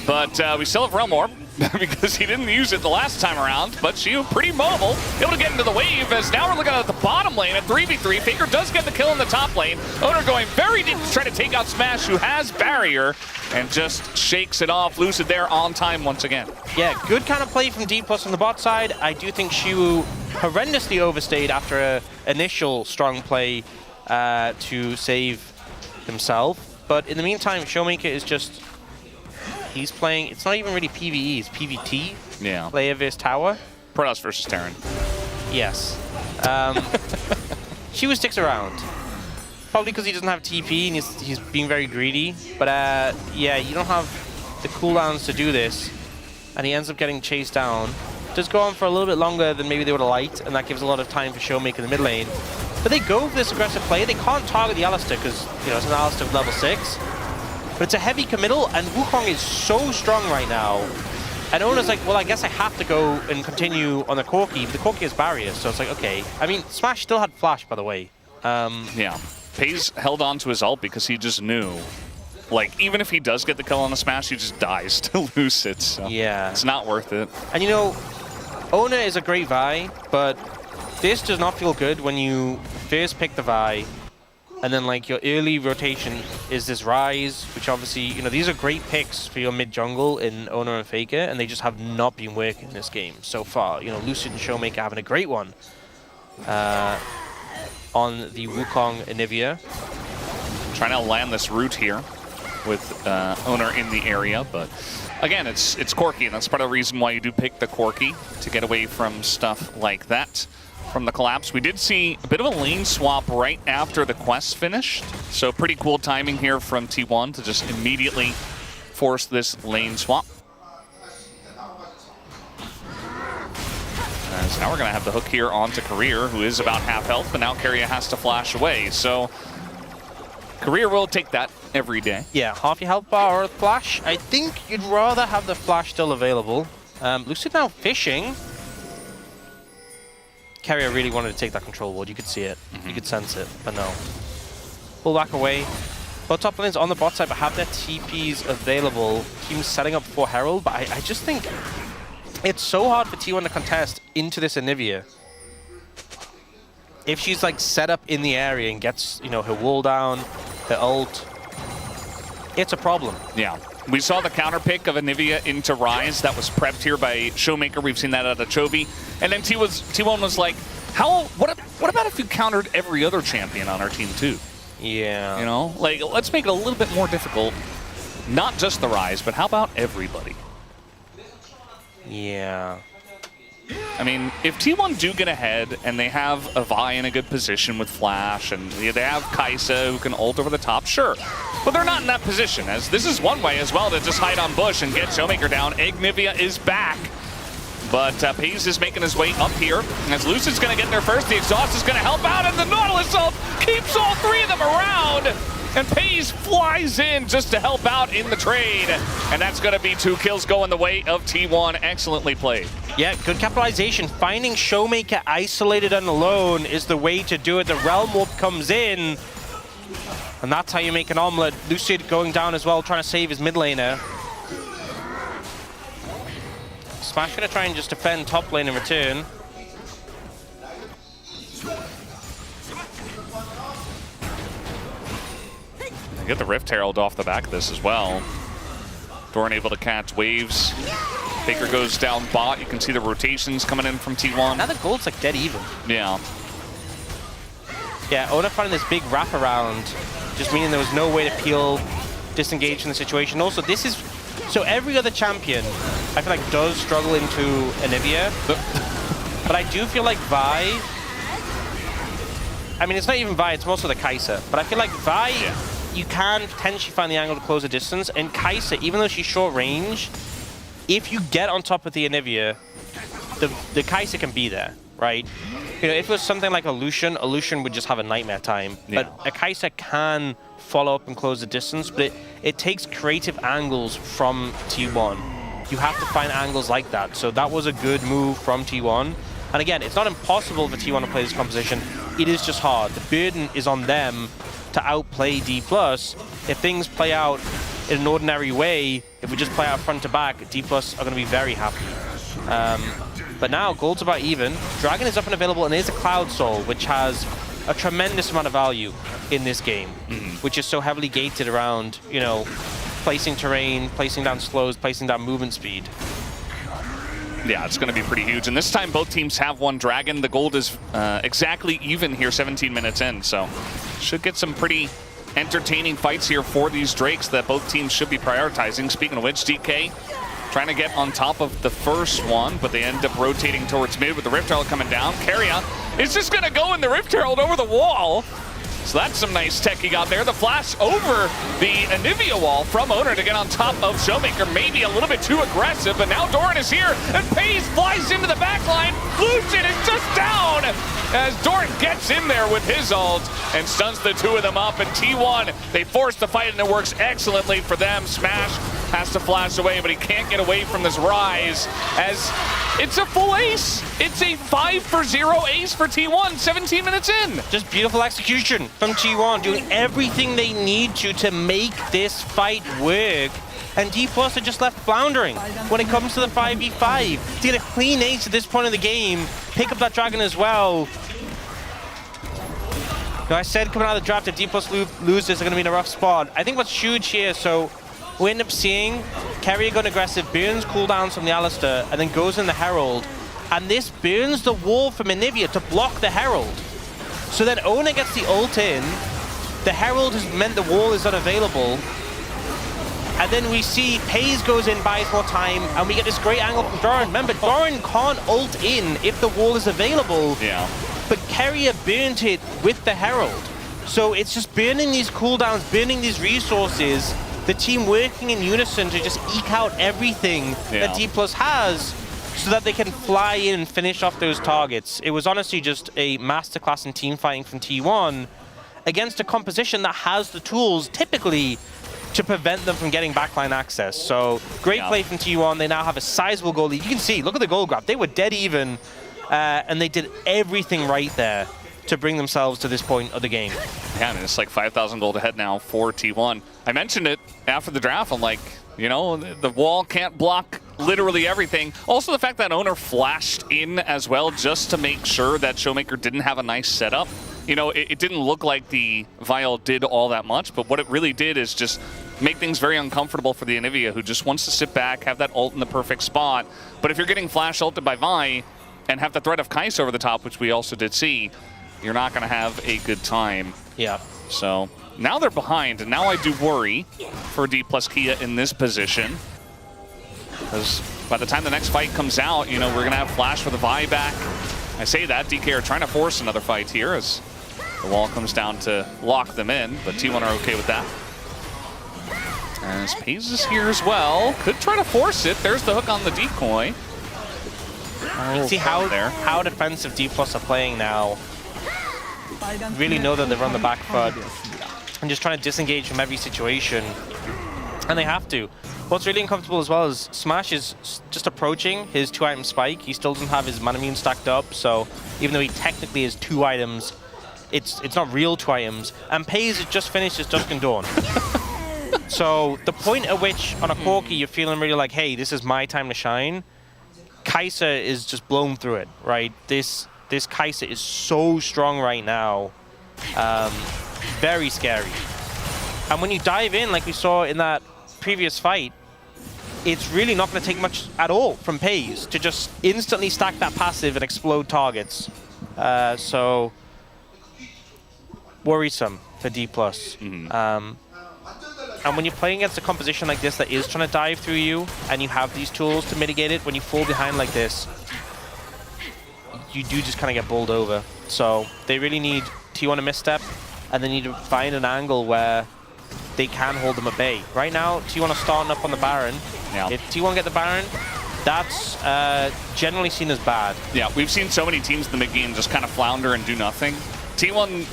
But we still have Realm Warp because he didn't use it the last time around. But Shiu pretty mobile, able to get into the wave, as now we're looking at the bottom lane at 3v3. Faker does get the kill in the top lane. Owner going very deep to try to take out Smash, who has barrier, and just shakes it off. Lucid there on time once again. Yeah, good kind of play from D+ on the bot side. I do think Shiu horrendously overstayed after an initial strong play to save himself. But in the meantime, Showmaker is just... He's playing, it's not even really PvE, it's PvT. Yeah. Player vs tower. Protoss versus Terran. Yes. Shiu sticks around. Probably because he doesn't have TP and he's being very greedy. But yeah, you don't have the cooldowns to do this. And he ends up getting chased down. Does go on for a little bit longer than maybe they would have liked, and that gives a lot of time for Showmaker in the mid lane. But they go for this aggressive play. They can't target the Alistar because, you know, it's an Alistar of level 6. But it's a heavy committal, and Wukong is so strong right now. And Owner's like, well, I guess I have to go and continue on the Corki. But the Corki has barriers, so it's like, okay. I mean, Smash still had flash, by the way. Yeah. Pays held on to his ult because he just knew. Like, even if he does get the kill on the Smash, he just dies to lose it. So yeah. It's not worth it. And you know, Owner is a great Vi, but this does not feel good when you first pick the Vi, and then like your early rotation is this Rise, which obviously, you know, these are great picks for your mid jungle in Owner and Faker, and they just have not been working in this game so far. You know, Lucid and Showmaker having a great one on the Wukong Anivia. Trying to land this root here with Owner in the area, but again, it's Corki, and that's part of the reason why you do pick the Corki, to get away from stuff like that. From the collapse, we did see a bit of a lane swap right after the quest finished, so pretty cool timing here from T1 to just immediately force this lane swap. As now we're going to have the hook here onto Career, who is about half health, but now Career has to flash away, so Career will take that every day. Yeah, half your health bar or flash. I think you'd rather have the flash still available. Lucid now fishing. Carrier really wanted to take that control ward. You could see it. You could sense it, but no. Pull back away. Both top lanes on the bot side, but have their TPs available. Teams setting up for Herald, but I just think it's so hard for T1 to contest into this Anivia. If she's like set up in the area and gets, you know, her wall down, her ult, it's a problem. Yeah. We saw the counter pick of Anivia into Rise that was prepped here by Showmaker. We've seen that out of Chovy. And then T1 was like, what about if you countered every other champion on our team too? Yeah. You know, like, let's make it a little bit more difficult. Not just the Rise, but how about everybody? Yeah. I mean, if T1 do get ahead and they have a Vi in a good position with Flash and they have Kaisa who can ult over the top, sure. But they're not in that position, as this is one way as well to just hide on bush and get Showmaker down. Ignivia is back. But Pays is making his way up here. As Lucid's going to get there first, the exhaust is going to help out, and the Nautilus ult keeps all three of them around. And Pays flies in just to help out in the trade. And that's going to be 2 kills going the way of T1. Excellently played. Yeah, good capitalization. Finding Showmaker isolated and alone is the way to do it. The Realm Warp comes in, and that's how you make an omelet. Lucid going down as well, trying to save his mid laner. Smash gonna try and just defend top lane in return. Get the Rift Herald off the back of this as well. Doran able to catch waves. Faker goes down bot. You can see the rotations coming in from T1. Now the gold's like dead even. Yeah. Yeah, Ona finding this big wraparound, just meaning there was no way to peel, disengage from the situation. Also, this is, so every other champion, I feel like does struggle into Anivia. But I do feel like Vi, I mean, it's not even Vi, it's also the Kai'Sa. But I feel like Vi, you can potentially find the angle to close the distance. And Kai'Sa, even though she's short range, if you get on top of the Anivia, the Kai'Sa can be there, right? You know, if it was something like a Lucian would just have a nightmare time. Yeah. But a Kai'Sa can follow up and close the distance, but it takes creative angles from T1. You have to find angles like that. So that was a good move from T1. And again, it's not impossible for T1 to play this composition. It is just hard. The burden is on them to outplay D+. If things play out in an ordinary way, if we just play out front to back, D+ are going to be very happy. But now, gold's about even. Dragon is up and available, and there's a Cloud Soul, which has a tremendous amount of value in this game, which is so heavily gated around, you know, placing terrain, placing down slows, placing down movement speed. Yeah, it's going to be pretty huge. And this time, both teams have one Dragon. The gold is exactly even here, 17 minutes in. So should get some pretty entertaining fights here for these Drakes that both teams should be prioritizing. Speaking of which, DK trying to get on top of the first one, but they end up rotating towards mid with the Rift Herald coming down. Keria is just going to go in the Rift Herald over the wall. So that's some nice tech he got there. The flash over the Anivia wall from Owner to get on top of Showmaker. Maybe a little bit too aggressive, but now Doran is here, and Pays flies into the backline. Lucid is just down as Doran gets in there with his ult and stuns the two of them up. And T1, they force the fight, and it works excellently for them. Smash has to flash away, but he can't get away from this rise as it's a full ace. It's a 5-for-0 ace for T1, 17 minutes in. Just beautiful execution from T1, doing everything they need to make this fight work. And D+ are just left floundering when it comes to the 5v5. To get a clean ace at this point of the game, pick up that Dragon as well. Now, I said coming out of the draft, if D+ loses, they're going to be in a rough spot. I think what's huge here, so we end up seeing Keria going aggressive, burns cooldowns from the Alistar, and then goes in the Herald. And this burns the wall from Anivia to block the Herald. So then Ona gets the ult in, the Herald has meant the wall is unavailable, and then we see Pays goes in, buys more time, and we get this great angle from Doran. Remember, Doran can't ult in if the wall is available, but Keria burnt it with the Herald. So it's just burning these cooldowns, burning these resources, the team working in unison to just eke out everything that D+ has so that they can fly in and finish off those targets. It was honestly just a masterclass in team fighting from T1 against a composition that has the tools, typically, to prevent them from getting backline access. So great play from T1. They now have a sizable goal lead. You can see, look at the goal graph. They were dead even, and they did everything right there to bring themselves to this point of the game. Yeah, I mean, it's like 5,000 gold ahead now for T1. I mentioned it after the draft. I'm like, you know, the wall can't block literally everything. Also, the fact that Owner flashed in as well just to make sure that Showmaker didn't have a nice setup. You know, it didn't look like the Vial did all that much, but what it really did is just make things very uncomfortable for the Anivia, who just wants to sit back, have that ult in the perfect spot. But if you're getting flash ulted by Vi and have the threat of Kai'Sa over the top, which we also did see, you're not going to have a good time. Yeah. So now they're behind, and now I do worry for D+ Kia in this position. Because by the time the next fight comes out, you know, we're going to have Flash for the Vi back. I say that, DK are trying to force another fight here as the wall comes down to lock them in, but T1 are okay with that. As Pays is here as well. Could try to force it. There's the hook on the decoy. You can see how defensive D Plus are playing now. Really know that they're on the back foot and just trying to disengage from every situation. And they have to. What's really uncomfortable as well is Smash is just approaching his 2-item spike. He still doesn't have his Manamune stacked up, so even though he technically has 2 items, it's not real 2 items. And Pays has just finished his Dusk and Dawn. So the point at which on a Corki you're feeling really like, hey, this is my time to shine, Kai'Sa is just blown through it, right? This Kai'Sa is so strong right now. Very scary. And when you dive in, like we saw in that previous fight, it's really not going to take much at all from Pays to just instantly stack that passive and explode targets. So worrisome for D+. And when you're playing against a composition like this that is trying to dive through you, and you have these tools to mitigate it, when you fall behind like this, you do just kind of get bowled over. So they really need T1 to misstep, and they need to find an angle where they can hold them at bay. Right now, T1 are starting up on the Baron. Yeah. If T1 get the Baron, that's generally seen as bad. Yeah, we've seen so many teams in the mid-game just kind of flounder and do nothing. T1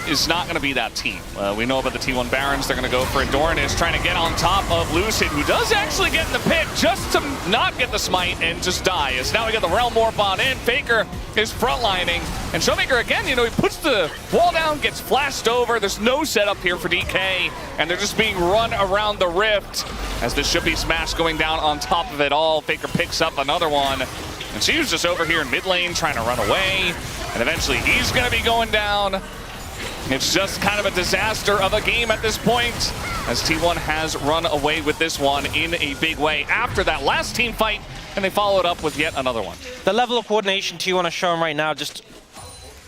is not going to be that team. We know about the T1 Barons. They're going to go for it. Doran is trying to get on top of Lucid, who does actually get in the pit just to not get the smite and just die. As now we got the Realm Warp on in. Faker is frontlining. And Showmaker again, you know, he puts the wall down, gets flashed over. There's no setup here for DK, and they're just being run around the rift as this should be Smash going down on top of it all. Faker picks up another one. And she was just over here in mid lane trying to run away. And eventually he's going to be going down. It's just kind of a disaster of a game at this point, as T1 has run away with this one in a big way after that last team fight, and they followed up with yet another one. The level of coordination T1 are showing right now, just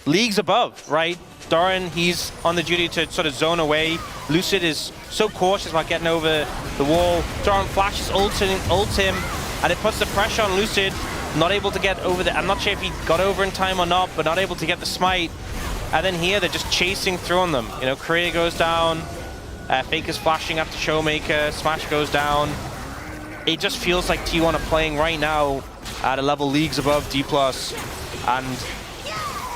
leagues above, right? Doran, he's on the duty to sort of zone away. Lucid is so cautious about getting over the wall. Doran flashes, ults him, and it puts the pressure on Lucid. Not able to get over I'm not sure if he got over in time or not, but not able to get the smite. And then here, they're just chasing through on them. You know, Korea goes down, Faker's flashing after Showmaker, Smash goes down. It just feels like T1 are playing right now at a level leagues above D+. And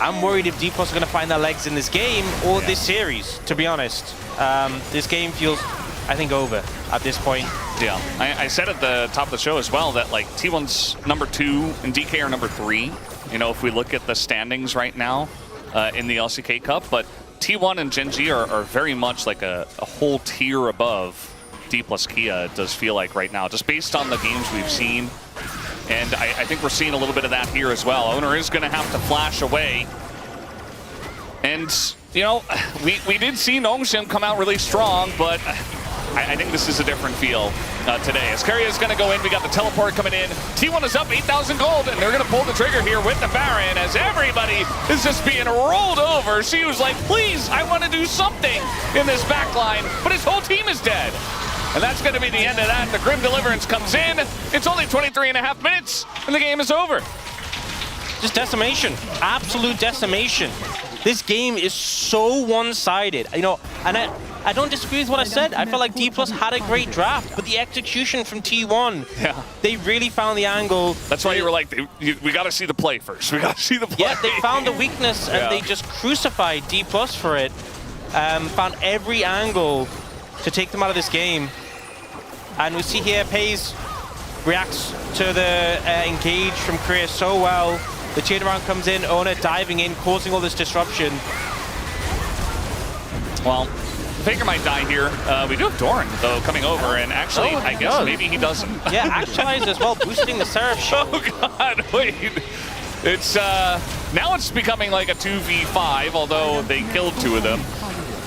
I'm worried if D+ are going to find their legs in this game or this series, to be honest. This game feels, I think, over at this point. Yeah, I said at the top of the show as well that like T1's number 2 and DK are number 3. You know, if we look at the standings right now, in the LCK Cup, but T1 and Gen G are very much like a whole tier above D plus Kia, it does feel like right now, just based on the games we've seen. And I think we're seeing a little bit of that here as well. Owner is going to have to flash away. And, you know, we did see Nongshim come out really strong, but I think this is a different feel today. As Keria is going to go in, we got the teleport coming in. T1 is up 8,000 gold, and they're going to pull the trigger here with the Baron as everybody is just being rolled over. She was like, please, I want to do something in this backline, but his whole team is dead. And that's going to be the end of that. The Grim Deliverance comes in. It's only 23.5 minutes, and the game is over. Just decimation, absolute decimation. This game is so one-sided, you know, and I don't disagree with what I said. I felt like D+ had a great draft, but the execution from T1, they really found the angle. That's why you were like, we got to see the play first. We got to see the play. Yeah, they found the weakness, and they just crucified D+ for it. Found every angle to take them out of this game. And we see here, Pays reacts to the engage from Korea so well. The chain around comes in, Ona diving in, causing all this disruption. Well, Faker might die here. We do have Doran, though, coming over, and actually, I guess maybe he doesn't. Yeah, actualized as well, boosting the Seraph shield. Oh, God, wait. It's, now it's becoming like a 2v5, although they killed 2 of them.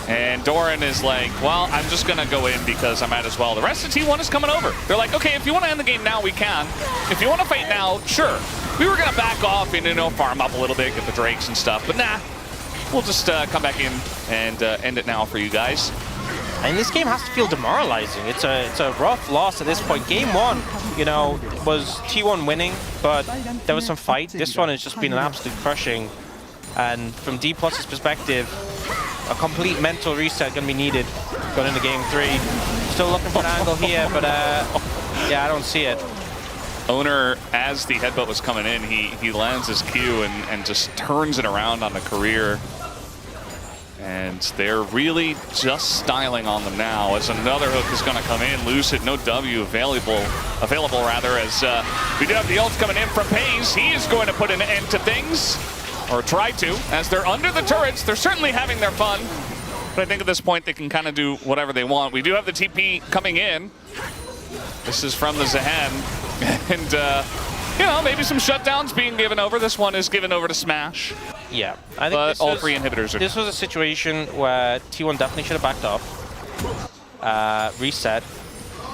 And Doran is like, well, I'm just going to go in because I might as well. The rest of T1 is coming over. They're like, okay, if you want to end the game now, we can. If you want to fight now, sure. We were going to back off and, you know, farm up a little bit, get the Drakes and stuff, but nah. We'll just come back in and end it now for you guys. And this game has to feel demoralizing. It's a rough loss at this point. Game 1, you know, was T1 winning, but there was some fight. This one has just been an absolute crushing. And from D+'s perspective, a complete mental reset going to be needed going into game 3. Still looking for an angle here, but yeah, I don't see it. Owner, as the headbutt was coming in, he lands his Q and just turns it around on the career. And they're really just styling on them now as another hook is going to come in. Lucid, no W available rather, as we do have the ult coming in from Pays. He is going to put an end to things, or try to, as they're under the turrets. They're certainly having their fun, but I think at this point they can kind of do whatever they want. We do have the TP coming in. This is from the Zahan, and you know, maybe some shutdowns being given over. This one is given over to Smash. Yeah, I think but all three inhibitors are. This was a situation where T1 definitely should have backed off, reset,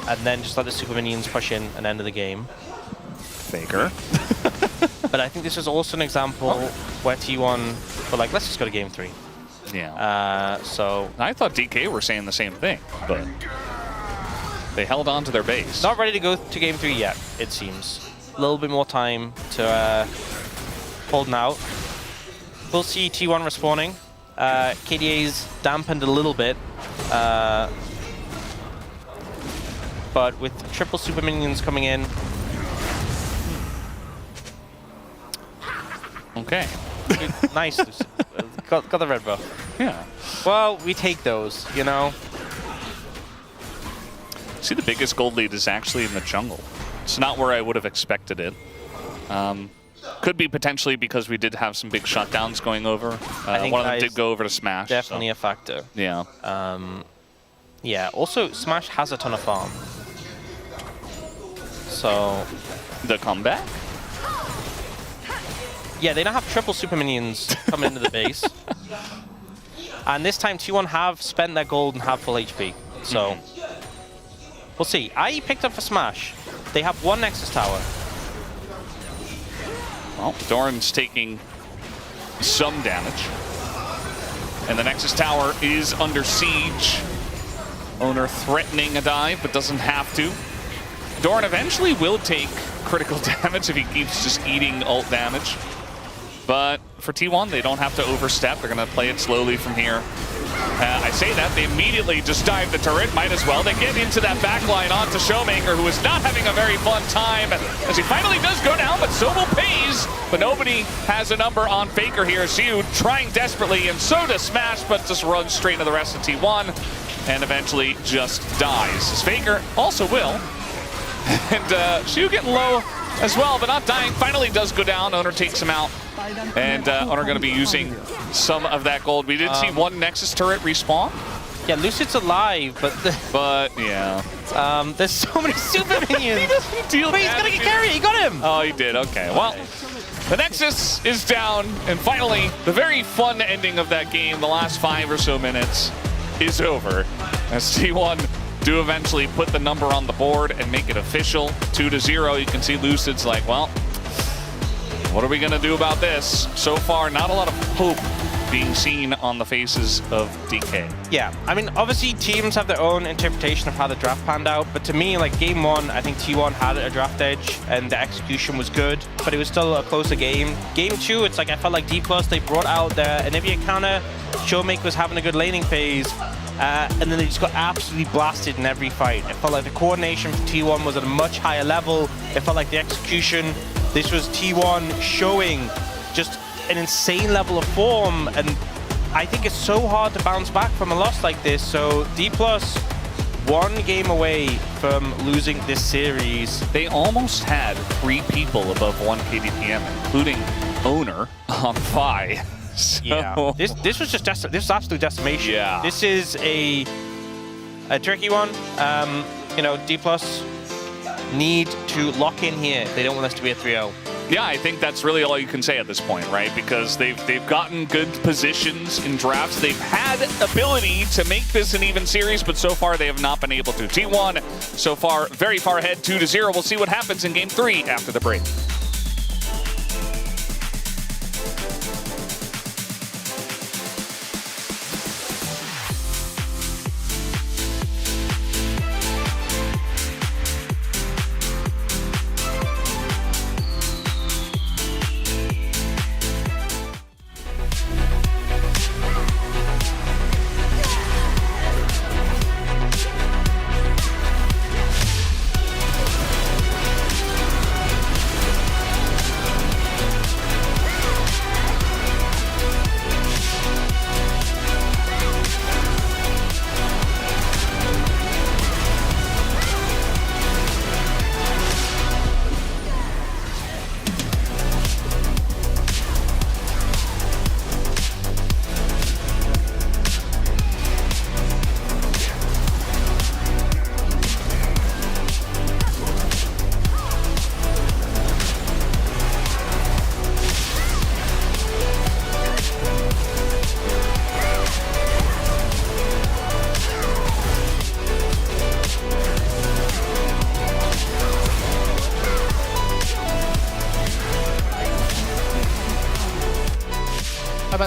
and then just let the super minions push in and end of the game. Faker. But I think this was also an example where T1 were like, let's just go to game 3. Yeah. So I thought DK were saying the same thing, but they held on to their base. Not ready to go to game 3 yet, it seems. A little bit more time to holding out. We'll see T1 respawning. KDA's dampened a little bit. But with triple super minions coming in. Okay. Nice. got the red buff. Yeah. Well, we take those, you know. See, the biggest gold lead is actually in the jungle. It's not where I would have expected it. Could be potentially because we did have some big shutdowns going over. One of them did go over to Smash. Definitely a factor. Yeah. Yeah, also Smash has a ton of farm. So... The comeback? Yeah, they now have triple super minions coming into the base. And this time T1 have spent their gold and have full HP. So... We'll see. IE picked up for Smash. They have one Nexus Tower. Well, Doran's taking some damage. And the Nexus Tower is under siege. Owner threatening a dive, but doesn't have to. Doran eventually will take critical damage if he keeps just eating ult damage. But for T1, they don't have to overstep. They're going to play it slowly from here. I say that, they immediately just dive the turret, might as well. They get into that backline onto Showmaker, who is not having a very fun time, as he finally does go down, but so will Pays. But nobody has a number on Faker here. Xiu trying desperately, and so does Smash, but just runs straight into the rest of T1, and eventually just dies. As Faker also will. And Xiu getting low as well, but not dying. Finally does go down. Owner takes him out. And Owner going to be using some of that gold. We did see one Nexus turret respawn. Yeah, Lucid's alive, but yeah. There's so many super minions. He doesn't deal Wait, he's gonna get carried. He got him. Oh, he did. Okay. Well, the Nexus is down, and finally, the very fun ending of that game, the last 5 or so minutes, is over. As T1 do eventually put the number on the board and make it official, 2-0. You can see Lucid's like, well, what are we going to do about this? So far, not a lot of hope being seen on the faces of DK. Yeah, I mean, obviously teams have their own interpretation of how the draft panned out, but to me, like game 1, I think T1 had a draft edge and the execution was good, but it was still a closer game. Game 2, it's like I felt like D+, they brought out their Anivia counter, Showmaker was having a good laning phase, and then they just got absolutely blasted in every fight. It felt like the coordination for T1 was at a much higher level. It felt like the execution, this was T1 showing just an insane level of form, and I think it's so hard to bounce back from a loss like this. So D+, 1 game away from losing this series. They almost had 3 people above 1 KDPM, including Owner on Phi. So. Yeah, this was just this was absolute decimation. Yeah, this is a tricky one. You know, D+ need to lock in here. They don't want this to be a 3-0. Yeah, I think that's really all you can say at this point, right? Because they've gotten good positions in drafts. They've had ability to make this an even series, but so far they have not been able to. T1 so far very far ahead, 2-0. We'll see what happens in game 3 after the break.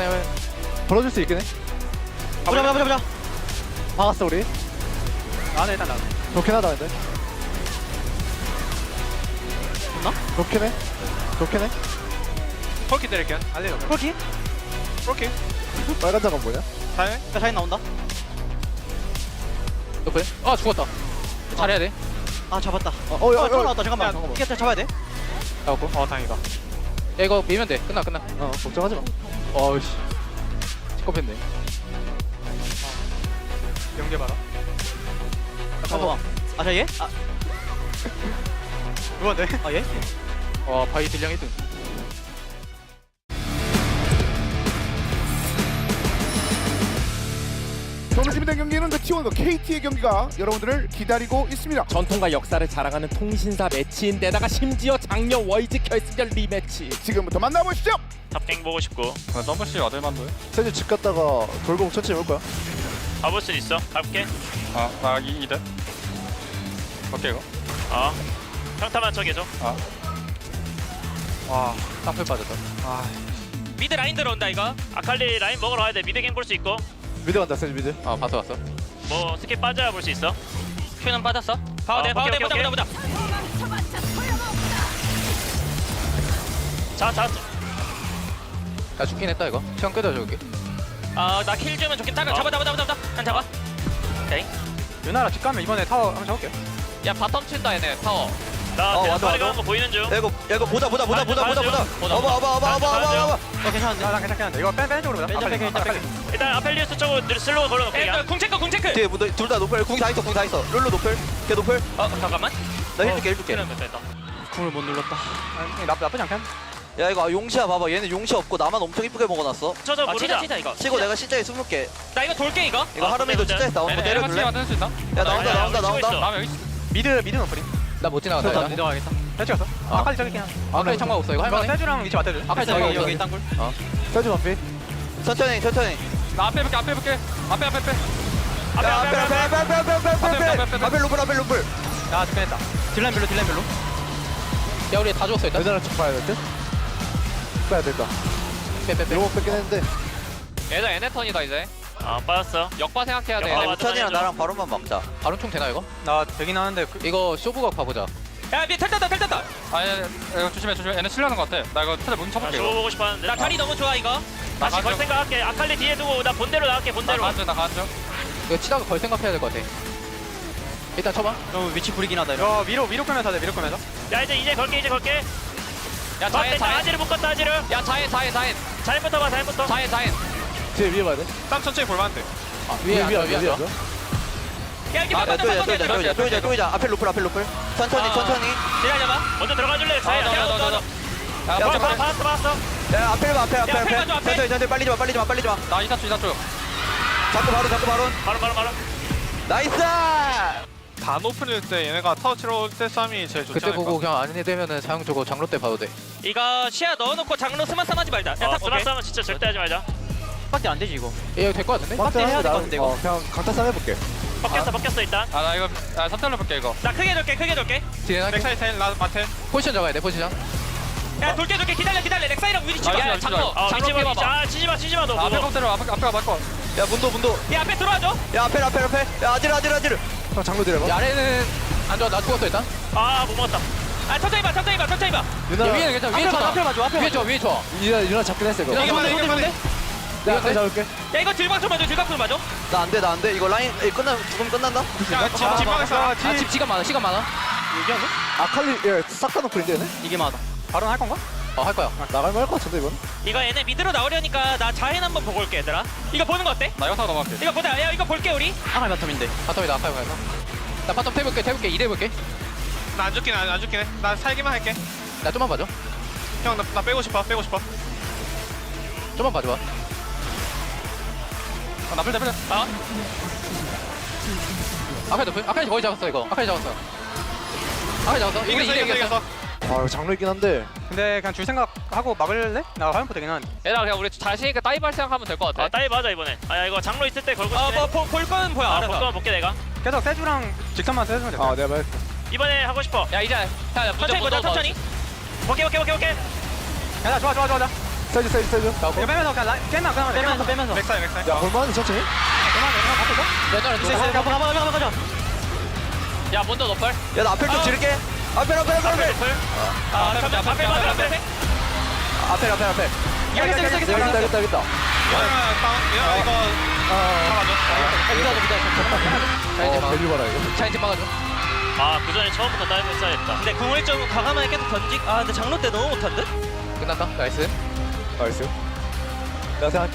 해봐. 벌어줄 수 있긴 해. 보자. 막았어 우리. 나는 일단 나. 좋긴 하다 근데. 됐나? 좋긴 해. 폴키 때릴게. 알레요. 폴키? 빨간 장은 뭐냐? 자인 나온다. 옆에. 아 죽었다. 잘해야 돼. 아 잡았다. 야, 나왔다. 잠깐만. 이게 잡아야 돼. 잡았고. 다행이다. 야 이거 밀면 돼. 끝나. 걱정하지 마. 어이씨. 시겁했네. 연계 봐라. 잠깐만. 자 얘? 누구한테? 얘? 와 바이 딜량 1등. 오늘 준비된 경기는 그 T1과 KT의 경기가 여러분들을 기다리고 있습니다. 전통과 역사를 자랑하는 통신사 매치인데다가 심지어 작년 월드 결승전 리매치. 지금부터 만나보시죠. 탑갱 보고 싶고. 서버씨 아들만도 해? 세주 집 갔다가 돌고 천천히 올 거야. 가볼 수 있어? 갈게. 나 2대. 오케이 이거. 평타만 쳐계줘. 와 쌍풀 빠졌다. 미드 라인 들어온다 이거. 아칼리 라인 먹으러 가야 돼. 미드 갱 볼 수 있고. 미드 간다 세주 미드. 봤어. 뭐 스킬 빠져야 볼 수 있어. 큐는 빠졌어? 파워대 보자. 자. 나 죽긴 했다 이거. 시간 끄자 줄게. 나 킬 주면 좋겠다. 잡아. 한 잡아. 오케이. 유나라 집 가면 이번에 타워 한번 잡을게. 야 바텀 친다 얘네 타워. 나 와도. 빨리 가는 거 보이는 중. 야 이거 보자. 어봐. 괜찮은데? 나 괜찮긴 이거 뺀 쪽으로 보자. 빼. 일단 아펠리우스 쪽으로 슬로우 걸어놓게. 궁 체크. 뒤에 둘 다 노플. 궁 다 있어. 룰루 노플. 걔 노플. 잠깐만. 나 힐 줄게. 됐다. 궁을 못 눌렀다. 나쁘지 않긴. 야 이거 용시야 봐봐. 얘는 용시 없고 나만 엄청 이쁘게 먹어놨어. 쳐서 모르자. 치자 이거. 치고 내가 진짜에 숨을게. 나 이거 돌게 이거. 이거 하루미도 진짜 했다. 한번 때려줄래? 야 나온다. 미드 노플이. 나 못 지나간다. 일단 미드 가야겠다. 해치 갔어. 아칼리 저기 그냥. 아칼리 창마 없어. 이거 할만해. 세주랑 위치 맞대줘. 아칼리 창마 없어. 여기 땅굴. 세주 반피. 천천히. 나 앞에 볼게. 앞에. 앞에 로플. 야 죽긴 했다. 딜라인 별로. 야 우리 다 죽었어 일단. 얘들아 쭉 봐야 될 듯? 빼야 될까? 빼. 로봇 뺏긴 했는데. 얘들 에네턴이다 이제. 빠졌어. 역바 생각해야 돼. 역바. 우찬이랑 나랑 바로만 막자. 바로 총 되나 이거? 나 되긴 하는데 이거 쇼부각 봐보자. 야 밑에 탈탔다. 이거 조심해. 얘네 칠라는 것 같아. 나 이거 차례 문 쳐볼게. 주워 보고 싶었는데. 나 자리 너무 좋아 이거. 다시 가죠. 걸 생각할게. 아칼리 뒤에 두고 나 본대로 나갈게. 본대로. 나 간죠. 이거 치다가 걸 생각해야 될 것 같아. 일단 쳐봐. 너무 위치 부리긴 하다. 이거 위로 끄면서 하자. 위로 끄면서. 야 이제 걸게. 야 자인. 아지를 묶었다 아지를. 야 자인. 자인부터 봐. 자인. 뒤에 위에 봐야 돼. 땀 천천히 볼만한데. 위에 앉아. 야 이게 또 앞에 로플. 천천히. 기다려봐. 먼저 들어가 줄래? 자인. 봤어. 야 앞에 봐. 천천히 빨리 좀 와. 나 이사 쪽. 잡고 바로. 나이스! 다 높을 때 얘네가 타워 치러 올 때 싸움이 제일 좋지 그때 않을까? 보고 그냥 아닌 애 되면은 사용 저거 장로 때 봐도 돼. 이거 시야 넣어놓고 장로 스마싸움 하지 말자. 야 스마싸움은 진짜 절대 하지 말자. 밖에 안 되지 이거. 이거 될 것 같은데? 빡대 해야 될 것 같은데 이거. 그냥 강타 싸움 해볼게. 바뀌었어 일단. 나 이거 선택로 볼게 이거. 나 크게 돌게. 뒤에 나 넥사이 테일 나 마텔. 포지션 잡아야 돼 포지션. 야 돌게 기다려. 렉사이랑 위치 치봐. 야 장로. 위치 봐. 치지마 너. 앞에 컴퓨터 앞에 맞고. 야 문도. 야 앞에 들어와줘. 야 앞에. 야 아지르. 형 장로 들어봐. 아래는 안 좋아. 나 죽었어 일단. 못 먹었다. 천천히 봐. 위에는 괜찮아. 위에 좋아. 앞에 봐줘. 위에 좋아. 유나 잡긴 했어 이거. 이게 뭔데? 내가 앞에 잡을게. 야 이거 질박좀 맞아. 나 안 돼. 이거 라인 죽으면 끝난다. 집방에서 집 시간 많아. 얘기하네? 아칼리 싹 다 노플인데 얘네? 이게 맞아. 바로 할 건가? 할 거야. 나갈만 할 것 같은데 이번. 이거 얘네 미드로 나오려니까 나 자인 한번 보고 올게 얘들아. 이거 보는 거 어때? 나 이거 타고 넘어갈게. 이거 보자. 야 이거 볼게 우리. 아갈 바텀인데. 바텀이다 아칼리 가서. 나 바텀 태볼게. 이래볼게. 나 안 죽긴 해. 나 살기만 할게. 나 좀만 봐줘. 형 나 빼고 싶어. 좀만 봐줘. 나 풀자. 아칼리 거의 잡았어 이거. 아칼리 잡았어. 이겼어. 아 장로 있긴 한데. 근데 그냥 줄 생각하고 막을래? 나 화면포 되긴 하는데. 얘들아 그냥 우리 자신 있게 다이브 할 생각하면 될 것 같아. 다이브 하자 이번에. 야 이거 장로 있을 때 걸고 싶네. 볼 거는 보여. 볼 거는 볼게 내가. 계속 세주랑 직선만 세주면 될 거야. 내가 말했어. 이번에 하고 싶어. 야 이제 야 천천히 보자. 볼게. 야 좋아. 사이즈. 빼면서 빼면서. 백사이. 야, 볼만한데 천천히. 가자. 야, 먼저 너플. 야, 나 앞에 좀 지를게. 앞에. 앞에. 알겠다. 밸류 봐라 이거. 차인지 막아줘. 그 전에 처음부터 다이브 했어야겠다. 근데 궁을 좀 과감하게 계속 근데 장로 때 너무 못한 듯? 끝났다. 나이스. 나 생각.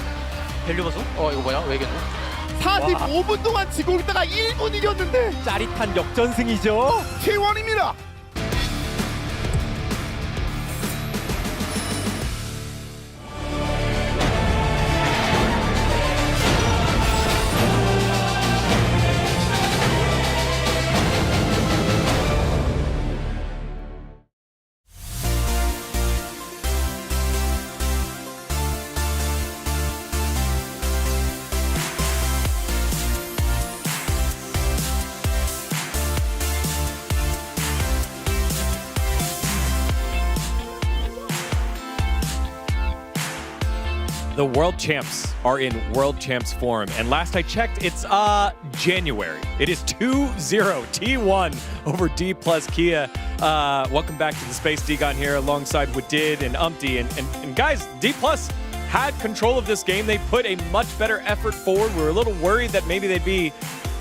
밸류 보수? 이거 뭐냐? 왜 이겼노? 45분 동안 지고 있다가 1분 이겼는데 짜릿한 역전승이죠. T1입니다. The world champs are in world champs form, and last I checked, it's January. It is 2-0 T1 over D plus Kia. Welcome back to the space. Degon here alongside Wadid and Umpty, and guys, D plus had control of this game. They put a much better effort forward. We were a little worried that maybe they'd be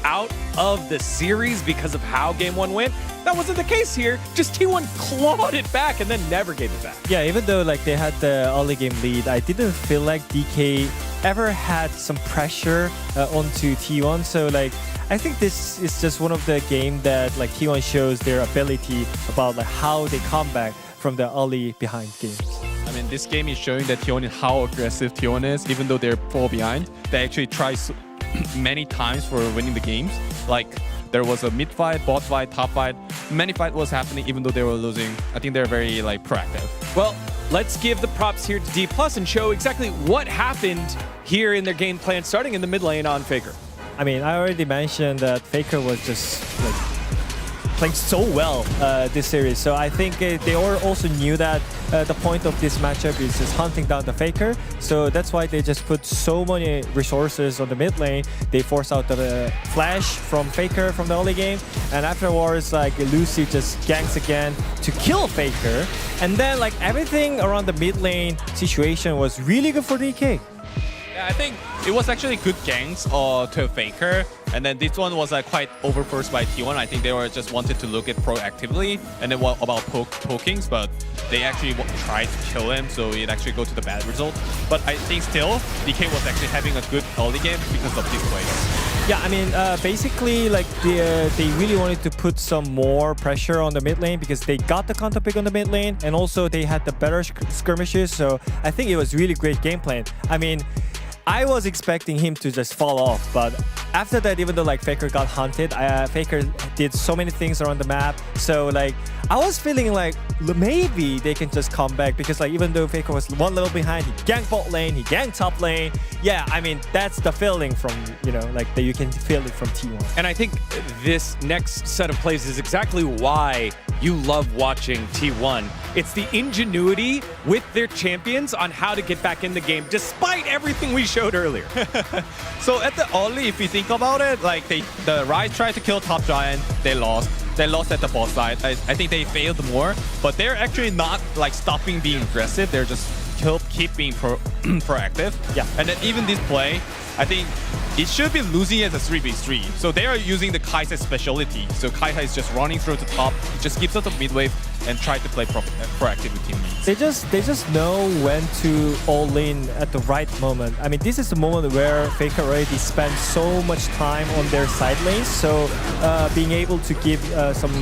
out of the series because of how game one went. That wasn't the case here. Just T1 clawed it back and then never gave it back. Yeah, even though like they had the early game lead, I didn't feel like DK ever had some pressure onto T1. So like I think this is just one of the game that like T1 shows their ability about like how they come back from the early behind games. I mean, this game is showing that T1 is how aggressive T1 is, even though they're 4 behind. They actually try many times for winning the games. Like there was a mid fight, bot fight, top fight. Many fight was happening even though they were losing. I think they're very like proactive. Well, let's give the props here to D plus and show exactly what happened here in their game plan starting in the mid lane on Faker. I mean, I already mentioned that Faker was just like playing so well this series. So I think they also knew that the point of this matchup is just hunting down the Faker. So that's why they just put so many resources on the mid lane. They force out the flash from Faker from the early game. And afterwards, like Lucy just ganks again to kill Faker. And then like everything around the mid lane situation was really good for DK. Yeah, I think it was actually good ganks to Faker, and then this one was quite overforced by T1. I think they were just wanted to look at proactively, and then what about pokings, but they actually tried to kill him, so it actually go to the bad result. But I think still, DK was actually having a good early game because of these plays. Yeah, I mean, basically, like they really wanted to put some more pressure on the mid lane because they got the counter pick on the mid lane, and also they had the better skirmishes. So I think it was really great game plan. I mean, I was expecting him to just fall off, but after that, even though like Faker got hunted, Faker did so many things around the map. So like I was feeling like maybe they can just come back because like even though Faker was one level behind, he ganked bot lane, he ganked top lane. Yeah, I mean that's the feeling from like that you can feel it from T1. And I think this next set of plays is exactly why you love watching T1. It's the ingenuity with their champions on how to get back in the game, despite everything we showed earlier. So at the early, if you think about it, like the Ryze tried to kill top giant, they lost. They lost at the bot side. I think they failed more, but they're actually not like stopping being aggressive. They're just keep being proactive. Yeah. And then even this play, I think it should be losing as a 3v3. So they are using the Kai'Sa's specialty. So Kai'Sa is just running through the top, just keeps up the mid wave and try to play proactive with teammates. They just know when to all in at the right moment. I mean, this is the moment where Faker already spent so much time on their side lanes. So being able to give some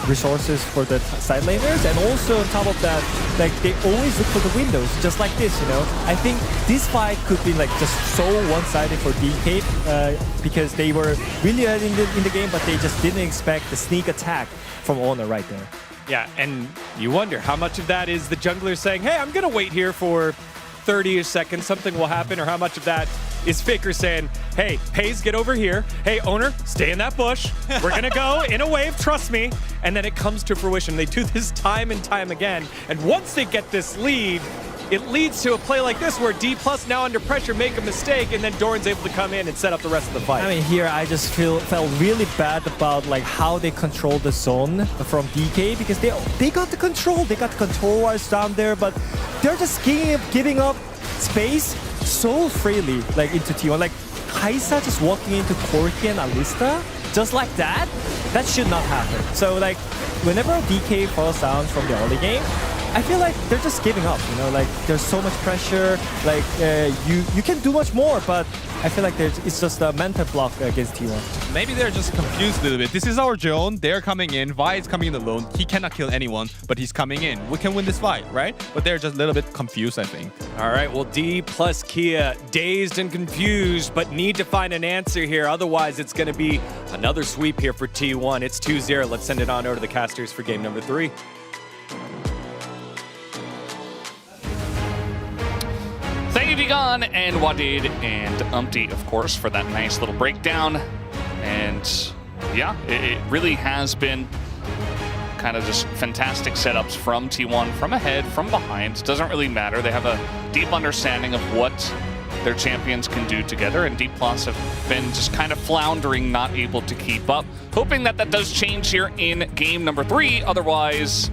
resources for the side laners, and also on top of that, like they always look for the windows, just like this. I think this fight could be like just so one-sided for DK because they were really early in the game, but they just didn't expect the sneak attack from Honor right there. Yeah, and you wonder how much of that is the jungler saying, hey, I'm going to wait here for 30 seconds, something will happen, or how much of that is Faker saying, hey, Paze, get over here. Hey, Owner, stay in that bush. We're going to go in a wave, trust me. And then it comes to fruition. They do this time and time again. And once they get this lead, it leads to a play like this where D+ now under pressure make a mistake, and then Doran's able to come in and set up the rest of the fight. I mean, here I just felt really bad about like how they control the zone from DK, because they got the control. They got the control wires down there, but they're just giving up space so freely, like into T1. Like Kaisa just walking into Corki and Alista, just like that. That should not happen. So like, whenever DK falls down from the early game, I feel like they're just giving up, you know, like there's so much pressure, like you can do much more, but I feel like it's just a mental block against T1. Maybe they're just confused a little bit. This is our zone, they're coming in, Vi is coming in alone, he cannot kill anyone, but he's coming in. We can win this fight, right? But they're just a little bit confused, I think. All right, well, D+ Kia, dazed and confused, but need to find an answer here. Otherwise, it's going to be another sweep here for T1. It's 2-0. Let's send it on over to the casters for game number 3. Thank you, Digon and Wadid and Umpty, of course, for that nice little breakdown. And yeah, it really has been kind of just fantastic setups from T1, from ahead, from behind. It doesn't really matter. They have a deep understanding of what their champions can do together, and D+ have been just kind of floundering, not able to keep up. Hoping that that does change here in game number 3. Otherwise,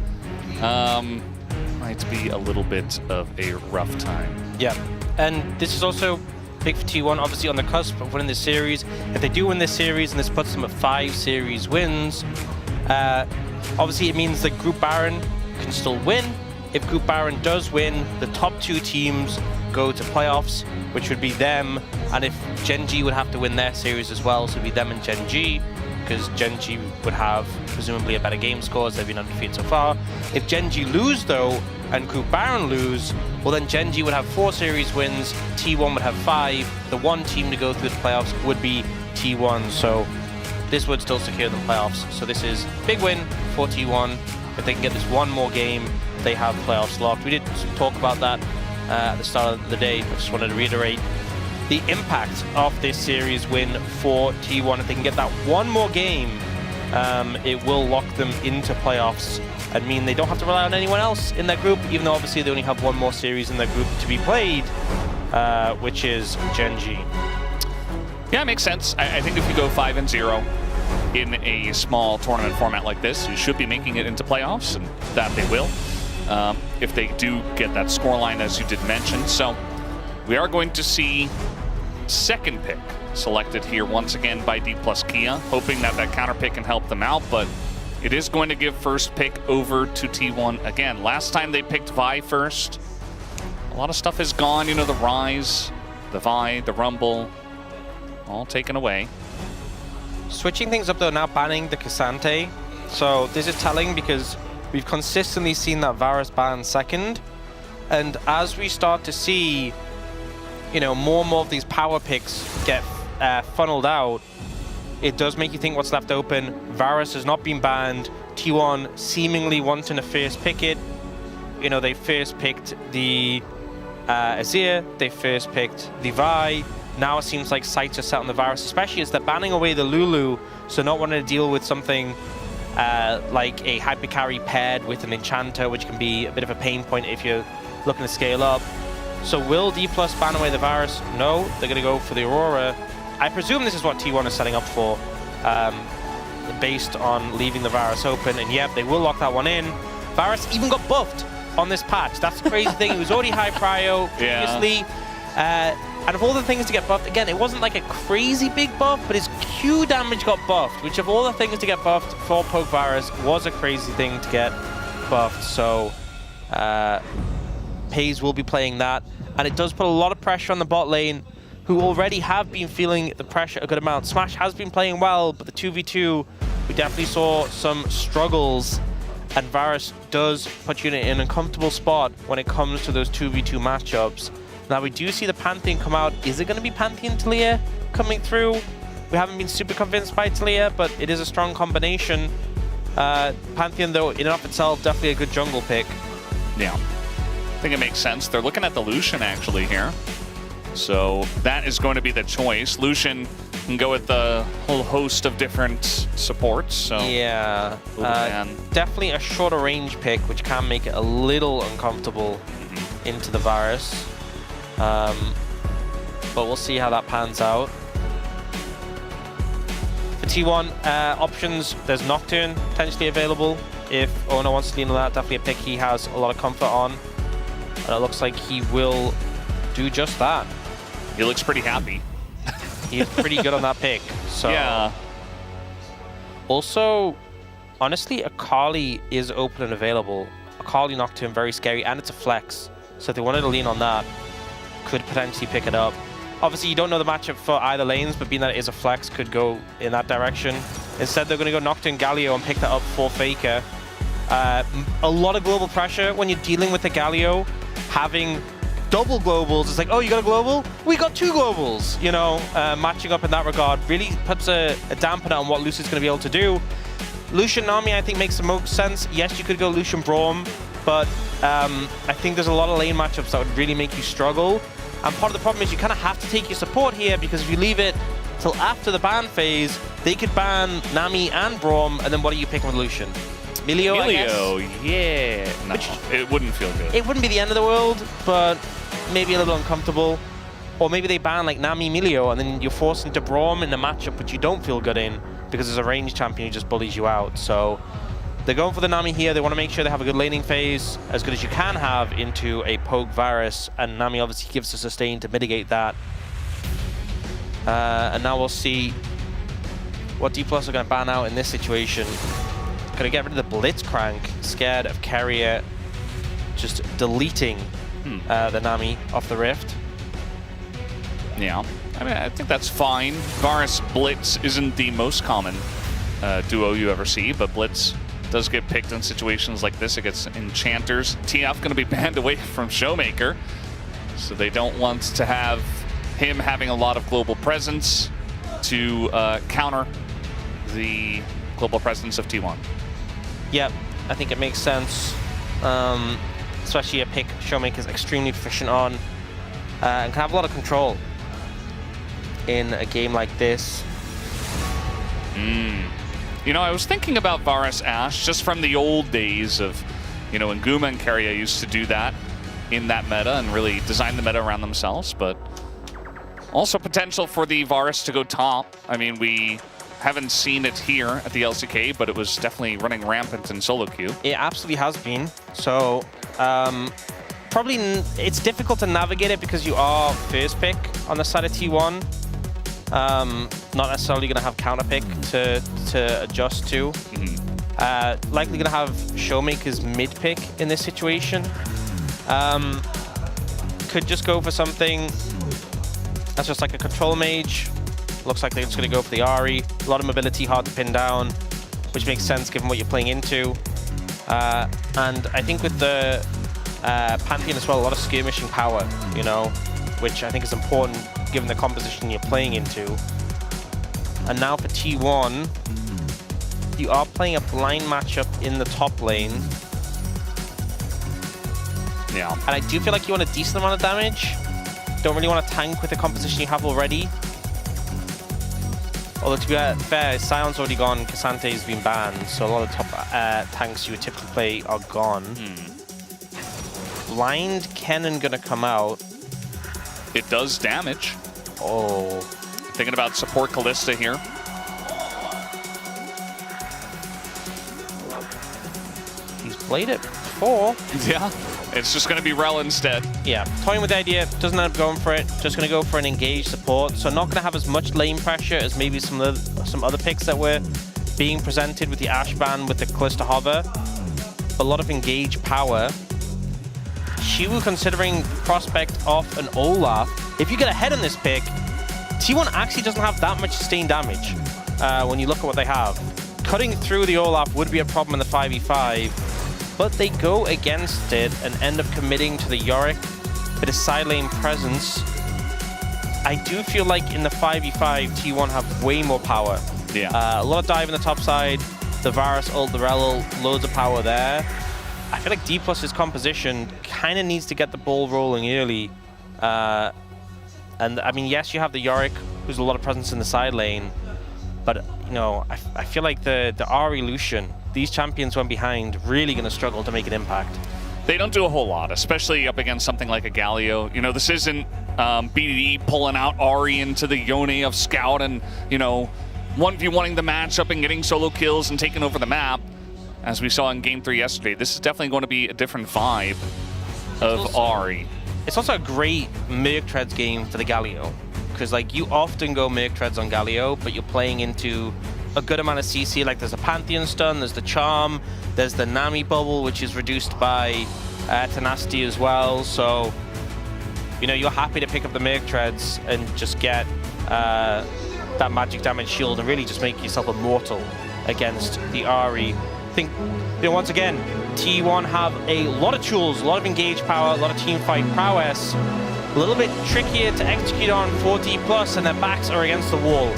might be a little bit of a rough time. Yeah, and this is also big for T1, obviously on the cusp of winning this series. If they do win this series, and this puts them at 5 series wins, obviously it means that Group Baron can still win. If Group Baron does win, the top 2 teams go to playoffs, which would be them, and if Gen G would have to win their series as well, so it'd be them and Gen G, because Gen G would have presumably a better game score as they've been undefeated so far. If Gen G lose though, and Group Baron lose, well then Gen G would have 4 series wins, T1 would have 5. The one team to go through the playoffs would be T1, so this would still secure the playoffs. So this is big win for T1. If they can get this one more game, they have playoffs locked. We did talk about that at the start of the day, but I just wanted to reiterate the impact of this series win for T1. If they can get that one more game, it will lock them into playoffs and mean they don't have to rely on anyone else in their group, even though obviously they only have one more series in their group to be played, which is Gen G. Yeah, it makes sense. I think if you go 5-0 in a small tournament format like this, you should be making it into playoffs, and that they will, if they do get that scoreline, as you did mention. So we are going to see second pick selected here once again by D+ Kia, hoping that that counter pick can help them out, but it is going to give first pick over to T1 again. Last time they picked Vi first, a lot of stuff is gone. You know, the Rise, the Vi, the Rumble, all taken away. Switching things up though, now banning the Cassante. So this is telling because we've consistently seen that Varus ban second. And as we start to see, you know, more and more of these power picks get funneled out, it does make you think what's left open. Varus has not been banned. T1 seemingly wanting to first pick it. You know, they first picked the Azir, they first picked the Vi. Now it seems like sights are set on the Varus, especially as they're banning away the Lulu, so not wanting to deal with something like a hyper carry paired with an enchanter, which can be a bit of a pain point if you're looking to scale up. So will D+ ban away the Varus? No, they're going to go for the Aurora. I presume this is what T1 is setting up for, based on leaving the Varus open, and yep, they will lock that one in. Varus even got buffed on this patch. That's the crazy thing. He was already high prio previously. And of all the things to get buffed, again, it wasn't like a crazy big buff, but his Q damage got buffed, which of all the things to get buffed for Poke Varus was a crazy thing to get buffed. So Paze will be playing that, and it does put a lot of pressure on the bot lane, who already have been feeling the pressure a good amount. Smash has been playing well, but the 2v2, we definitely saw some struggles, and Varus does put you in an uncomfortable spot when it comes to those 2v2 matchups. Now we do see the Pantheon come out. Is it going to be Pantheon Talia coming through? We haven't been super convinced by Talia, but it is a strong combination. Pantheon, though, in and of itself, definitely a good jungle pick. Yeah, I think it makes sense. They're looking at the Lucian actually here. So that is going to be the choice. Lucian can go with the whole host of different supports. So yeah, definitely a shorter range pick, which can make it a little uncomfortable. into the Varus. But we'll see how that pans out. For T1 options, there's Nocturne potentially available. If Ono wants to lean on that, definitely a pick he has a lot of comfort on. And it looks like he will do just that. He looks pretty happy. He's pretty good on that pick. So yeah. Also, honestly, Akali is open and available. Akali Nocturne, very scary, and it's a flex. So if they wanted to lean on that, could potentially pick it up. Obviously, you don't know the matchup for either lanes, but being that it is a flex, could go in that direction. Instead, they're going to go Nocturne Galio and pick that up for Faker. A lot of global pressure when you're dealing with the Galio. Having double globals, it's like, oh, you got a global? We got 2 globals. You know, matching up in that regard really puts a dampener on what Lucian's going to be able to do. Lucian Nami, I think, makes the most sense. Yes, you could go Lucian Braum, but I think there's a lot of lane matchups that would really make you struggle. And part of the problem is you kind of have to take your support here, because if you leave it till after the ban phase, they could ban Nami and Braum, and then what are you picking with Lucian? Milio, I guess? Yeah. No, it wouldn't feel good. It wouldn't be the end of the world, but maybe a little uncomfortable. Or maybe they ban like Nami Milio, and then you're forced into Braum in a matchup which you don't feel good in, because there's a ranged champion who just bullies you out. So they're going for the Nami here. They want to make sure they have a good laning phase, as good as you can have, into a poke Varus, and Nami obviously gives the sustain to mitigate that. And now we'll see what D+ are going to ban out in this situation. Going to get rid of the Blitzcrank, scared of Carrier just deleting the Nami off the Rift. Yeah, I mean, I think that's fine. Varus Blitz isn't the most common duo you ever see, but Blitz does get picked in situations like this against Enchanters. TF going to be banned away from Showmaker, so they don't want to have him having a lot of global presence to counter the global presence of T1. Yep, I think it makes sense, especially a pick Showmaker's extremely proficient on, and can have a lot of control in a game like this. You know, I was thinking about Varus Ashe just from the old days of, you know, when Guma and Keria used to do that in that meta and really design the meta around themselves, but also potential for the Varus to go top. I mean, we haven't seen it here at the LCK, but it was definitely running rampant in solo queue. It absolutely has been. So probably it's difficult to navigate it because you are first pick on the side of T1. Not necessarily going to have counter pick to adjust to. Likely going to have Showmaker's mid pick in this situation. Could just go for something that's just like a control mage. Looks like they're just going to go for the Ahri. A lot of mobility, hard to pin down, which makes sense given what you're playing into. And I think with the Pantheon as well, a lot of skirmishing power, you know, which I think is important given the composition you're playing into. And now for T1, you are playing a blind matchup in the top lane. Yeah. And I do feel like you want a decent amount of damage. Don't really want to tank with the composition you have already. Although to be fair, Sion's already gone, Kassante's been banned, so a lot of top tanks you would typically play are gone. Blind Kennen gonna come out. It does damage. Oh. Thinking about support Kalista here. He's played it before. Yeah, it's just going to be Rel instead. Yeah, toying with the idea, doesn't end up going for it. Just going to go for an engaged support. So not going to have as much lane pressure as maybe some other picks that were being presented with the Ashe ban, with the Kalista hover. A lot of engaged power. Shiwu considering prospect off an Olaf. If you get ahead on this pick, T1 actually doesn't have that much sustained damage when you look at what they have. Cutting through the Olaf would be a problem in the 5v5, but they go against it and end up committing to the Yorick, bit of side lane presence. I do feel like in the 5v5, T1 have way more power. Yeah. A lot of dive in the top side, the Varus ult, the Rel ult, loads of power there. I feel like D+'s composition kind of needs to get the ball rolling early. And I mean, yes, you have the Yorick, who's a lot of presence in the side lane, but you know, I feel like the Ahri Lucian, these champions when behind, really going to struggle to make an impact. They don't do a whole lot, especially up against something like a Galio. You know, this isn't BDD pulling out Ari into the Yone of Scout and, you know, 1v1ing the matchup and getting solo kills and taking over the map. As we saw in Game 3 yesterday, this is definitely going to be a different vibe of Ari. It's also a great Merc Treads game for the Galio. Because, like, you often go Merc Treads on Galio, but you're playing into a good amount of CC. Like, there's a Pantheon stun, there's the Charm, there's the Nami bubble, which is reduced by Tenacity as well. So, you know, you're happy to pick up the Merc Treads and just get that magic damage shield and really just make yourself immortal against the Ari. I think, you know, once again, T1 have a lot of tools, a lot of engage power, a lot of team fight prowess. A little bit trickier to execute on 4D+, and their backs are against the wall.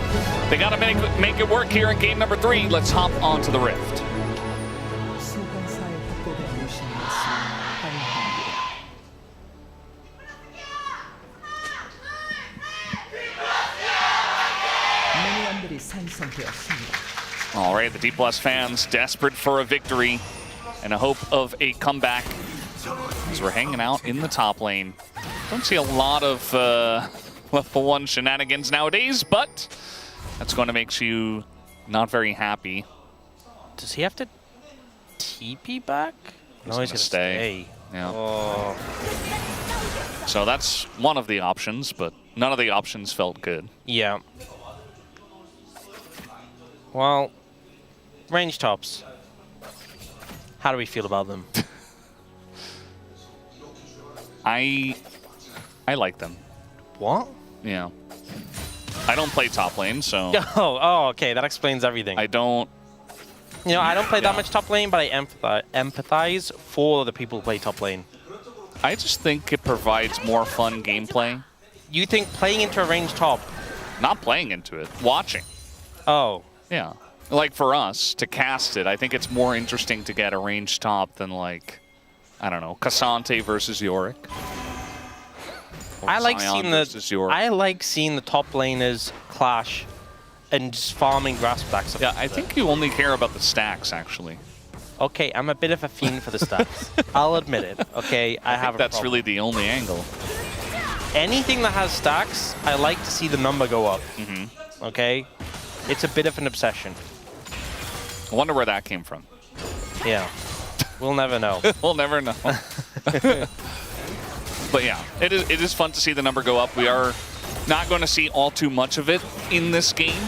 They got to make it work here in game number 3. Let's hop onto the Rift. All right, the D+ fans desperate for a victory and a hope of a comeback as we're hanging out in the top lane. Don't see a lot of level 1 shenanigans nowadays, but that's going to make you not very happy. Does he have to TP back? No, he's going to stay. Yeah. Oh. So that's one of the options, but none of the options felt good. Yeah. Well, range tops. How do we feel about them? I like them. What? Yeah. I don't play top lane, so... Oh, okay. That explains everything. I don't... You know, I don't play that much top lane, but I empathize for the people who play top lane. I just think it provides more fun gameplay. You think playing into a range top? Not playing into it. Watching. Oh. Yeah. Like for us, to cast it, I think it's more interesting to get a range top than like, I don't know, Cassante versus Yorick. I like seeing the top laners clash and just farming grass stacks. Yeah, I think you only care about the stacks, actually. Okay, I'm a bit of a fiend for the stacks. I'll admit it. Okay, I have a that's problem. really the only angle. Anything that has stacks, I like to see the number go up. Mm-hmm. Okay? It's a bit of an obsession. I wonder where that came from. Yeah. We'll never know. We'll never know. But yeah, it is fun to see the number go up. We are not going to see all too much of it in this game.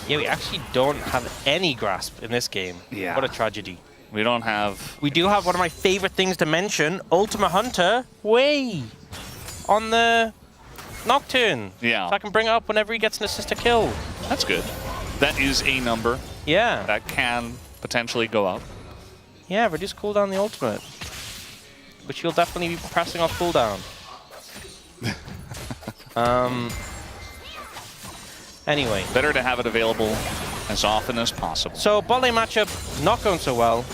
Yeah, we actually don't have any grasp in this game. Yeah. What a tragedy. We don't have... We do have one of my favorite things to mention, Ultima Hunter, way on the Nocturne. Yeah. So I can bring it up whenever he gets an assist to kill. That's good. That is a number. Yeah. That can potentially go up. Yeah, reduce cooldown the ultimate. Which you'll definitely be pressing off cooldown. Anyway. Better to have it available as often as possible. So bot lane matchup not going so well.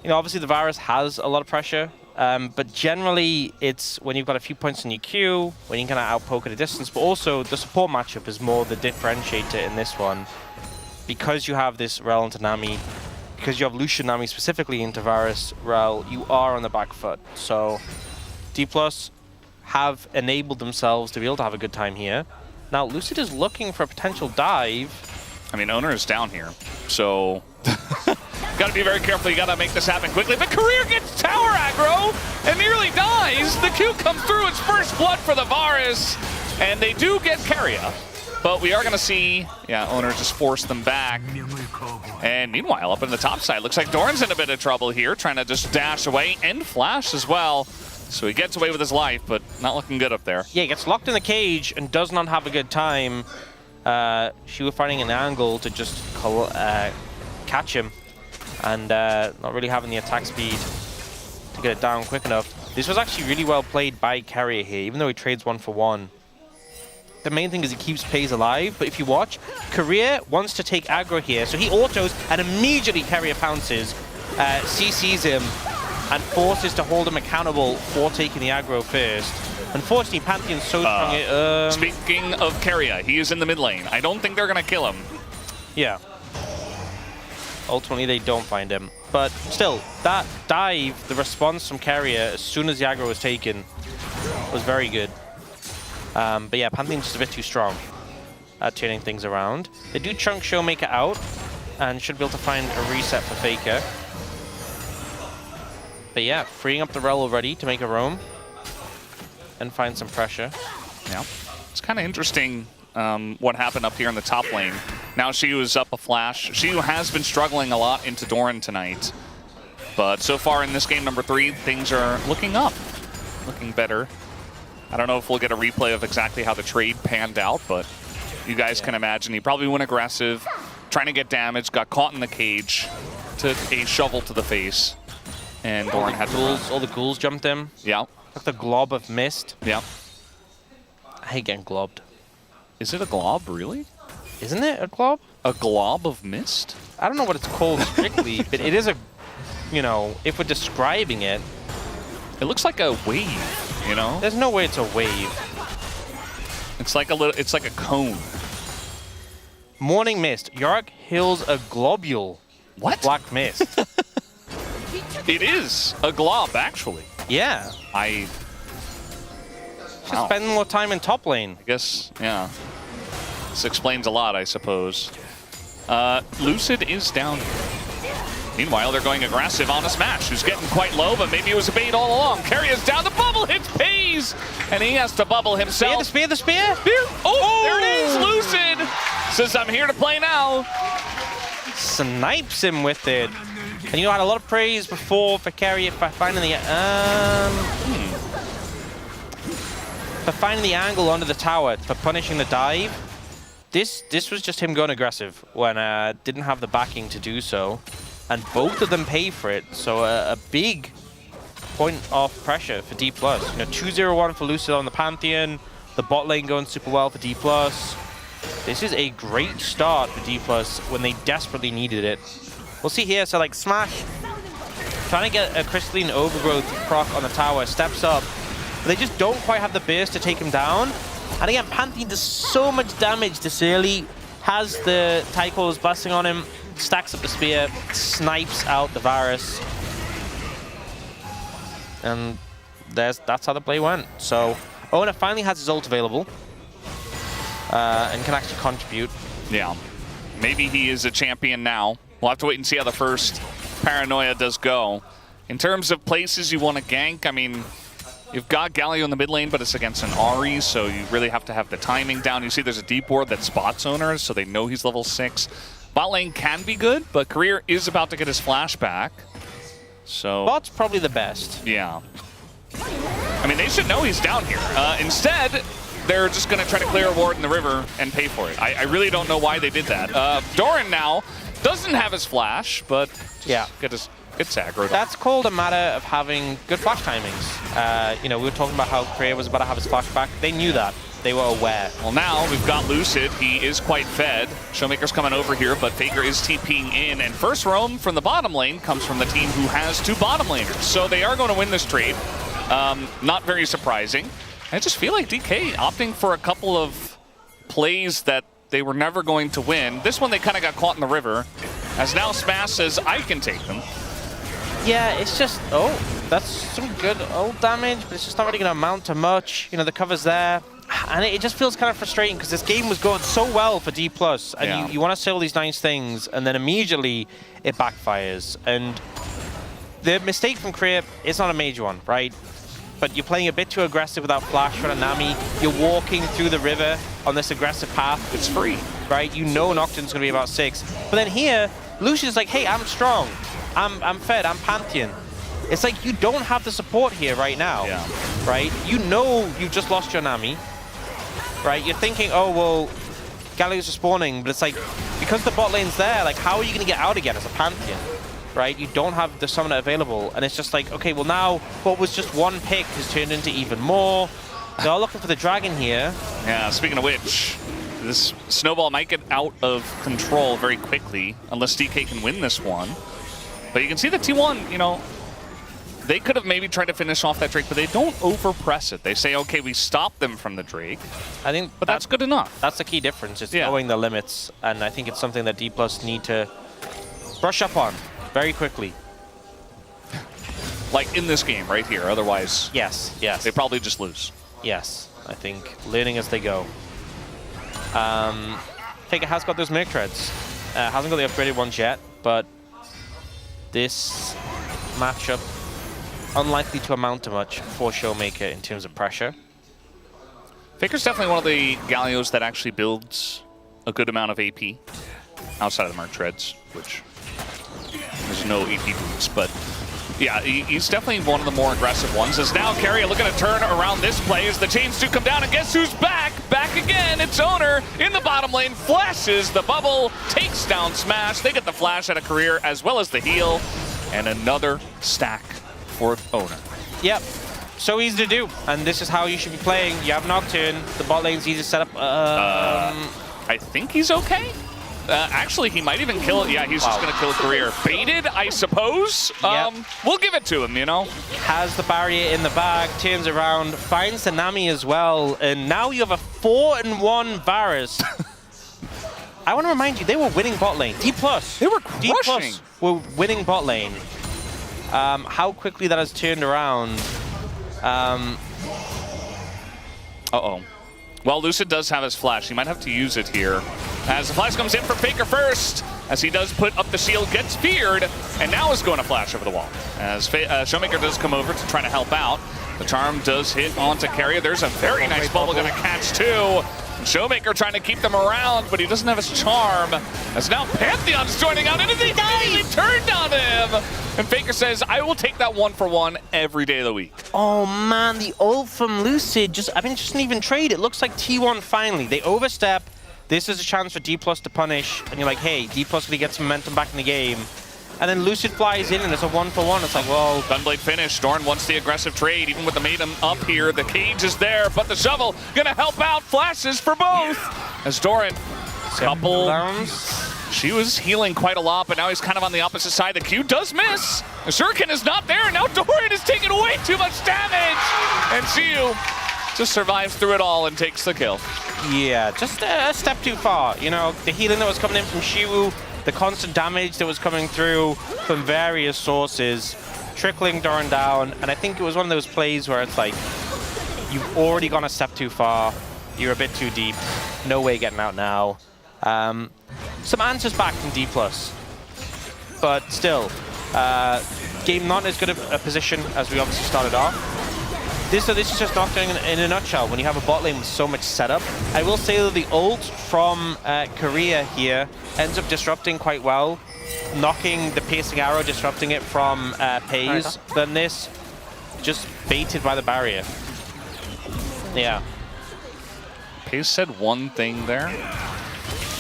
You know, obviously the Varus has a lot of pressure, but generally it's when you've got a few points in your queue, when you can kind of outpoke at a distance, but also the support matchup is more the differentiator in this one. Because you have this Rel into Nami, because you have Lucian Nami specifically into Varus Rel, you are on the back foot. So D+ have enabled themselves to be able to have a good time here. Now Lucid is looking for a potential dive. I mean, Owner is down here, so got to be very careful. You got to make this happen quickly. But Career gets tower aggro and nearly dies. The Q comes through. It's first blood for the Varus, and they do get Keria. But we are going to see, yeah, Owner just force them back. And meanwhile, up in the top side, looks like Doran's in a bit of trouble here, trying to just dash away and flash as well. So he gets away with his life, but not looking good up there. Yeah, he gets locked in the cage and does not have a good time. She was finding an angle to just catch him and not really having the attack speed to get it down quick enough. This was actually really well played by Carrier here, even though he trades 1-for-1. The main thing is he keeps Pays alive, but if you watch, Career wants to take aggro here, so he autos and immediately Carrier pounces, CCs him, and forces to hold him accountable for taking the aggro first. Unfortunately, Pantheon's so strong. Speaking of Keria, he is in the mid lane. I don't think they're going to kill him. Yeah. Ultimately, they don't find him. but still, that dive, the response from Carrier as soon as the aggro was taken was very good. But yeah, Pantheon's just a bit too strong at turning things around. They do chunk Showmaker out and should be able to find a reset for Faker. But yeah, freeing up the Rel already to make a roam and find some pressure. Yeah, it's kind of interesting what happened up here in the top lane. Now Shiyu is up a flash. Shiyu has been struggling a lot into Doran tonight. But so far in this game number 3, things are looking up, looking better. I don't know if we'll get a replay of exactly how the trade panned out, but you guys can imagine he probably went aggressive, trying to get damage, got caught in the cage, took a shovel to the face, and Doran had to run. All the ghouls jumped him. Yeah. Like the glob of mist. Yeah. I hate getting globbed. Is it a glob, really? Isn't it a glob? A glob of mist? I don't know what it's called strictly, but it is a, you know, if we're describing it. It looks like a wave, you know? There's no way it's a wave. It's like a little, it's like a cone. Morning mist. Yorick Hill's a globule. What? Black mist. It is a glob, actually. Yeah. Wow. Spend more time in top lane. I guess, yeah. This explains a lot, I suppose. Lucid is down here. Meanwhile, they're going aggressive on a Smash, who's getting quite low, but maybe it was a bait all along. Carrier's down, the bubble hits pays, and he has to bubble himself. The spear. Oh, there it is, Lucid! Says, I'm here to play now. Snipes him with it. And you know, I had a lot of praise before for Carrier for finding the angle under the tower, for punishing the dive. This was just him going aggressive when didn't have the backing to do so, and both of them pay for it. So a big point of pressure for D+. You know, 2-0-1 for Lucid on the Pantheon. The bot lane going super well for D+. This is a great start for D+, when they desperately needed it. We'll see here, so like Smash, trying to get a Crystalline Overgrowth proc on the tower, steps up, but they just don't quite have the burst to take him down. And again, Pantheon does so much damage this early, has the Tychos busting on him, stacks up the spear, snipes out the Varus. And that's how the play went. So Owen finally has his ult available and can actually contribute. Yeah, maybe he is a champion now. We'll have to wait and see how the first Paranoia does go. In terms of places you want to gank, I mean, you've got Galio in the mid lane, but it's against an Ahri, so you really have to have the timing down. You see there's a deep ward that spots owners, so they know he's level 6. Bot lane can be good, but Career is about to get his flash back. So Bot's probably the best. Yeah. I mean, they should know he's down here. Instead, they're just going to try to clear a ward in the river and pay for it. I really don't know why they did that. Doran now doesn't have his flash, but yeah, gets aggroed. That's called a matter of having good flash timings. You know, we were talking about how Career was about to have his flash back. They knew that. They were aware. Well, now we've got Lucid. He is quite fed. Showmaker's coming over here, but Faker is TPing in. And first roam from the bottom lane comes from the team who has 2 bottom laners. So they are going to win this trade. Not very surprising. I just feel like DK opting for a couple of plays that they were never going to win. This one they kind of got caught in the river, as now Smash says, I can take them. Yeah, it's just, that's some good ult damage, but it's just not really going to amount to much. You know, the cover's there. And it just feels kind of frustrating because this game was going so well for D+, and you want to say all these nice things, and then immediately it backfires. And the mistake from Career is not a major one, right? But you're playing a bit too aggressive without flash on a Nami. You're walking through the river on this aggressive path. It's free, right? You know Nocturne's going to be about 6. But then here, Lucian's like, hey, I'm strong. I'm fed. I'm Pantheon. It's like you don't have the support here right now, right? You know you've just lost your Nami, right? You're thinking, oh, well, Galio's respawning, but it's like, because the bot lane's there, like, how are you going to get out again as a Pantheon? Right, you don't have the summoner available, and it's just like, okay, well now what was just one pick has turned into even more. They are looking for the dragon here. Yeah, speaking of which, this snowball might get out of control very quickly unless DK can win this one. But you can see the T1, you know, they could have maybe tried to finish off that Drake, but they don't overpress it. They say, okay, we stop them from the Drake. I think, but that's good enough. That's the key difference. It's knowing the limits, and I think it's something that D+ need to brush up on very quickly. Like in this game right here. Otherwise, Yes, yes. they probably just lose. Yes, I think learning as they go. Faker has got those Merc Treads. Hasn't got the upgraded ones yet, but this matchup unlikely to amount to much for Showmaker in terms of pressure. Faker's definitely one of the Gallios that actually builds a good amount of AP outside of the Merc Treads, which there's no AP boots, but yeah, he's definitely one of the more aggressive ones. As now Carrier looking to turn around this play as the chains do come down, and guess who's back? Back again, it's Owner in the bottom lane, flashes the bubble, takes down Smash. They get the flash out of Career as well as the heal, and another stack for Owner. Yep, so easy to do, and this is how you should be playing. You have Nocturne, the bot lane's easy to set up. I think he's okay. Actually, he might even kill it. Yeah, he's just going to kill Career. Baited, I suppose. We'll give it to him, you know. Has the barrier in the bag, turns around, finds the Nami as well, and now you have a 4-1 Varus. I want to remind you, they were winning bot lane. D+. They were crushing. D+ were winning bot lane. How quickly that has turned around. Uh-oh. Well, Lucid does have his flash. He might have to use it here. As the flash comes in from Faker first, as he does put up the shield, gets feared, and now is going to flash over the wall. As Showmaker does come over to try to help out. The charm does hit onto Carrier. There's a very nice bubble going to catch too. And Showmaker trying to keep them around, but he doesn't have his charm. As now Pantheon's joining out, and they turned on him. And Faker says, I will take that 1-for-1 every day of the week. Oh man, the ult from Lucid, just doesn't even trade. It looks like T1 finally. They overstep. This is a chance for D+ to punish. And you're like, hey, D+ gonna get some momentum back in the game. And then Lucid flies in and it's a 1-for-1. It's like, well... Gunblade finish. Doran wants the aggressive trade, even with the Maiden up here. The cage is there, but the shovel gonna help out. Flashes for both. As Doran, couple... She was healing quite a lot, but now he's kind of on the opposite side. The Q does miss. The Shuriken is not there, and now Doran is taking way too much damage. And Xiu just survives through it all and takes the kill. Yeah, just a step too far. You know, the healing that was coming in from Xiu, the constant damage that was coming through from various sources, trickling Doran down, and I think it was one of those plays where it's like, you've already gone a step too far, you're a bit too deep, no way getting out now. Some answers back from D+, but still, game not as good a position as we obviously started off. This is just Nocturne in a nutshell. When you have a bot lane with so much setup, I will say that the ult from Korea here ends up disrupting quite well, knocking the piercing arrow, disrupting it from Pays. Then this just baited by the barrier. Yeah. Pays said one thing there.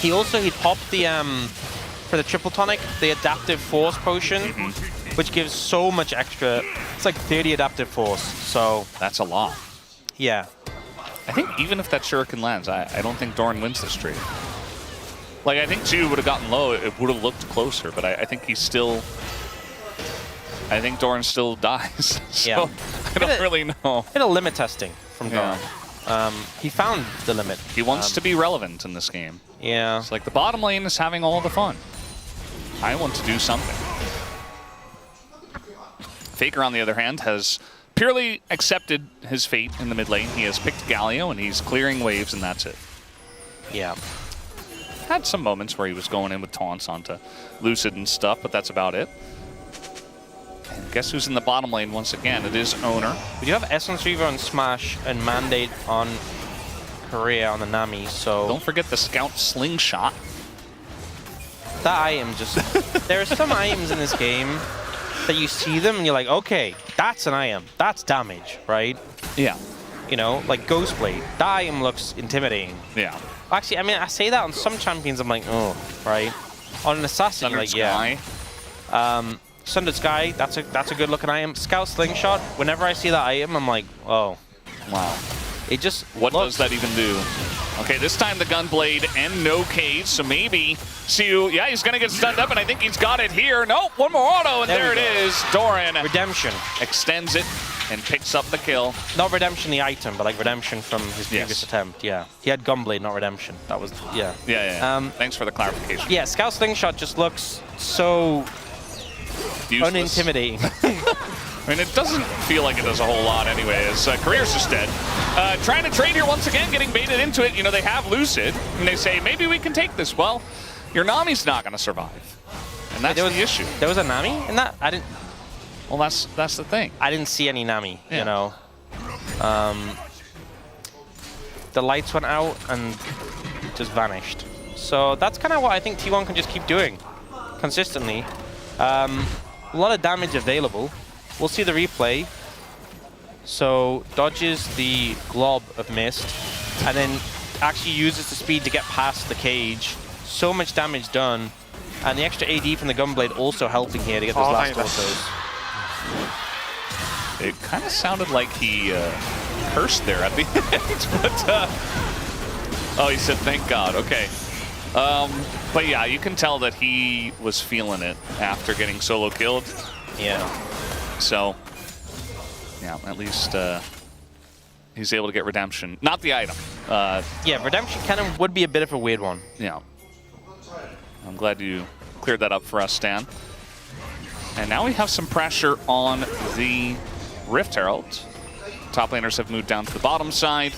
He popped the for the triple tonic, the adaptive force potion, which gives so much extra. It's like 30 adaptive force, so that's a lot. Yeah. I think even if that Shuriken lands, I don't think Doran wins this trade. Like, I think Xiu would have gotten low, it would have looked closer, but I think he's still... I think Doran still dies, so yeah. I don't really know. Bit of limit testing from Doran. He found the limit. He wants to be relevant in this game. Yeah. It's like the bottom lane is having all the fun. I want to do something. Faker, on the other hand, has purely accepted his fate in the mid lane. He has picked Galio, and he's clearing waves, and that's it. Yeah. Had some moments where he was going in with taunts onto Lucid and stuff, but that's about it. And guess who's in the bottom lane once again? It is Owner. We do have Essence Reaver on Smash and Mandate on Korea on the Nami, so... Don't forget the Scout Slingshot. That item just... there are some items in this game that you see them and you're like, okay, that's an item. That's damage, right? Yeah. You know, like Ghostblade. That item looks intimidating. Yeah. Actually, I mean, I say that on some champions, I'm like, oh, right? On an Assassin, Sundered like, Sky. yeah. Sundered Sky, that's a good looking item. Scout Slingshot, whenever I see that item, I'm like, oh. Wow. It just What does that even do? Okay, this time the Gunblade and no cage, so maybe Xiu, yeah, he's gonna get stunned up, and I think he's got it here. Nope, one more auto, and there it is. Doran. Redemption. Extends it and picks up the kill. Not Redemption the item, but like Redemption from his previous attempt, yeah. He had Gunblade, not Redemption. That was, yeah. Yeah. Thanks for the clarification. Yeah, Scout Slingshot just looks so useless. unintimidating. I mean, it doesn't feel like it does a whole lot anyway, as Career's just dead. Trying to trade here once again, getting baited into it. You know, they have Lucid, and they say, maybe we can take this. Well, your Nami's not going to survive. And that's the issue. There was a Nami in that? I didn't... Well, that's the thing. I didn't see any Nami, Yeah. you know. The lights went out and just vanished. So that's kind of what I think T1 can just keep doing consistently. A lot of damage available. We'll see the replay. So dodges the glob of mist and then actually uses the speed to get past the cage. So much damage done. And the extra AD from the Gunblade also helping here to get those last autos. It kind of sounded like he cursed there at the end, but oh, he said thank God. Okay, but yeah, you can tell that he was feeling it after getting solo killed. Yeah. So yeah, at least he's able to get redemption, not the item. Yeah, redemption cannon would be a bit of a weird one. Yeah. I'm glad you cleared that up for us, Stan. And now we have some pressure on the Rift Herald. Top laners have moved down to the bottom side.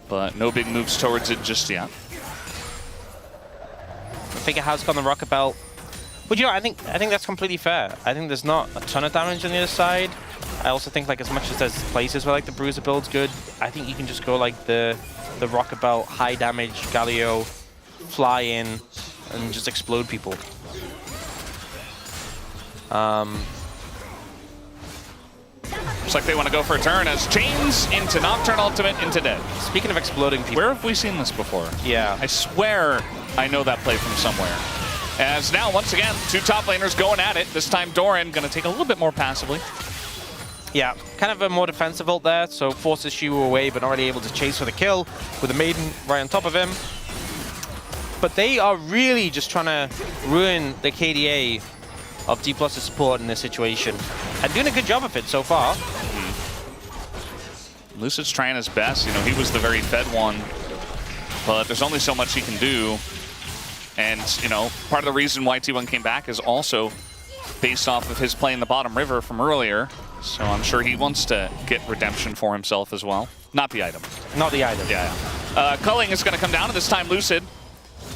But no big moves towards it just yet. Figure has gone the Rocket Belt. But you know, I think that's completely fair. I think there's not a ton of damage on the other side. I also think like as much as there's places where like the Bruiser build's good, I think you can just go like the Rocket Belt, high damage, Galio, fly in, and just explode people. Looks like they want to go for a turn as Chains into Nocturne Ultimate into Dead. Speaking of exploding people. Where have we seen this before? Yeah. I swear I know that play from somewhere. As now, once again, two top laners going at it. This time Doran going to take a little bit more passively. Yeah, kind of a more defensive ult there, so forces Shu away, but not really able to chase for the kill with a Maiden right on top of him. But they are really just trying to ruin the KDA of D+'s support in this situation, and doing a good job of it so far. Lucid's trying his best. You know, he was the very fed one, but there's only so much he can do. And, you know, part of the reason why T1 came back is also based off of his play in the bottom river from earlier. So I'm sure he wants to get redemption for himself as well. Not the item. Not the item. Yeah. Culling is going to come down, and this time Lucid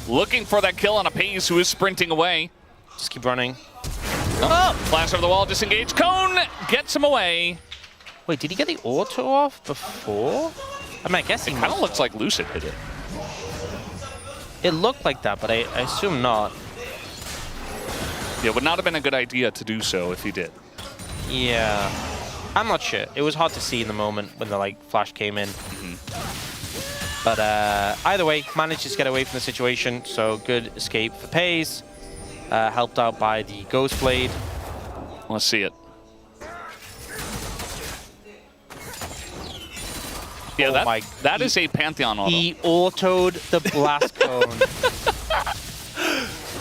looking for that kill on a Paze who is sprinting away. Just keep running. Oh, flash over the wall, disengage. Cone gets him away. Wait, did he get the auto off before? I mean, I guess it kind of looks like Lucid hit it. It looked like that, but I assume not. Yeah, it would not have been a good idea to do so if he did. Yeah, I'm not sure. It was hard to see in the moment when the like flash came in. But either way, manages to get away from the situation, so good escape for Paze. Helped out by the Ghost Blade. Let's see it. Yeah, that is a Pantheon auto. He autoed the blast cone.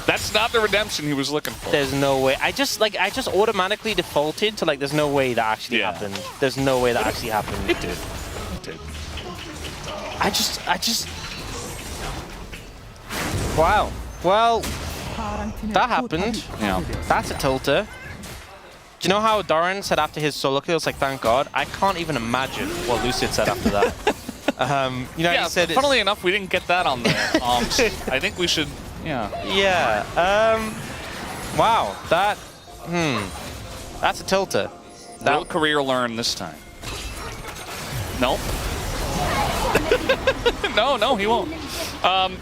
That's not the redemption he was looking for. There's no way. I just automatically defaulted to like there's no way that actually happened. There's no way that actually happened. It did. It did. I just wow. Well, that happened. Yeah. That's a tilter. Do you know how Doran said after his solo kill, it's like, thank God? I can't even imagine what Lucid said after that. You know, Yeah, he said funnily enough, we didn't get that on the comms. I think we should, yeah. Yeah. Wow. That, that's a tilter. Will Career learn this time? Nope. No, he won't.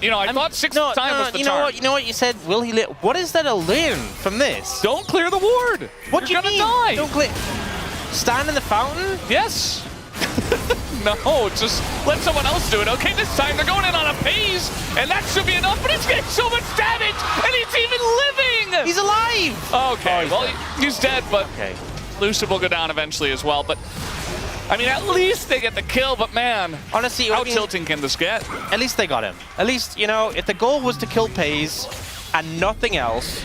You know, I thought 6th time was the charm. You know what you said? Will he live? What is there to learn from this? Don't clear the ward. What You're do you gonna mean? die. Don't clear. Stand in the fountain? Yes. No, just let someone else do it. Okay, this time they're going in on a Paze, and that should be enough, but he's getting so much damage, and he's even living! He's alive! Okay, well, he's dead, but Lucid will go down eventually as well, but I mean, at least they get the kill, but man, honestly, how tilting can this get? At least they got him. At least, you know, if the goal was to kill Paze and nothing else,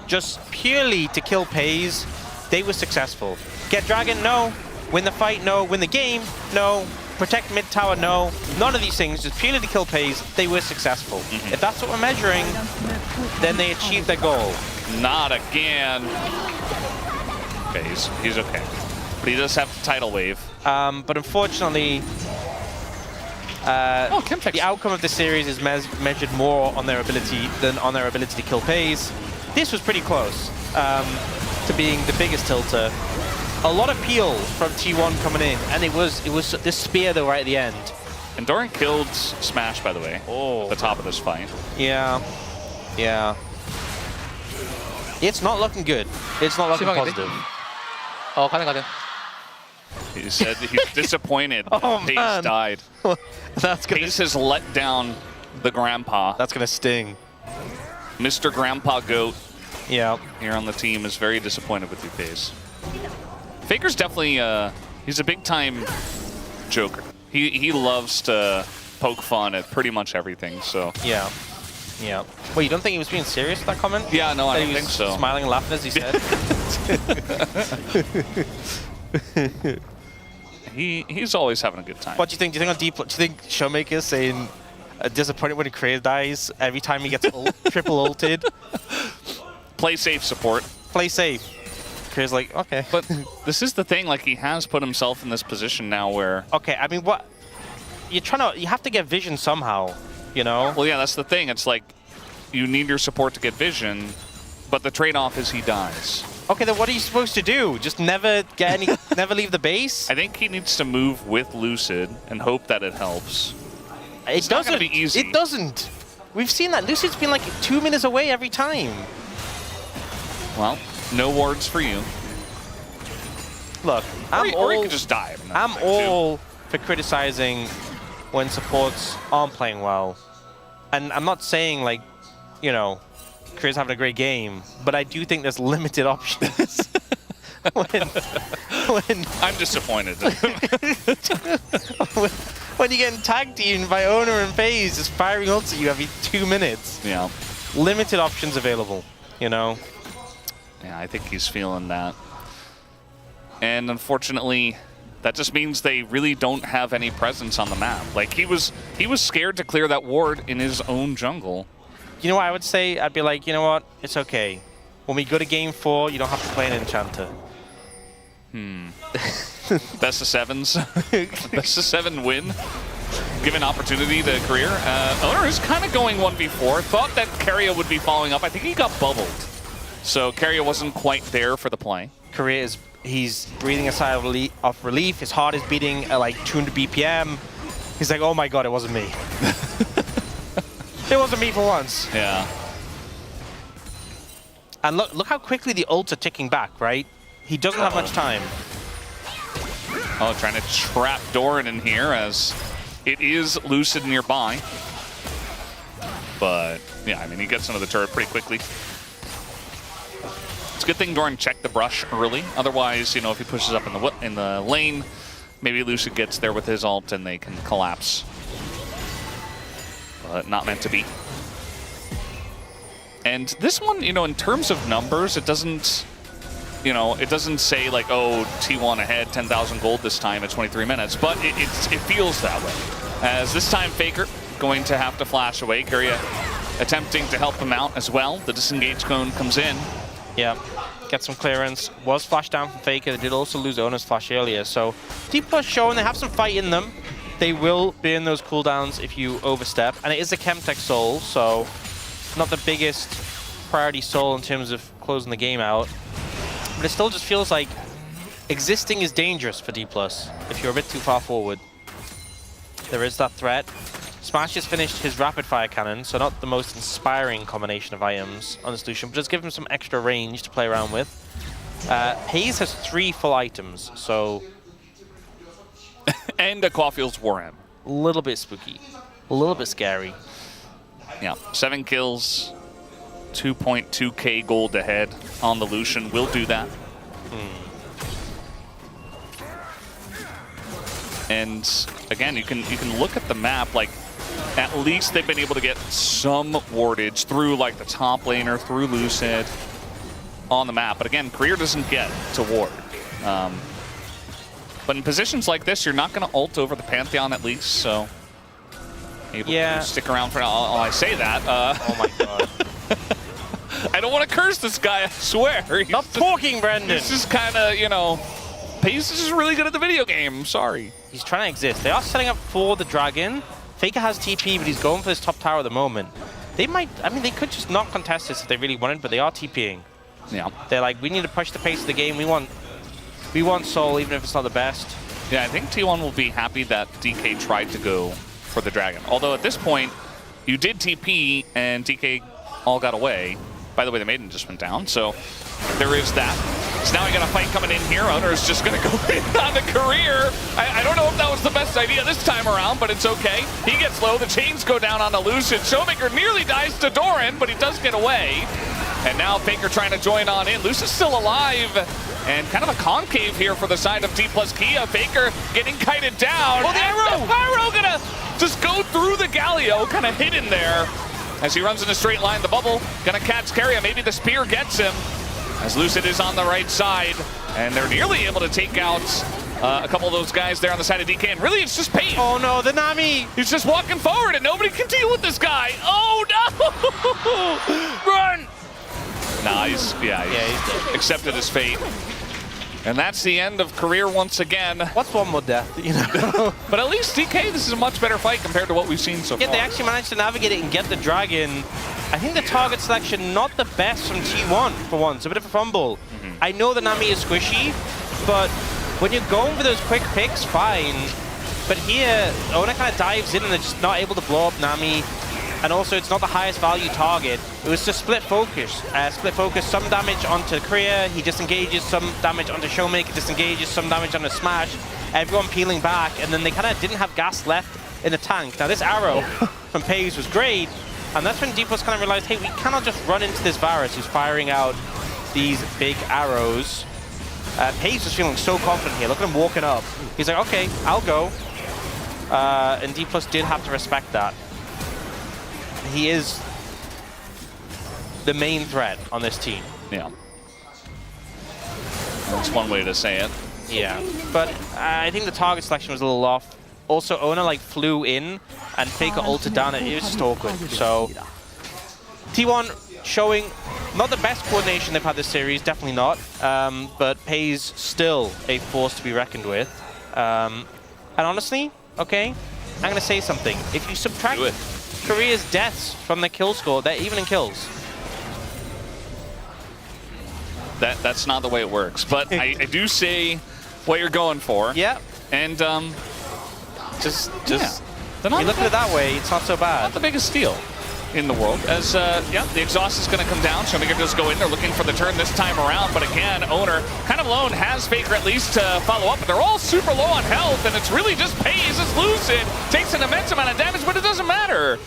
just purely to kill Paze, they were successful. Get Dragon? No. Win the fight? No. Win the game? No. Protect mid tower? No. None of these things, just purely to kill Paze, they were successful. If that's what we're measuring, then they achieved their goal. Not again. Okay, he's okay. But he does have the tidal wave. But unfortunately, the outcome of the series is measured more on their ability than on their ability to kill phase. This was pretty close to being the biggest tilter. A lot of peel from T1 coming in, and it was this spear though right at the end. And Doran killed Smash, by the way, at the top of this fight. Yeah, yeah. It's not looking good. It's not looking positive. 가능. He said he's disappointed. Pace man. died. Pace has let down the grandpa. That's gonna sting. Mr. Grandpa Goat. Yeah. Here on the team is very disappointed with you, Pace. Faker's definitely he's a big time joker. He loves to poke fun at pretty much everything. So yeah. Yeah. Wait, you don't think he was being serious with that comment? Yeah, no, I That don't he was think so. Smiling and laughing as he said. He's always having a good time. What do you think? Do you think on Deep? Do you think Showmaker's saying disappointed when Creator dies every time he gets triple ulted? Play safe, support. Play safe. Creator's like, okay. But this is the thing. Like he has put himself in this position now where. Okay, I mean, what? You have to get vision somehow. You know? Well, yeah, that's the thing. It's like you need your support to get vision, but the trade-off is he dies. Okay, then what are you supposed to do? Just never get any, never leave the base? I think he needs to move with Lucid and hope that it helps. It doesn't. Not gonna be easy. It doesn't. We've seen that. Lucid's been like 2 minutes away every time. Well, no wards for you. Look, or he could just die. I'm all for criticizing when supports aren't playing well. And I'm not saying, like, you know, Chris having a great game, but I do think there's limited options. when I'm disappointed. when you're getting tag teamed by Owner and FaZe just firing ults at you every 2 minutes. Yeah. Limited options available, you know? Yeah, I think he's feeling that. And unfortunately, that just means they really don't have any presence on the map. Like he was scared to clear that ward in his own jungle. You know what I would say? I'd be like, you know what? It's okay. When we go to game 4, you don't have to play an enchanter. Best of sevens. Best of 7 win. Given opportunity to career. Owner is kind of going 1v4. Thought that Keria would be following up. I think he got bubbled. So Keria wasn't quite there for the play. Keria is, he's breathing a sigh of relief. His heart is beating at like 200 BPM. He's like, oh my god, it wasn't me. It wasn't me for once. Yeah. And look how quickly the ults are ticking back, right? He doesn't have much time. Oh, trying to trap Doran in here as it is Lucid nearby. But yeah, I mean, he gets into the turret pretty quickly. It's a good thing Doran checked the brush early. Otherwise, you know, if he pushes up in the lane, maybe Lucid gets there with his ult and they can collapse. But not meant to be. And this one, you know, in terms of numbers, it doesn't, you know, it doesn't say like, oh, T1 ahead, 10,000 gold this time at 23 minutes, but it feels that way. As this time Faker going to have to flash away. Keria attempting to help him out as well. The disengage cone comes in. Yeah, get some clearance. Was flashed down from Faker. They did also lose Owner's flash earlier. So Deep Plus showing they have some fight in them. They will burn those cooldowns if you overstep. And it is a Chemtech soul, so not the biggest priority soul in terms of closing the game out. But it still just feels like existing is dangerous for D+, if you're a bit too far forward. There is that threat. Smash just finished his rapid fire cannon, so not the most inspiring combination of items on the solution, but just give him some extra range to play around with. Haze has 3 full items, so... And a Caulfield's Warhammer. A little bit spooky. A little bit scary. Yeah, 7 kills, 2.2k gold ahead on the Lucian. Will do that. And again, you can look at the map, like at least they've been able to get some wardage through like the top laner, through Lucid on the map. But again, Career doesn't get to ward. But in positions like this, you're not going to ult over the Pantheon at least, so able to stick around for now. I say that. Oh my god. I don't want to curse this guy, I swear. Stop talking, Brendan. This is kind of, you know, Pace is just really good at the video game. I'm sorry. He's trying to exist. They are setting up for the dragon. Faker has TP, but he's going for this top tower at the moment. They might, I mean, they could just not contest this if they really wanted, but they are TPing. Yeah. They're like, we need to push the pace of the game. We want Soul, even if it's not the best. Yeah, I think T1 will be happy that DK tried to go for the dragon. Although at this point, you did TP and DK all got away. By the way, the Maiden just went down, so there is that. So now we got a fight coming in here. Owner's just going to go in on the career. I don't know if that was the best idea this time around, but it's okay. He gets low. The chains go down on the Lucid. Showmaker nearly dies to Doran, but he does get away. And now Faker trying to join on in. Lucid's still alive. And kind of a concave here for the side of D+Kia. Faker getting kited down. Oh, the arrow! The Pyro going to just go through the Galio, kind of hidden there. As he runs in a straight line, the bubble gonna catch Keria. Maybe the spear gets him. As Lucid is on the right side, and they're nearly able to take out a couple of those guys there on the side of DK. And really, it's just Pace. Oh no, the Nami! He's just walking forward, and nobody can deal with this guy. Oh no! Run! Nah, he's accepted his fate. And that's the end of career once again. What's one more death, you know? But at least DK, this is a much better fight compared to what we've seen so far. Yeah, they actually managed to navigate it and get the dragon. I think the target selection, not the best from T1 for once. A bit of a fumble. I know the Nami is squishy, but when you're going for those quick picks, fine. But here, Ona kind of dives in and they're just not able to blow up Nami. And also, it's not the highest value target. It was just split focus. Some damage onto Keria, he disengages, some damage onto Showmaker, disengages, some damage onto Smash. Everyone peeling back, and then they kind of didn't have gas left in the tank. Now, this arrow from Paze was great, and that's when D+ kind of realized, hey, we cannot just run into this Varus who's firing out these big arrows. Paze was feeling so confident here. Look at him walking up. He's like, okay, I'll go. And D+ did have to respect that. He is the main threat on this team. Yeah. That's one way to say it. Yeah, but I think the target selection was a little off. Also, Ona like flew in and Faker ulted down. It was just awkward. So T1 showing not the best coordination they've had this series, definitely not. But Paze still a force to be reckoned with. And honestly, okay, I'm gonna say something. If you subtract Korea's deaths from the kill score, they're even in kills. That's not the way it works, but I do see what you're going for. Yeah. And just you look at it that way, it's not so bad. Not the biggest steal in the world. As the exhaust is going to come down. Showmaker does go in. They're looking for the turn this time around, but again, Owner kind of alone has Faker at least to follow up. But they're all super low on health, and it's really just Paze as Lucid takes an immense amount of damage, but it doesn't matter.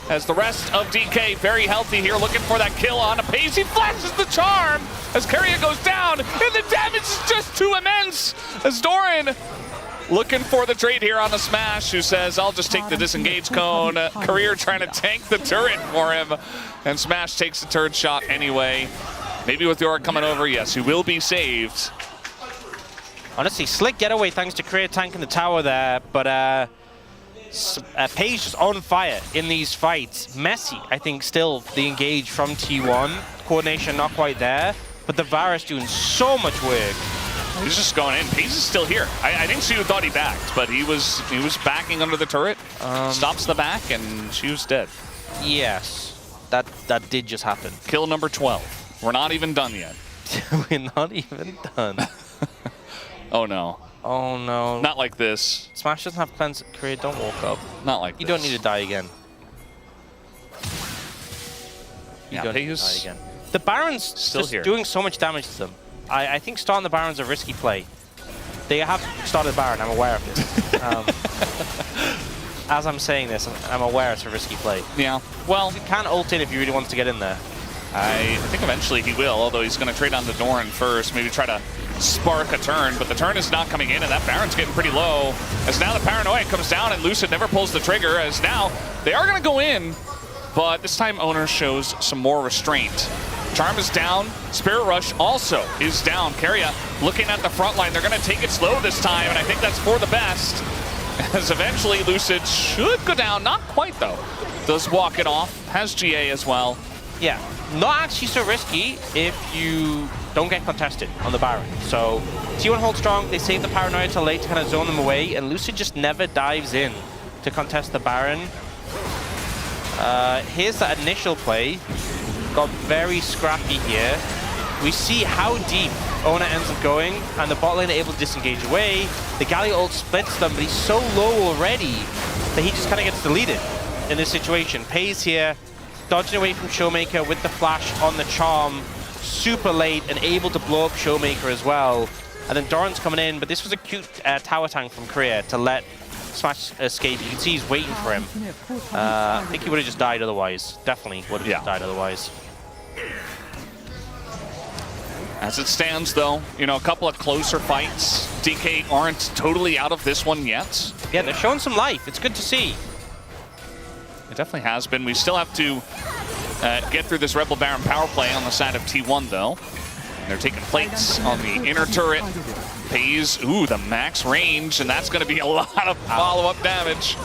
As the rest of DK very healthy here, looking for that kill on a Paze. He flashes the charm as Keria goes down, and the damage is just too immense. As Doran looking for the trade here on the Smash, who says, I'll just take the disengage cone. Career trying to tank the turret for him, and Smash takes the turret shot anyway. Maybe with Yorick coming over, yes, he will be saved. Honestly, slick getaway thanks to Career tanking the tower there, but Paze just on fire in these fights. Messy, I think, still the engage from T1. Coordination not quite there, but the Varus doing so much work. He's just going in. Paze is still here. I think Shu thought he backed, but he was backing under the turret. Stops the back, and Shu's dead. Yes, that did just happen. Kill number 12. We're not even done yet. We're not even done. Oh no. Oh no. Not like this. Smash doesn't have cleanse. Career, don't walk up. Not like you this. don't need to die again. You Yeah, don't need to die again. The Baron's still just here. doing so much damage to them. I think starting the Baron's a risky play. They have started Baron, I'm aware of this. As I'm saying this, I'm aware it's a risky play. Yeah, well... You can ult in if you really want to get in there. I think eventually he will, although he's going to trade on to Doran first, maybe try to spark a turn, but the turn is not coming in, and that Baron's getting pretty low. As now the Paranoia comes down, and Lucid never pulls the trigger, as now they are going to go in, but this time Owner shows some more restraint. Charm is down. Spirit Rush also is down. Keria looking at the front line. They're going to take it slow this time, and I think that's for the best. As eventually Lucid should go down. Not quite, though. Does walk it off. Has GA as well. Yeah, not actually so risky if you don't get contested on the Baron. So T1 hold strong, they save the paranoia till late to kind of zone them away, and Lucid just never dives in to contest the Baron. Here's that initial play. Got very scrappy here. We see how deep Ona ends up going, and the bot lane are able to disengage away. The Galio ult splits them, but he's so low already that he just kind of gets deleted in this situation. Pays here, dodging away from Showmaker with the flash on the charm, super late and able to blow up Showmaker as well. And then Doran's coming in, but this was a cute tower tank from Korea to let Smash escape. You can see he's waiting for him. I think he would have just died otherwise. Definitely would have just died otherwise. As it stands, though, you know, a couple of closer fights. DK aren't totally out of this one yet. Yeah, they're showing some life. It's good to see. It definitely has been. We still have to get through this Rebel Baron power play on the side of T1, though. And they're taking plates on the inner turret. Pays, ooh, the max range, and that's going to be a lot of follow-up damage.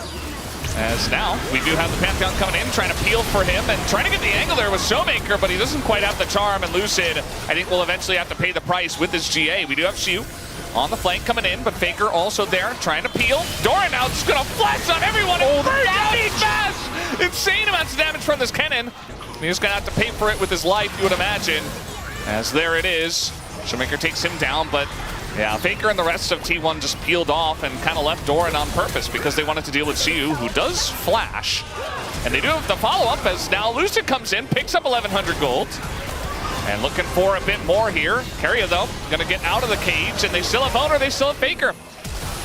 As now, we do have the Pantheon coming in, trying to peel for him, and trying to get the angle there with Showmaker, but he doesn't quite have the charm, and Lucid, I think, will eventually have to pay the price with his GA. We do have Shu on the flank coming in, but Faker also there, trying to peel. Doran now just going to flash on everyone and burn down fast! Insane amounts of damage from this cannon. He's going to have to pay for it with his life, you would imagine. As there it is. Showmaker takes him down, but yeah, Faker and the rest of T1 just peeled off and kind of left Doran on purpose because they wanted to deal with Siu, who does flash. And they do have the follow-up as now Lucid comes in, picks up 1,100 gold. And looking for a bit more here. Keria, though, going to get out of the cage, and they still have Owner, they still have Faker.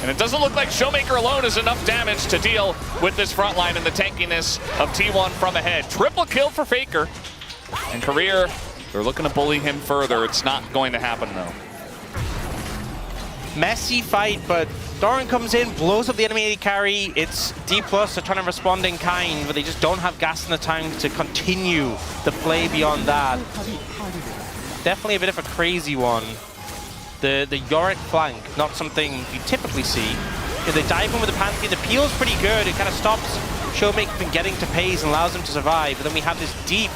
And it doesn't look like Showmaker alone is enough damage to deal with this front line and the tankiness of T1 from ahead. Triple kill for Faker. And Career, they're looking to bully him further. It's not going to happen, though. Messy fight, but Doran comes in, blows up the enemy AD carry. It's D+, they're trying to respond in kind, but they just don't have gas in the tank to continue the play beyond that. Definitely a bit of a crazy one. The Yorick flank, not something you typically see. If they dive in with the Pantheon, the peel's pretty good. It kind of stops Showmaker from getting to Pays and allows them to survive. But then we have this deep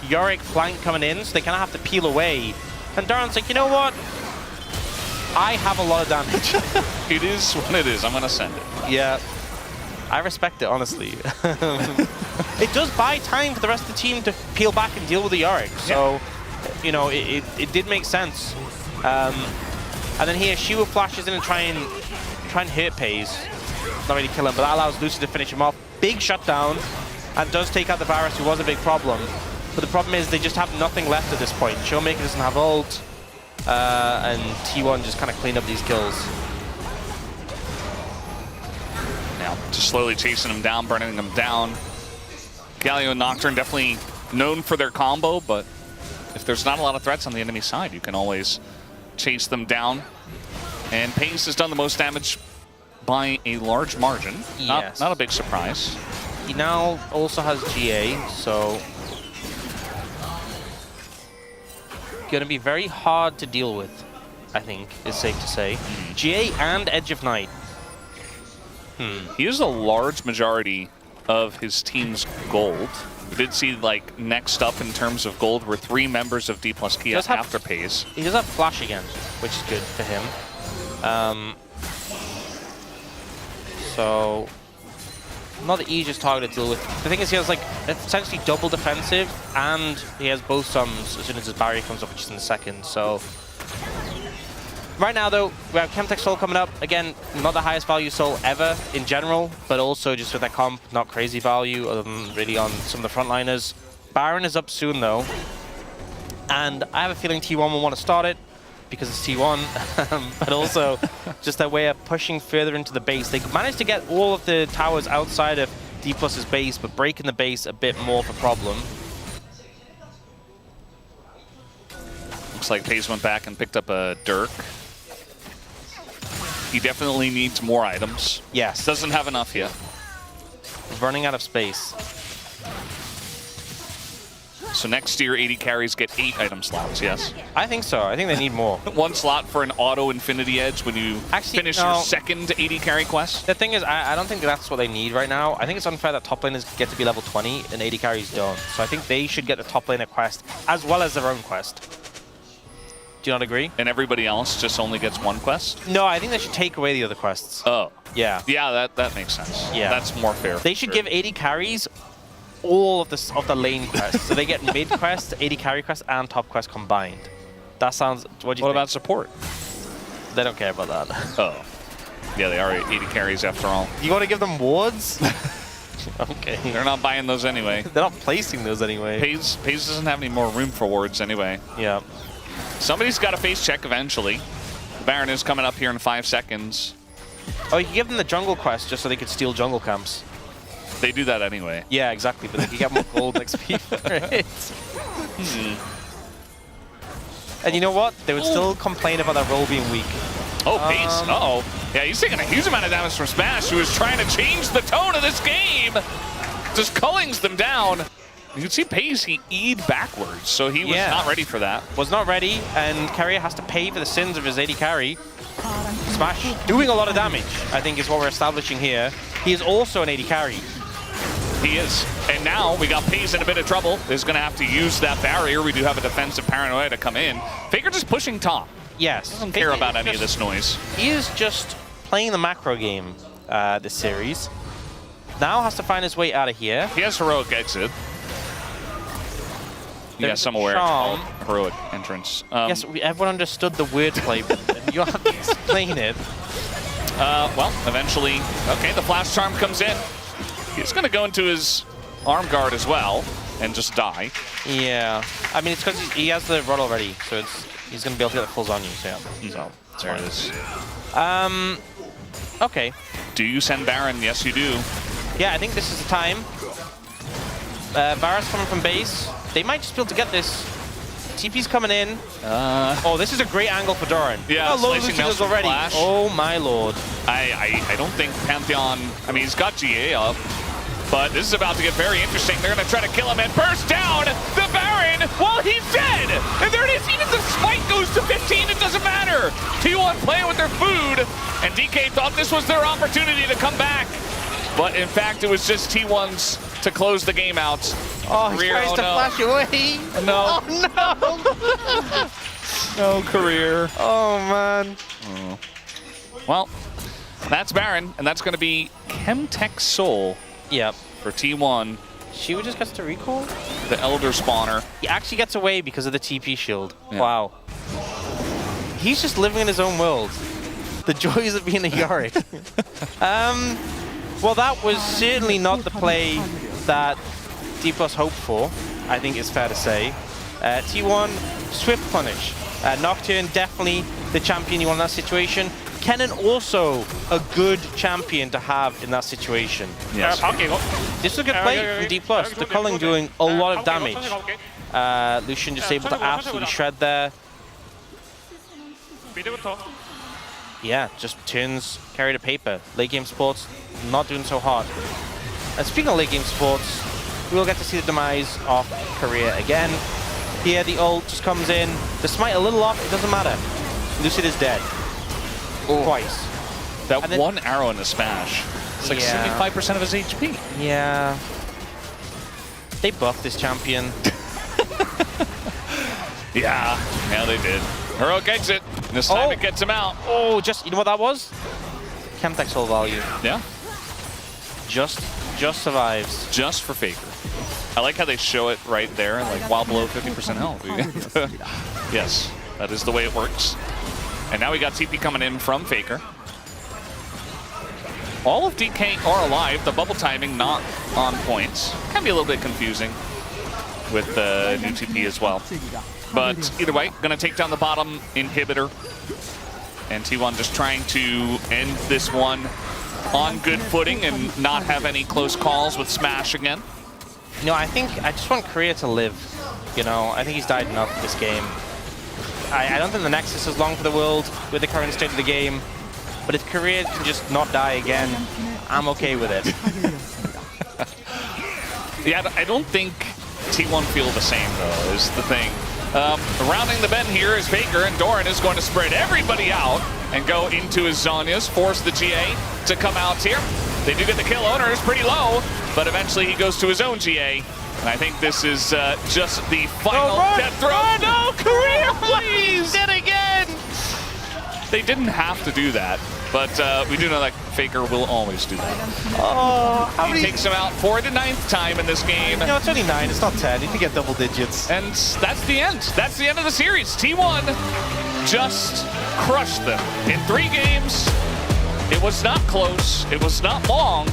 Yorick flank coming in, so they kind of have to peel away. And Doran's like, you know what? I have a lot of damage. It is what it is. I'm going to send it. Yeah. I respect it, honestly. It does buy time for the rest of the team to peel back and deal with the Yorick. So, you know, it did make sense. And then here, Shiwa flashes in and try and hit Pays. Not really kill him, but that allows Lucy to finish him off. Big shutdown, and does take out the Varus, who was a big problem. But the problem is they just have nothing left at this point. Showmaker doesn't have ult. And T1 just kind of cleaned up these kills. Now, just slowly chasing them down, burning them down. Galio and Nocturne definitely known for their combo, but if there's not a lot of threats on the enemy side, you can always chase them down. And Pays has done the most damage by a large margin. Yes. Not a big surprise. He now also has GA, so going to be very hard to deal with, I think, is safe to say. GA and Edge of Night. He used a large majority of his team's gold. We did see, like, next up in terms of gold were 3 members of D+ Kia after Pays. He does have Flash again, which is good for him. So, not the easiest target to deal with. The thing is, he has like essentially double defensive, and he has both sums as soon as his barrier comes up, which is in a second. So, right now though, we have Chemtech Soul coming up. Again, not the highest value Soul ever in general, but also just with that comp, not crazy value, other than really on some of the frontliners. Baron is up soon though, and I have a feeling T1 will want to start it, because it's T1, but also just their way of pushing further into the base. They managed to get all of the towers outside of D+'s base, but breaking the base a bit more of a problem. Looks like Pays went back and picked up a Dirk. He definitely needs more items. Yes. Doesn't have enough yet. Running out of space. So next year, AD carries get 8 item slots, yes? I think so. I think they need more. 1 slot for an auto Infinity Edge when you finish your second AD carry quest? The thing is, I don't think that's what they need right now. I think it's unfair that top laners get to be level 20 and AD carries don't. So I think they should get the top laner quest as well as their own quest. Do you not agree? And everybody else just only gets 1 quest? No, I think they should take away the other quests. Oh. Yeah. Yeah, that makes sense. Yeah. That's more fair. They should give AD carries all of the lane quests. So they get mid quest, AD carry quest, and top quest combined. That sounds... What do you think? About support? They don't care about that. Oh. Yeah, they are AD carries after all. You want to give them wards? Okay. They're not buying those anyway. They're not placing those anyway. Pays doesn't have any more room for wards anyway. Yeah. Somebody's got to face check eventually. Baron is coming up here in 5 seconds. Oh, you can give them the jungle quest just so they could steal jungle camps. They do that anyway. Yeah, exactly, but they can get more gold XP for it. And you know what? They would still complain about that roll being weak. Oh, Pace. Uh-oh. Yeah, he's taking a huge amount of damage from Smash, who is trying to change the tone of this game. Just cullings them down. You can see Pace, he E'd backwards, so he was not ready for that. Was not ready, and Carrier has to pay for the sins of his AD carry. Smash doing a lot of damage, I think is what we're establishing here. He is also an AD carry. He is. And now we got Pace in a bit of trouble. He's going to have to use that barrier. We do have a defensive paranoia to come in. Faker just pushing top. Yes. Doesn't care about any of this noise. He is just playing the macro game this series. Now has to find his way out of here. He has heroic exit. Yes, I'm aware. It's called heroic entrance. Yes, everyone understood the wordplay, and you have to explain it. Well, eventually, okay, the flash charm comes in. He's going to go into his arm guard as well and just die. Yeah, I mean, it's because he has the rod already, so he's going to be able to get the full Zonyu, so yeah. So, there it is. Okay. Do you send Baron? Yes, you do. Yeah, I think this is the time. Varus coming from base. They might just be able to get this. TP's coming in. Oh, this is a great angle for Doran. Yeah, slicing Lucius already. Flash. Oh my lord. I don't think Pantheon, I mean, he's got GA up, but this is about to get very interesting. They're going to try to kill him and burst down the Baron while he's dead. And there it is. Even the spike goes to 15. It doesn't matter. T1 playing with their food, and DK thought this was their opportunity to come back. But in fact, it was just T1's to close the game out. Oh, he tries to flash away. No. Oh, no. No career. Oh, man. Oh. Well, that's Baron, and that's going to be Chemtech Soul. Yep. For T1. She just gets to recall? The Elder Spawner. He actually gets away because of the TP shield. Yeah. Wow. He's just living in his own world. The joys of being a Yorick. Well, that was certainly not the play that D+ hoped for, I think it's fair to say. T1, swift punish. Nocturne, definitely the champion you want in that situation. Kennen also a good champion to have in that situation. Yes. This is a good play from D+. The culling doing a lot of damage. Lucian just able to absolutely shred there. Yeah, just turns carry to paper. Late game sports, not doing so hot. And speaking of late game sports, we'll get to see the demise of Korea again. Here the ult just comes in. The smite a little off, it doesn't matter. Lucid is dead. Twice. That one arrow in the smash. It's like 75% of his HP. Yeah. They buffed this champion. Yeah, they did. Heroic exit. This time it gets him out. Oh, just, you know what that was? Chemtech Soul value. Yeah. Just survives. Just for Faker. I like how they show it right there, like while below 50% health. Yes, that is the way it works. And now we got TP coming in from Faker. All of DK are alive. The bubble timing not on points. Can be a little bit confusing with the new TP as well. But either way, gonna take down the bottom inhibitor. And T1 just trying to end this one on good footing and not have any close calls with Smash again. No, I just want Korea to live. You know, I think he's died enough this game. I don't think the Nexus is long for the world with the current state of the game. But if Korea can just not die again, I'm okay with it. Yeah, I don't think T1 feel the same, though, is the thing. Rounding the bend here is Faker, and Doran is going to spread everybody out and go into his Zhonya's, force the GA to come out here. They do get the kill. Owner is pretty low, but eventually he goes to his own GA. And I think this is just the final death throw. No, career, please! Dead again! They didn't have to do that, but we do know that Faker will always do that. Oh, how many? He takes him out for the 9th time in this game. No, it's only 9. It's not 10. You can get double digits. And that's the end. That's the end of the series. T1 just crushed them in 3 games. It was not close. It was not long.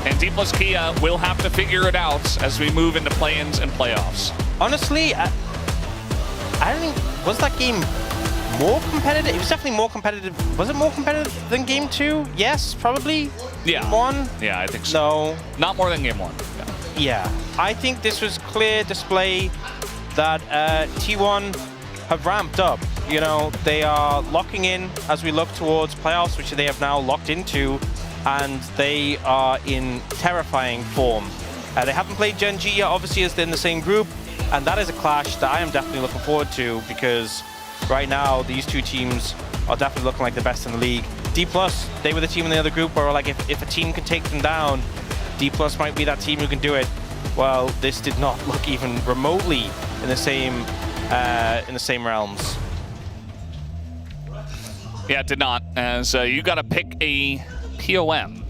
And D plus Kia will have to figure it out as we move into play-ins and playoffs. Honestly, I don't think, was that game more competitive? It was definitely more competitive. Was it more competitive than game 2? Yes, probably. Yeah. Game 1? Yeah, I think so. No. Not more than game 1. Yeah. I think this was clear display that T1 have ramped up. You know, they are locking in as we look towards playoffs, which they have now locked into, and they are in terrifying form. They haven't played Gen G yet, obviously, as they're in the same group, and that is a clash that I am definitely looking forward to, because right now these two teams are definitely looking like the best in the league. D+, they were the team in the other group where, like, if a team can take them down, D+ might be that team who can do it. Well, this did not look even remotely in the same realms. Yeah, it did not, as you got to pick a POM.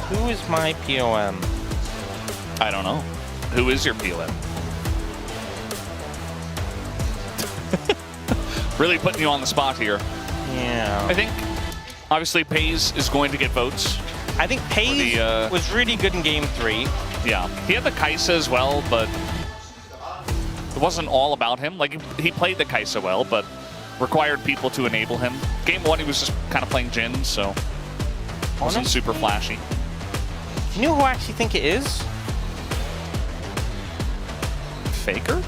Who is my POM? I don't know. Who is your POM? Really putting you on the spot here. Yeah. I think, obviously, Pays is going to get votes. I think Pays was really good in game 3. Yeah, he had the Kai'Sa as well, but it wasn't all about him. Like, he played the Kai'Sa well, but required people to enable him. Game 1, he was just kind of playing Jhin, so wasn't super flashy. You know who I actually think it is? Faker?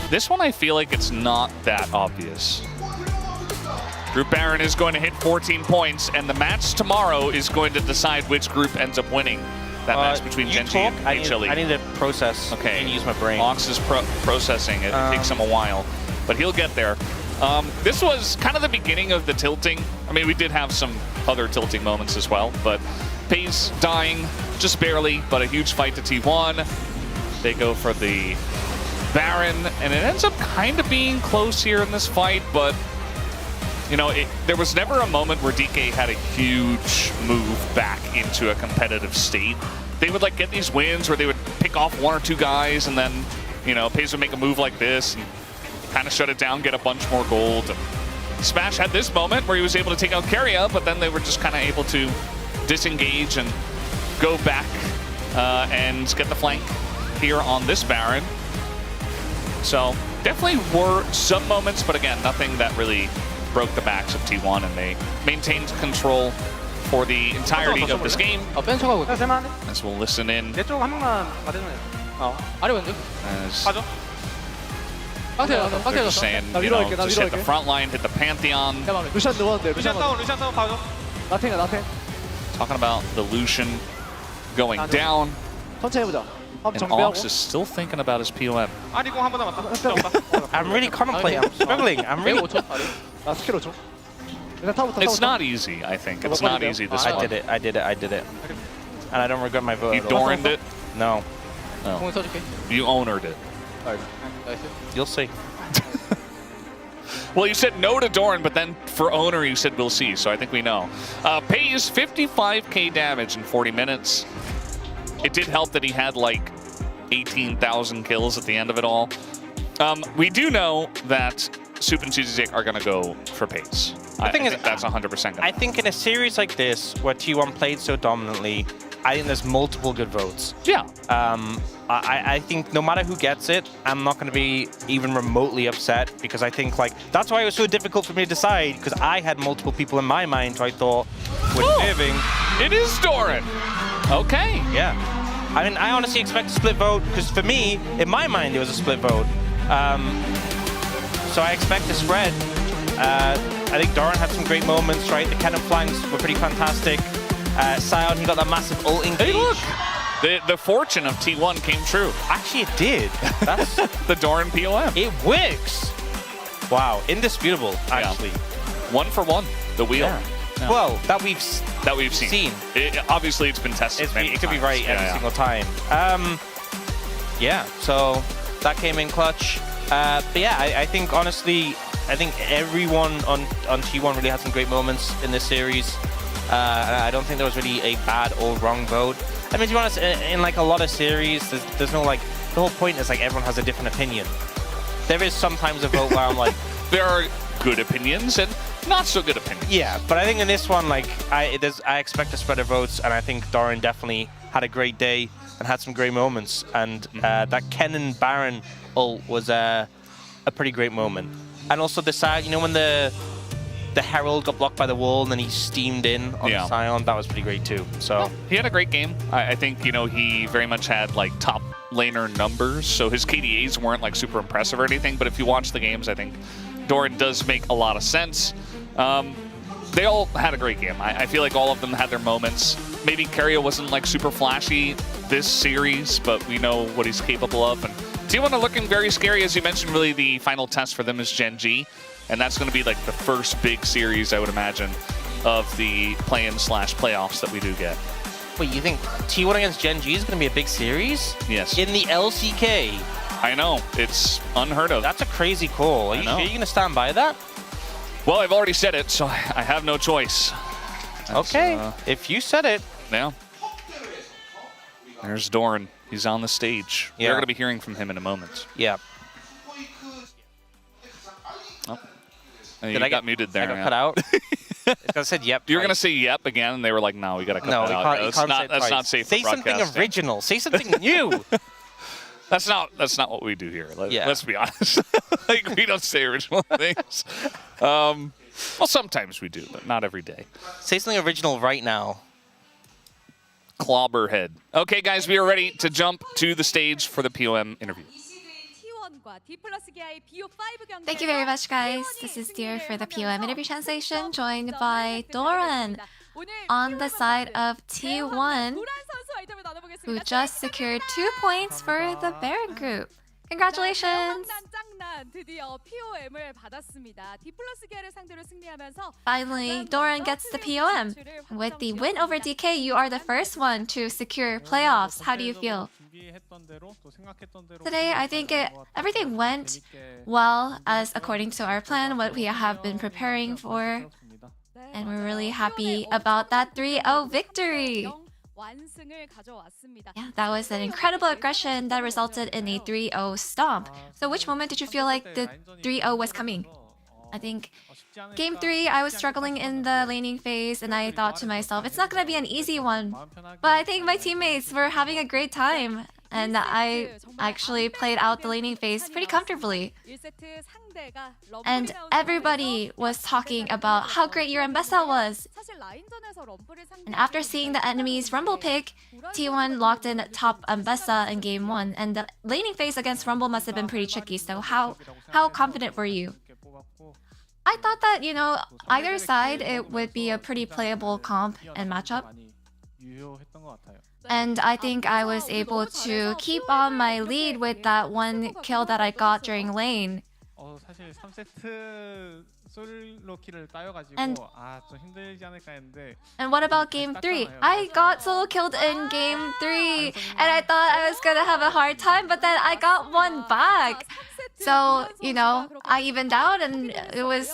This one, I feel like it's not that obvious. Group Baron is going to hit 14 points, and the match tomorrow is going to decide which group ends up winning that match between Gen G and HLE. I need to process and use my brain. Ox is processing. It takes him a while, but he'll get there. This was kind of the beginning of the tilting. I mean, we did have some other tilting moments as well, but Pays dying just barely, but a huge fight to T1. They go for the Baron, and it ends up kind of being close here in this fight, but you know, there was never a moment where DK had a huge move back into a competitive state. They would like get these wins where they would pick off 1 or 2 guys, and then, you know, Pays would make a move like this and kind of shut it down, get a bunch more gold. And Smash had this moment where he was able to take out Keria, but then they were just kind of able to disengage and go back and get the flank here on this Baron. So definitely were some moments, but again, nothing that really broke the backs of T1, and they maintained control for the entirety of this game. As we'll listen in. As they're just saying, you know, just hit the front line, hit the Pantheon. Talking about the Lucian going down. And Ox is still thinking about his POM. I'm really contemplating. I'm struggling. I'm really... It's not easy, I think. It's not easy this one. I did it. And I don't regret my vote. You Doran'd it? No. No. You ownered it. You'll see. Well, you said no to Doran, but then for owner you said we'll see, so I think we know. Pays 55k damage in 40 minutes. It did help that he had like 18,000 kills at the end of it all. We do know that Soup and Cheesy are going to go for Pays. I think that's 100%. I think in a series like this, where T1 played so dominantly, I think there's multiple good votes. Yeah. I think no matter who gets it, I'm not going to be even remotely upset, because I think, like, that's why it was so difficult for me to decide, because I had multiple people in my mind who I thought were deserving. It is Doran. Okay. Yeah. I mean, I honestly expect a split vote, because for me, in my mind, it was a split vote. So I expect a spread. I think Doran had some great moments, right? The cannon flanks were pretty fantastic. Sion, he got that massive ult engage. Hey, look! The fortune of T1 came true. Actually, it did. That's the Doran POM. It works. Wow, indisputable, actually. Yeah. 1 for 1, the wheel. Yeah. Yeah. Well, that we've seen. Obviously, it's been tested. It could be right every single time. Yeah, so that came in clutch. But yeah, I think honestly, I think everyone on T1 really had some great moments in this series. I don't think there was really a bad or wrong vote. I mean, to be honest, in like a lot of series, there's no like, the whole point is like everyone has a different opinion. There is sometimes a vote where I'm like, there are good opinions and not so good opinions. Yeah, but I think in this one, like, I expect a spread of votes, and I think Doran definitely had a great day and had some great moments. And that Kennen Baron ult was a pretty great moment. And also the side, you know, when the Herald got blocked by the wall and then he steamed in on the Sion, that was pretty great too. So he had a great game. I think, you know, he very much had like top laner numbers, so his KDAs weren't like super impressive or anything, but if you watch the games, I think Doran does make a lot of sense. They all had a great game. I feel like all of them had their moments. Maybe Keria wasn't like super flashy this series, but we know what he's capable of. And T1 are looking very scary. As you mentioned, really the final test for them is Gen G, and that's going to be like the first big series, I would imagine, of the play-in/playoffs that we do get. Wait, you think T1 against Gen G is going to be a big series? Yes. In the LCK? I know. It's unheard of. That's a crazy call. Are you sure you're going to stand by that? Well, I've already said it, so I have no choice. Okay, if you said it. Yeah. There's Doran. He's on the stage. Yeah. We're going to be hearing from him in a moment. Yeah. Oh. You got muted there. I got cut out? I said yep. You were going to say yep again, and they were like, no, we got to cut that out. That's not safe for Say something original. Say something new. That's not what we do here. Let's be honest. Like, we don't say original things. Well, sometimes we do, but not every day. Say something original right now. Clobberhead. Okay, guys, we are ready to jump to the stage for the POM interview. Thank you very much, guys. This is Dear for the POM interview translation, joined by Doran on the side of T1, who just secured 2 points for the Baron group. Congratulations! Finally, Doran gets the POM. With the win over DK, you are the first one to secure playoffs. How do you feel? Today, I think everything went well as according to our plan, what we have been preparing for. And we're really happy about that 3-0 victory. Yeah, that was an incredible aggression that resulted in a 3-0 stomp. So which moment did you feel like the 3-0 was coming? I think Game 3, I was struggling in the laning phase, and I thought to myself, it's not going to be an easy one. But I think my teammates were having a great time, and I actually played out the laning phase pretty comfortably. And everybody was talking about how great your Mbessa was. And after seeing the enemy's Rumble pick, T1 locked in top Mbessa in Game 1, and the laning phase against Rumble must have been pretty tricky, so how confident were you? I thought that, you know, either side, it would be a pretty playable comp and matchup. And I think I was able to keep on my lead with that one kill that I got during lane. And what about Game 3? I got solo killed in Game 3, and I thought I was gonna have a hard time, but then I got one back. So, you know, I evened out, and it was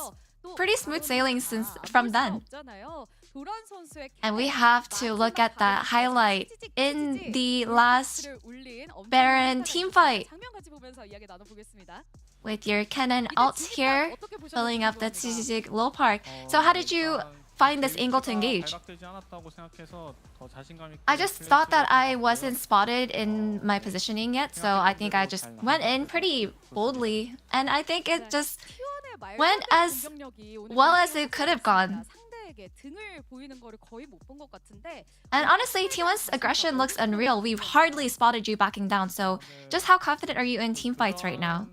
pretty smooth sailing from then. And we have to look at that highlight in the last Baron teamfight. With your Kennen ult here, filling up the Tsijig low park. So how did you find this angle to engage? I just thought that I wasn't spotted in my positioning yet, so I think I just went in pretty boldly, and I think it just went as well as it could have gone. And honestly, T1's aggression looks unreal. We've hardly spotted you backing down, so just how confident are you in team fights right now?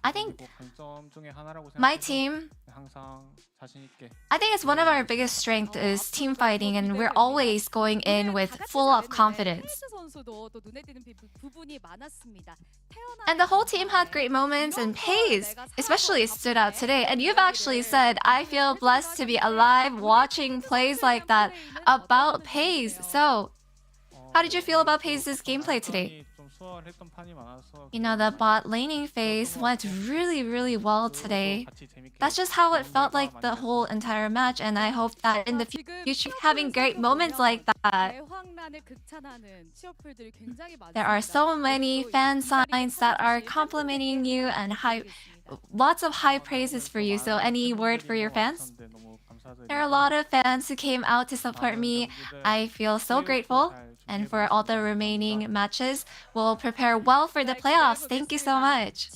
I think my team, I think it's one of our biggest strengths is team fighting, and we're always going in with full of confidence. And the whole team had great moments, and Pace especially stood out today. And you've actually said, I feel blessed to be alive watching plays like that about Pace. So, how did you feel about Pace's gameplay today? You know, the bot laning phase went really well today. That's just how it felt like the whole entire match, and I hope that in the future having great moments like that. There are so many fan signs that are complimenting you and lots of high praises for you. So any word for your fans? There are a lot of fans who came out to support me. I feel so grateful. And for all the remaining matches, we'll prepare well for the playoffs. Thank you so much.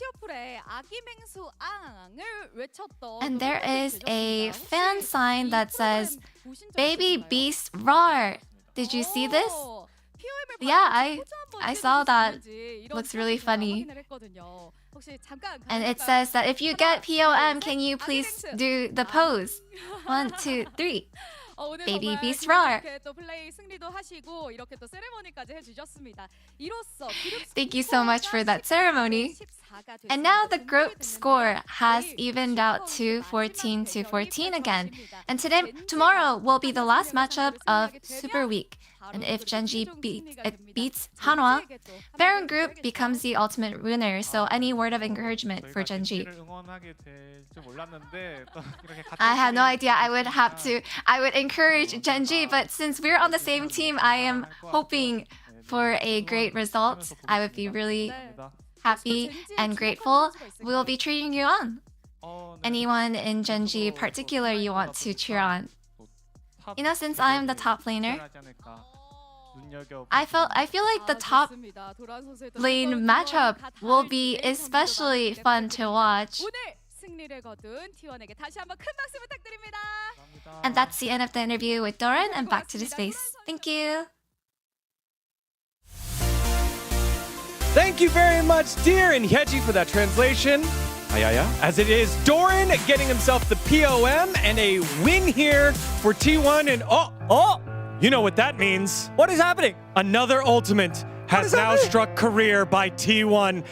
And there is a fan sign that says, Baby Beast Roar. Did you see this? Yeah, I saw that. Looks really funny. And it says that if you get POM, can you please do the pose? 1, 2, 3. Baby Beast Roar. Thank you so much for that ceremony. And now the group score has evened out to 14-14 again. And tomorrow will be the last matchup of Super Week. And if Genji beats Hanwha, Baron Group becomes the ultimate winner. So any word of encouragement for Genji? I have no idea. I would encourage Genji, but since we're on the same team, I am hoping for a great result. I would be really happy and grateful. We'll be cheering you on. Anyone in Genji particular you want to cheer on? You know, since I am the top laner, I feel like the top lane matchup will be especially fun to watch. And that's the end of the interview with Doran, and back to the space. Thank you. Thank you very much, dear and Yeji, for that translation. As it is Doran getting himself the POM and a win here for T1. And you know what that means. What is happening? Another ultimate has now struck career by T1.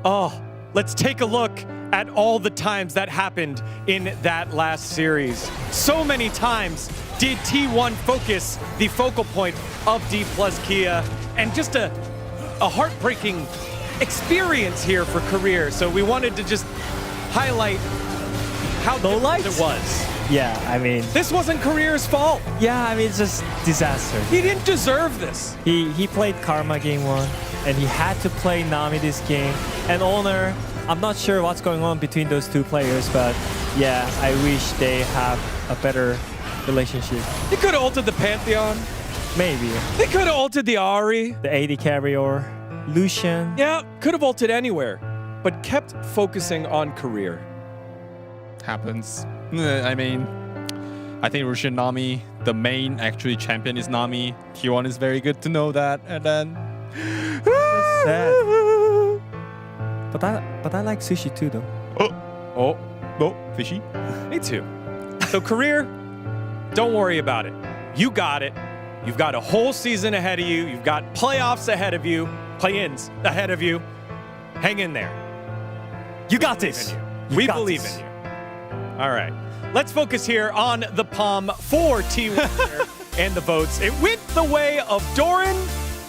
Oh, let's take a look at all the times that happened in that last series. So many times did T1 focus the focal point of D plus Kia, and just a heartbreaking experience here for career. So we wanted to just highlight how difficult it was. Yeah, I mean, this wasn't Career's fault. Yeah, I mean, it's just disaster. He didn't deserve this. He played Karma game 1, and he had to play Nami this game. And Honor, I'm not sure what's going on between those two players, but yeah, I wish they have a better relationship. They could have ulted the Pantheon. Maybe. They could have ulted the Ahri. The AD carrier, Lucian. Yeah, could have ulted anywhere, but kept focusing on Career. Happens. I mean, I think Lucian Nami, the main actually champion is Nami. T1 is very good to know that, and then sad. But I like Sushi too, though. No, fishy. Me too. So Career, don't worry about it. You got it. You've got a whole season ahead of you. You've got playoffs ahead of you. Play-ins ahead of you. Hang in there. You got this. We believe in you. All right. Let's focus here on the POM for T1 and the votes. It went the way of Doran,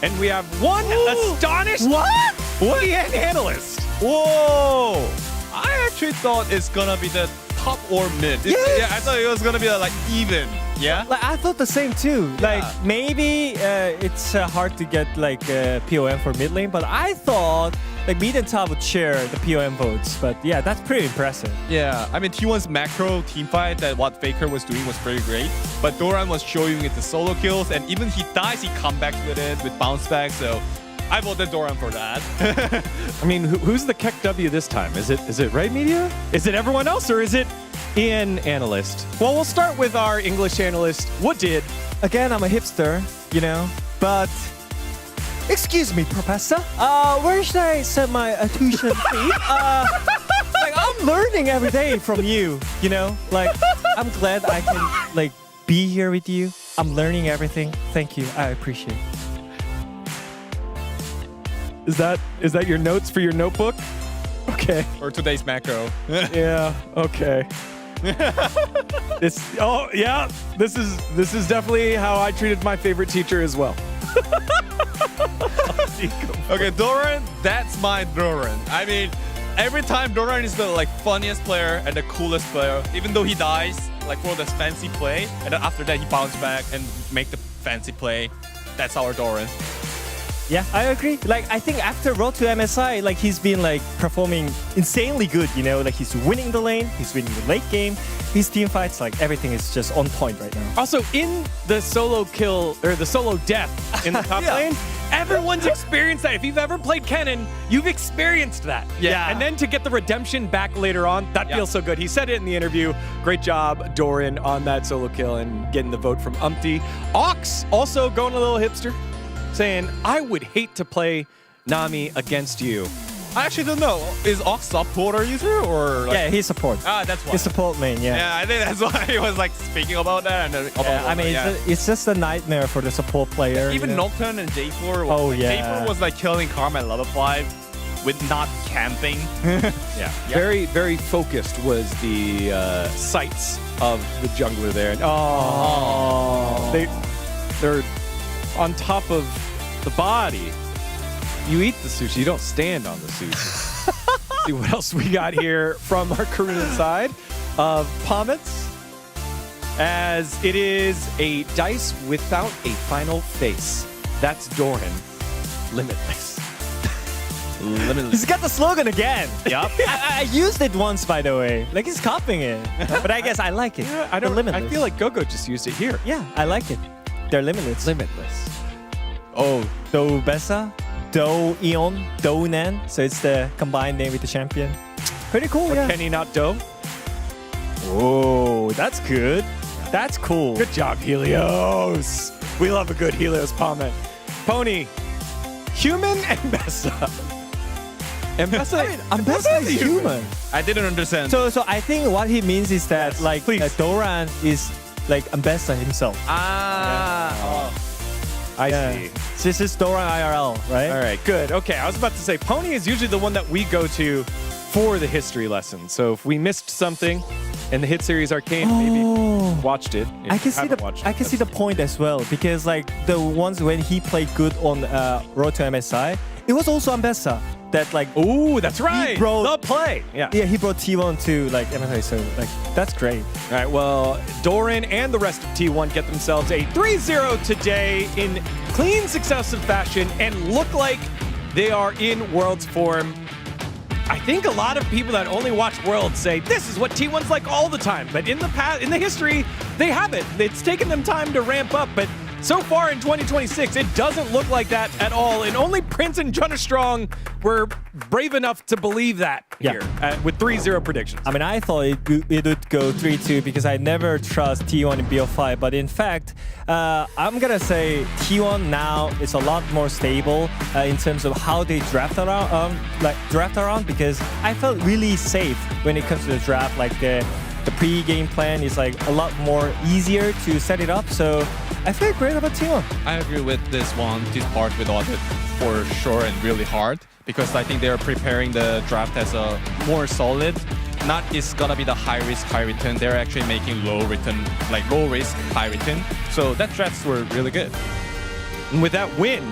and we have one astonished TN analyst. Whoa! I actually thought it's gonna be the top or mid. Yes! Yeah, I thought it was gonna be like even. Yeah. Like I thought the same too. Like maybe it's hard to get like POM for mid lane, but I thought like mid and top would share the POM votes. But yeah, that's pretty impressive. Yeah, I mean T1's macro team fight that what Faker was doing was very great, but Doran was showing it the solo kills, and even he dies, he comebacks with it with bounce back. So I voted Doran for that. I mean, who's the Keck W this time? Is it Ray Media? Is it everyone else, or is it Ian analyst? Well, we'll start with our English analyst. What did? Again, I'm a hipster, you know, but excuse me, Professor. Where should I send my tuition fee? Like, I'm learning every day from you. You know, like, I'm glad I can like be here with you. I'm learning everything. Thank you. I appreciate it. Is that your notes for your notebook? Okay. Or today's macro. Yeah. Okay. This is definitely how I treated my favorite teacher as well. Okay, Doran, that's my Doran. I mean, every time Doran is the like funniest player and the coolest player, even though he dies like for this fancy play, and then after that he bounces back and make the fancy play. That's our Doran. Yeah, I agree. Like, I think after Road to MSI, like, he's been like performing insanely good, you know, like he's winning the lane, he's winning the late game, his team fights, like everything is just on point right now. Also, in the solo kill or the solo death in the top lane, everyone's experienced that. If you've ever played Kennen, you've experienced that. Yeah. And then to get the redemption back later on, that feels so good. He said it in the interview. Great job, Doran, on that solo kill and getting the vote from Umpty. Ox also going a little hipster, saying, I would hate to play Nami against you. I actually don't know. Is Ox supporter user or like... Yeah, he's support. That's why. He's support main, yeah. Yeah, I think that's why he was like speaking about that. And I mean, it's just a nightmare for the support player. Even you know? Nocturne and J4. J4 was like killing Karma and level 5 with not camping. Yeah. Very, very focused was the sights of the jungler there. And, they're on top of the body. You eat the sushi, you don't stand on the sushi. See what else we got here from our Korean side of Pomets. As it is a dice without a final face. That's Doran. Limitless. Limitless. He's got the slogan again. Yep. I used it once, by the way. Like, he's copying it. But I guess I like it. Yeah, I feel like Gogo just used it here. Yeah, I like it. They're limitless. Limitless. Oh, Do Bessa, Do Eon, Do Nan. So it's the combined name with the champion. Pretty cool, yeah. Kenny not Do. Oh, that's good. That's cool. Good job, Helios. We love a good Helios comment. Pony, human and Bessa. And Bessa, Bessa is human. I didn't understand. So I think what he means is that Doran is like Ambessa himself. I see. This is Doran IRL, right? All right, good. Okay, I was about to say, Pony is usually the one that we go to for the history lesson. So if we missed something in the Hit Series Arcane, maybe watched it. I can see the point as well, because like the ones when he played good on Road to MSI, it was also Ambessa that like. Ooh, that's right. He brought the play. Yeah, he brought T1 to like MSI, so like that's great. All right, well, Doran and the rest of T1 get themselves a 3-0 today in clean, successive fashion and look like they are in Worlds form. I think a lot of people that only watch Worlds say this is what T1's like all the time, but in the past, in the history, they haven't. It's taken them time to ramp up, but so far in 2026, it doesn't look like that at all, and only Prince and Junna Strong were brave enough to believe that here with 3-0 predictions. I mean, I thought it would go 3-2 because I never trust T1 in BO5, but in fact, I'm gonna say T1 now is a lot more stable in terms of how they draft around, because I felt really safe when it comes to the draft. Like the pre-game plan is like a lot more easier to set it up, so I feel great about T1. I agree with this part with Audit for sure and really hard, because I think they're preparing the draft as a more solid. Not it's gonna be the high risk, high return. They're actually making low return, like low risk, high return. So that drafts were really good. And with that win,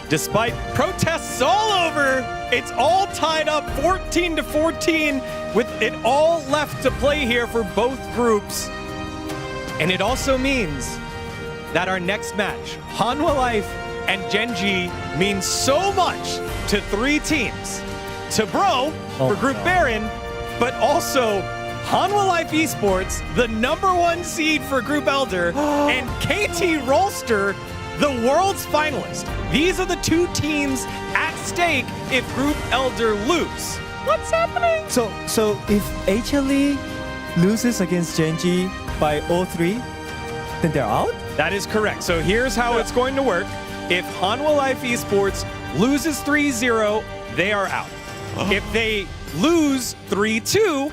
despite protests all over, it's all tied up 14-14 with it all left to play here for both groups. And it also means that our next match, Hanwha Life and Genji, means so much to three teams. To Bro for Group Baron, but also Hanwha Life Esports, the #1 seed for Group Elder, and KT Rolster, the world's finalist. These are the two teams at stake if Group Elder lose. What's happening? So if HLE loses against Genji by 0-3, then they're out? That is correct. So here's how it's going to work. If Hanwha Life Esports loses 3-0, they are out. If they lose 3-2,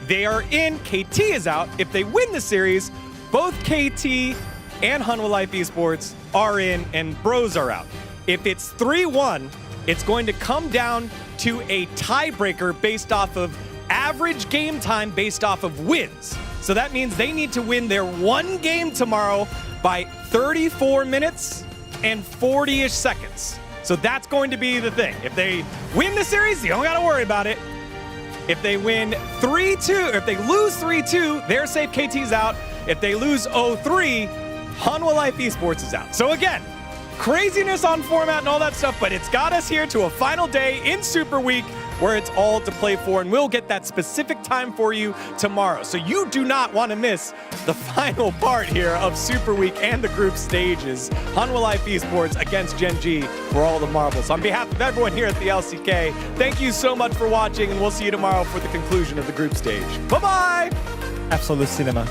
they are in. KT is out. If they win the series, both KT and Hanwha Life Esports are in, and Bros are out. If it's 3-1, it's going to come down to a tiebreaker based off of average game time based off of wins. So that means they need to win their one game tomorrow by 34 minutes and 40-ish seconds. So that's going to be the thing. If they win the series, you don't got to worry about it. If they win 3-2, if they lose 3-2, they're safe, KT's out. If they lose 0-3, Hanwha Life Esports is out. So again, craziness on format and all that stuff, but it's got us here to a final day in Super Week where it's all to play for, and we'll get that specific time for you tomorrow. So you do not want to miss the final part here of Super Week and the group stages. Hanwha Life Esports against Gen G for all the marbles. On behalf of everyone here at the LCK, thank you so much for watching, and we'll see you tomorrow for the conclusion of the group stage. Bye-bye! Absolute cinema.